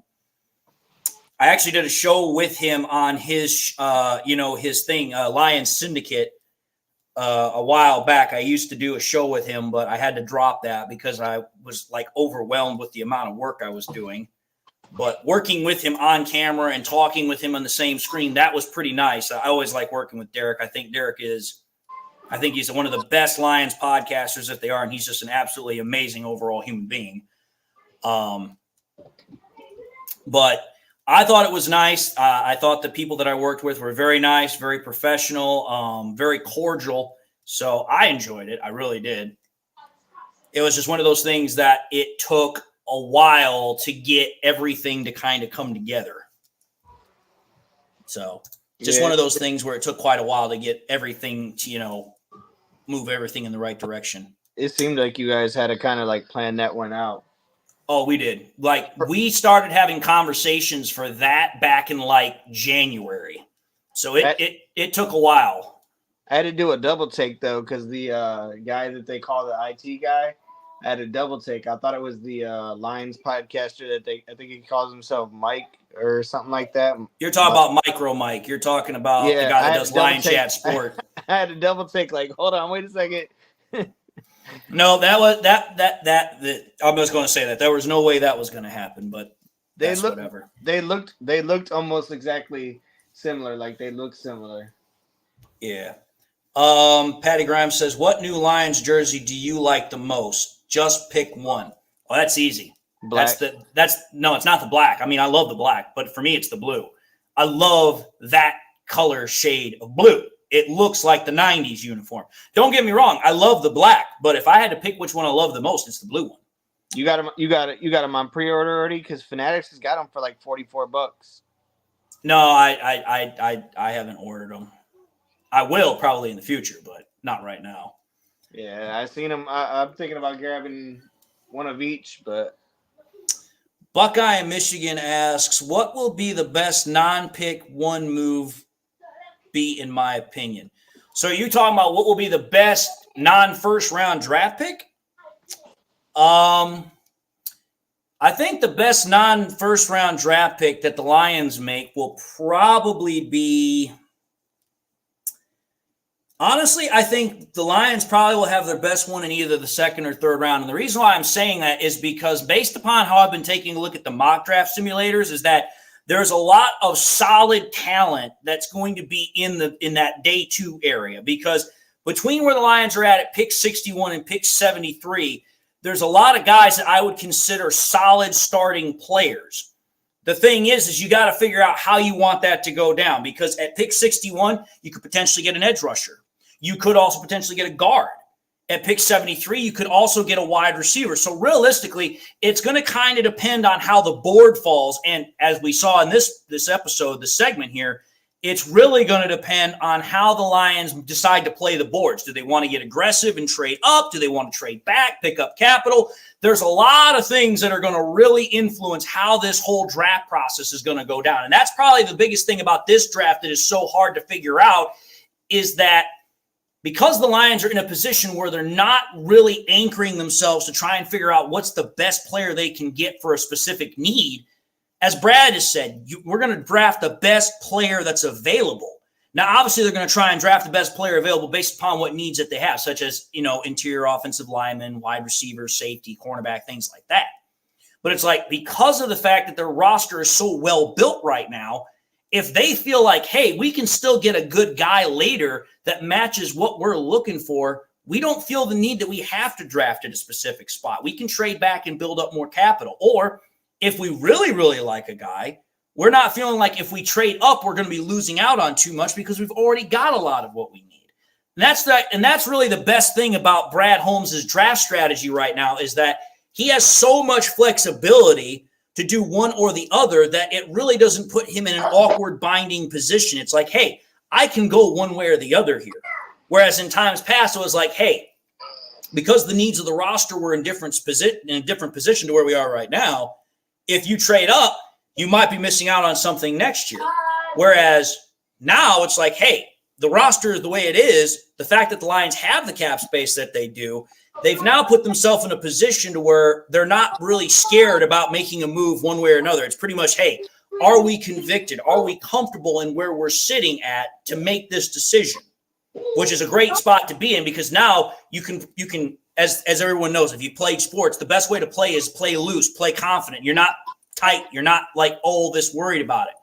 show with him on his his thing, Lions Syndicate, a while back. I used to do a show with him, but I had to drop that because I was like overwhelmed with the amount of work I was doing. But working with him on camera and talking with him on the same screen, that was pretty nice. I always like working with Derek. I think he's one of the best Lions podcasters that they are, and he's just an absolutely amazing overall human being. But I thought it was nice. I thought the people that I worked with were very nice, very professional, very cordial. So I enjoyed it. I really did. It was just one of those things that it took a while to get everything to kind of come together. So just one of those things where it took quite a while to get everything to, move everything in the right direction. It seemed like you guys had to kind of like plan that one out. Oh, we did. Like, we started having conversations for that back in like January. So it took a while. I had to do a double take though, because the guy that they call the IT guy, I had a double take. I thought it was the Lions podcaster I think he calls himself Mike or something like that. You're talking about Micro Mike. You're talking about the guy that does Lion Chat Sport. I had a double take. Like, hold on, wait a second. No, that was that. I'm just going to say that there was no way that was going to happen. But whatever. They looked almost exactly similar. Like they looked similar. Yeah. Patty Grimes says, "What new Lions jersey do you like the most? Just pick one." Well, that's easy. Black. No, it's not the black. I mean, I love the black, but for me, it's the blue. I love that color shade of blue. It looks like the 90s uniform. Don't get me wrong. I love the black, but if I had to pick which one I love the most, it's the blue one. You got them on pre-order already? Because Fanatics has got them for like $44. No, I haven't ordered them. I will probably in the future, but not right now. Yeah, I seen them. I'm thinking about grabbing one of each, but Buckeye in Michigan asks, "What will be the best non-pick one move be, in my opinion?" So are you talking about what will be the best non-first round draft pick? I think the best non-first round draft pick that the Lions make will probably be, honestly, I think the Lions probably will have their best one in either the second or third round. And the reason why I'm saying that is because based upon how I've been taking a look at the mock draft simulators is that there's a lot of solid talent that's going to be in that day 2 area, because between where the Lions are at pick 61 and pick 73, there's a lot of guys that I would consider solid starting players. The thing is you got to figure out how you want that to go down, because at pick 61, you could potentially get an edge rusher. You could also potentially get a guard. At pick 73, you could also get a wide receiver. So realistically, it's going to kind of depend on how the board falls. And as we saw in this episode, the segment here, it's really going to depend on how the Lions decide to play the boards. Do they want to get aggressive and trade up? Do they want to trade back, pick up capital? There's a lot of things that are going to really influence how this whole draft process is going to go down. And that's probably the biggest thing about this draft that is so hard to figure out, is that because the Lions are in a position where they're not really anchoring themselves to try and figure out what's the best player they can get for a specific need, as Brad has said, we're going to draft the best player that's available. Now, obviously, they're going to try and draft the best player available based upon what needs that they have, such as, interior offensive linemen, wide receiver, safety, cornerback, things like that. But it's like, because of the fact that their roster is so well built right now, if they feel like, hey, we can still get a good guy later that matches what we're looking for, we don't feel the need that we have to draft at a specific spot. We can trade back and build up more capital. Or if we really, really like a guy, we're not feeling like if we trade up, we're going to be losing out on too much because we've already got a lot of what we need. And that's really the best thing about Brad Holmes' draft strategy right now, is that he has so much flexibility to do one or the other that it really doesn't put him in an awkward binding position. It's like, hey, I can go one way or the other here. Whereas in times past, it was like, hey, because the needs of the roster were in a different position to where we are right now, if you trade up, you might be missing out on something next year. Whereas now it's like, hey, the roster is the way it is. The fact that the Lions have the cap space that they do, they've now put themselves in a position to where they're not really scared about making a move one way or another. It's pretty much, hey, are we convicted? Are we comfortable in where we're sitting at to make this decision? Which is a great spot to be in, because now you can, as everyone knows, if you played sports, the best way to play is play loose, play confident. You're not tight. You're not like, oh, this worried about it.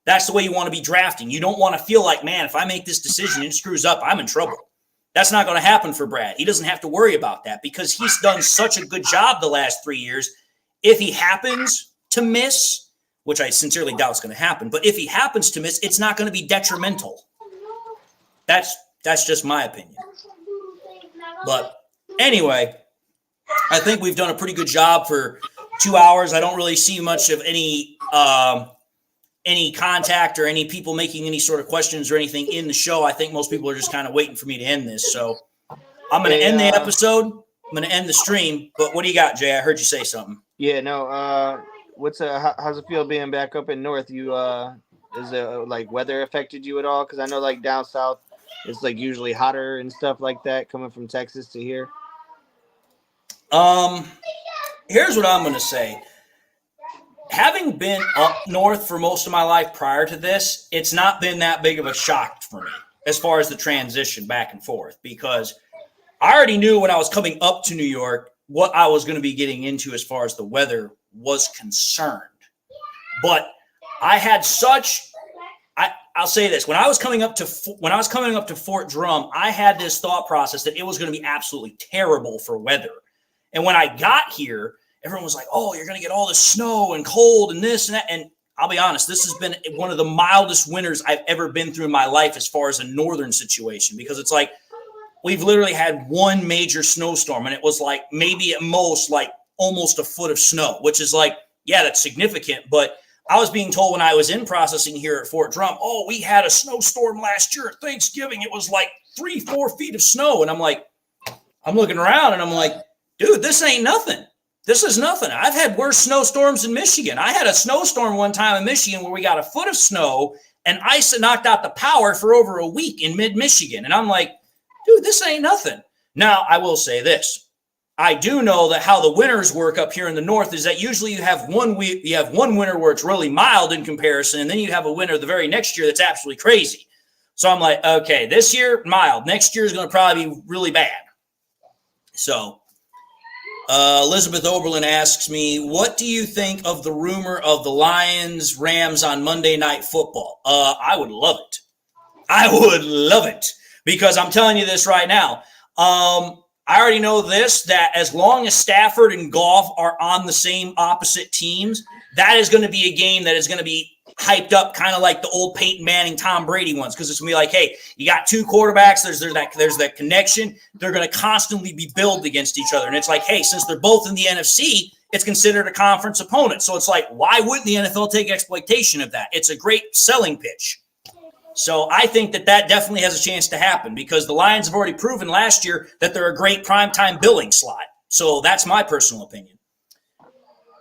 That's the way you want to be drafting. You don't want to feel like, man, if I make this decision and it screws up, I'm in trouble. That's not going to happen for Brad. He doesn't have to worry about that because he's done such a good job the last 3 years. If he happens to miss, which I sincerely doubt is going to happen, but if he happens to miss, it's not going to be detrimental. That's just my opinion. But anyway, I think we've done a pretty good job for 2 hours. I don't really see much of any contact or any people making any sort of questions or anything in the show. I think most people are just kind of waiting for me to end this. So I'm going to end the episode. I'm going to end the stream. But what do you got, Jay? I heard you say something. Yeah, no. How's it feel being back up in North? Is it like weather affected you at all? Because I know like down south, it's like usually hotter and stuff like that coming from Texas to here. Here's what I'm going to say. Having been up north for most of my life prior to this, it's not been that big of a shock for me as far as the transition back and forth, because I already knew when I was coming up to New York what I was going to be getting into as far as the weather was concerned. But I had I'll say this. When I was coming up to Fort Drum, I had this thought process that it was going to be absolutely terrible for weather. And when I got here, everyone was like, oh, you're going to get all this snow and cold and this and that. And I'll be honest, this has been one of the mildest winters I've ever been through in my life as far as a northern situation, because it's like we've literally had one major snowstorm, and it was like maybe at most like almost a foot of snow, which is like, yeah, that's significant. But I was being told when I was in processing here at Fort Drum, oh, we had a snowstorm last year at Thanksgiving. It was like 3-4 feet of snow. And I'm like, I'm looking around and I'm like, dude, this ain't nothing. This is nothing. I've had worse snowstorms in Michigan. I had a snowstorm one time in Michigan where we got a foot of snow and ice knocked out the power for over a week in mid-Michigan. And I'm like, dude, this ain't nothing. Now, I will say this. I do know that how the winters work up here in the north is that usually you have one winter where it's really mild in comparison, and then you have a winter the very next year that's absolutely crazy. So I'm like, okay, this year, mild. Next year is going to probably be really bad. So Elizabeth Oberlin asks me, what do you think of the rumor of the Lions-Rams on Monday Night Football? I would love it. I would love it, because I'm telling you this right now. I already know this, that as long as Stafford and Goff are on the same opposite teams, that is going to be a game that is going to be hyped up kind of like the old Peyton Manning, Tom Brady ones, because it's going to be like, hey, you got two quarterbacks, there's that connection. They're going to constantly be billed against each other. And it's like, hey, since they're both in the NFC, it's considered a conference opponent. So it's like, why wouldn't the NFL take exploitation of that? It's a great selling pitch. So I think that definitely has a chance to happen, because the Lions have already proven last year that they're a great primetime billing slot. So that's my personal opinion.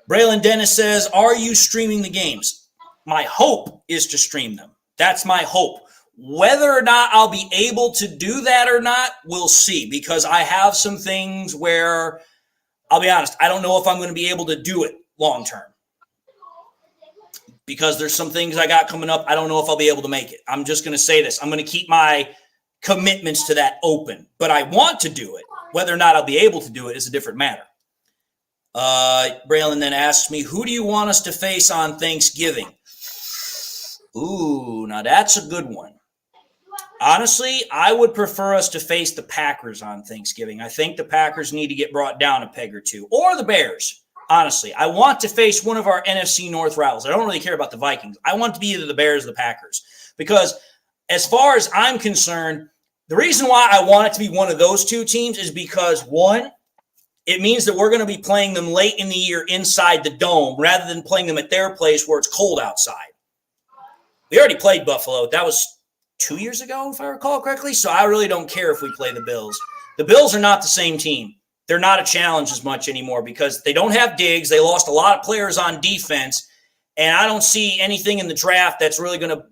Braylon Dennis says, are you streaming the games? My hope is to stream them. That's my hope. Whether or not I'll be able to do that or not, we'll see, because I have some things where, I'll be honest, I don't know if I'm going to be able to do it long term. because there's some things I got coming up. I don't know if I'll be able to make it. I'm just going to say this. I'm going to keep my commitments to that open, but I want to do it. Whether or not I'll be able to do it is a different matter. Braylon then asks me, who do you want us to face on Thanksgiving? Ooh, now that's a good one. Honestly, I would prefer us to face the Packers on Thanksgiving. I think the Packers need to get brought down a peg or two, or the Bears. Honestly, I want to face one of our NFC North rivals. I don't really care about the Vikings. I want to be either the Bears or the Packers, because as far as I'm concerned, the reason why I want it to be one of those two teams is because, one, it means that we're going to be playing them late in the year inside the dome rather than playing them at their place where it's cold outside. We already played Buffalo. That was 2 years ago, if I recall correctly. So I really don't care if we play the Bills. The Bills are not the same team. They're not a challenge as much anymore because they don't have Diggs. They lost a lot of players on defense. And I don't see anything in the draft that's really going to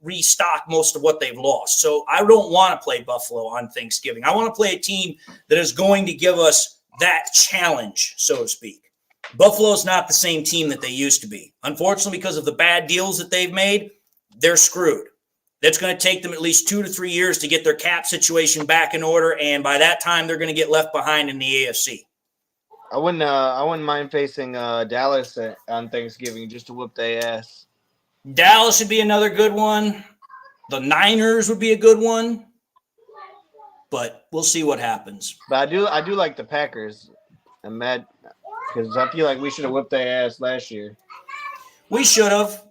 restock most of what they've lost. So I don't want to play Buffalo on Thanksgiving. I want to play a team that is going to give us that challenge, so to speak. Buffalo's not the same team that they used to be. Unfortunately, because of the bad deals that they've made, they're screwed. That's going to take them at least 2 to 3 years to get their cap situation back in order, and by that time, they're going to get left behind in the AFC. I wouldn't mind facing Dallas on Thanksgiving just to whoop their ass. Dallas would be another good one. The Niners would be a good one, but we'll see what happens. But I do like the Packers. I'm mad because I feel like we should have whipped their ass last year. We should have.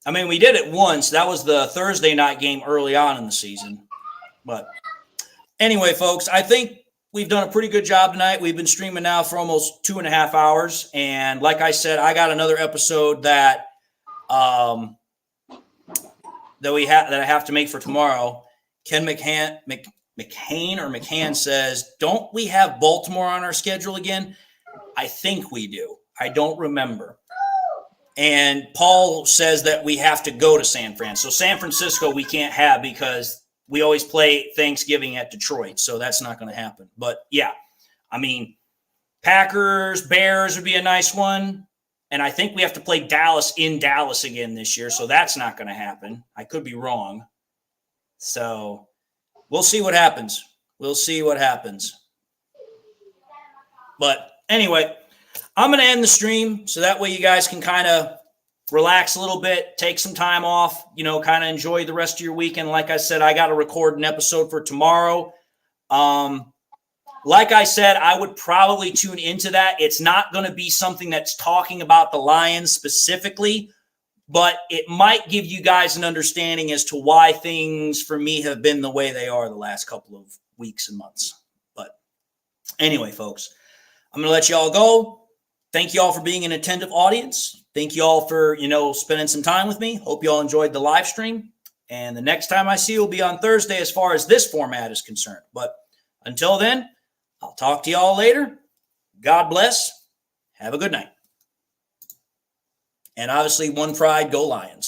I mean, we did it once. That was the Thursday night game early on in the season. But anyway, folks, I think we've done a pretty good job tonight. We've been streaming now for almost 2.5 hours. And like I said, I got another episode that I have to make for tomorrow. Ken McCain says, don't we have Baltimore on our schedule again? I think we do. I don't remember. And Paul says that we have to go to San Fran. So San Francisco we can't have because we always play Thanksgiving at Detroit. So that's not going to happen. But, yeah, I mean, Packers, Bears would be a nice one. And I think we have to play Dallas in Dallas again this year. So that's not going to happen. I could be wrong. So we'll see what happens. But anyway, I'm going to end the stream so that way you guys can kind of relax a little bit, take some time off, kind of enjoy the rest of your weekend. Like I said, I got to record an episode for tomorrow. Like I said, I would probably tune into that. It's not going to be something that's talking about the Lions specifically, but it might give you guys an understanding as to why things for me have been the way they are the last couple of weeks and months. But anyway, folks, I'm going to let you all go. Thank you all for being an attentive audience. Thank you all for, spending some time with me. Hope you all enjoyed the live stream. And the next time I see you will be on Thursday as far as this format is concerned. But until then, I'll talk to you all later. God bless. Have a good night. And obviously, one pride, go Lions.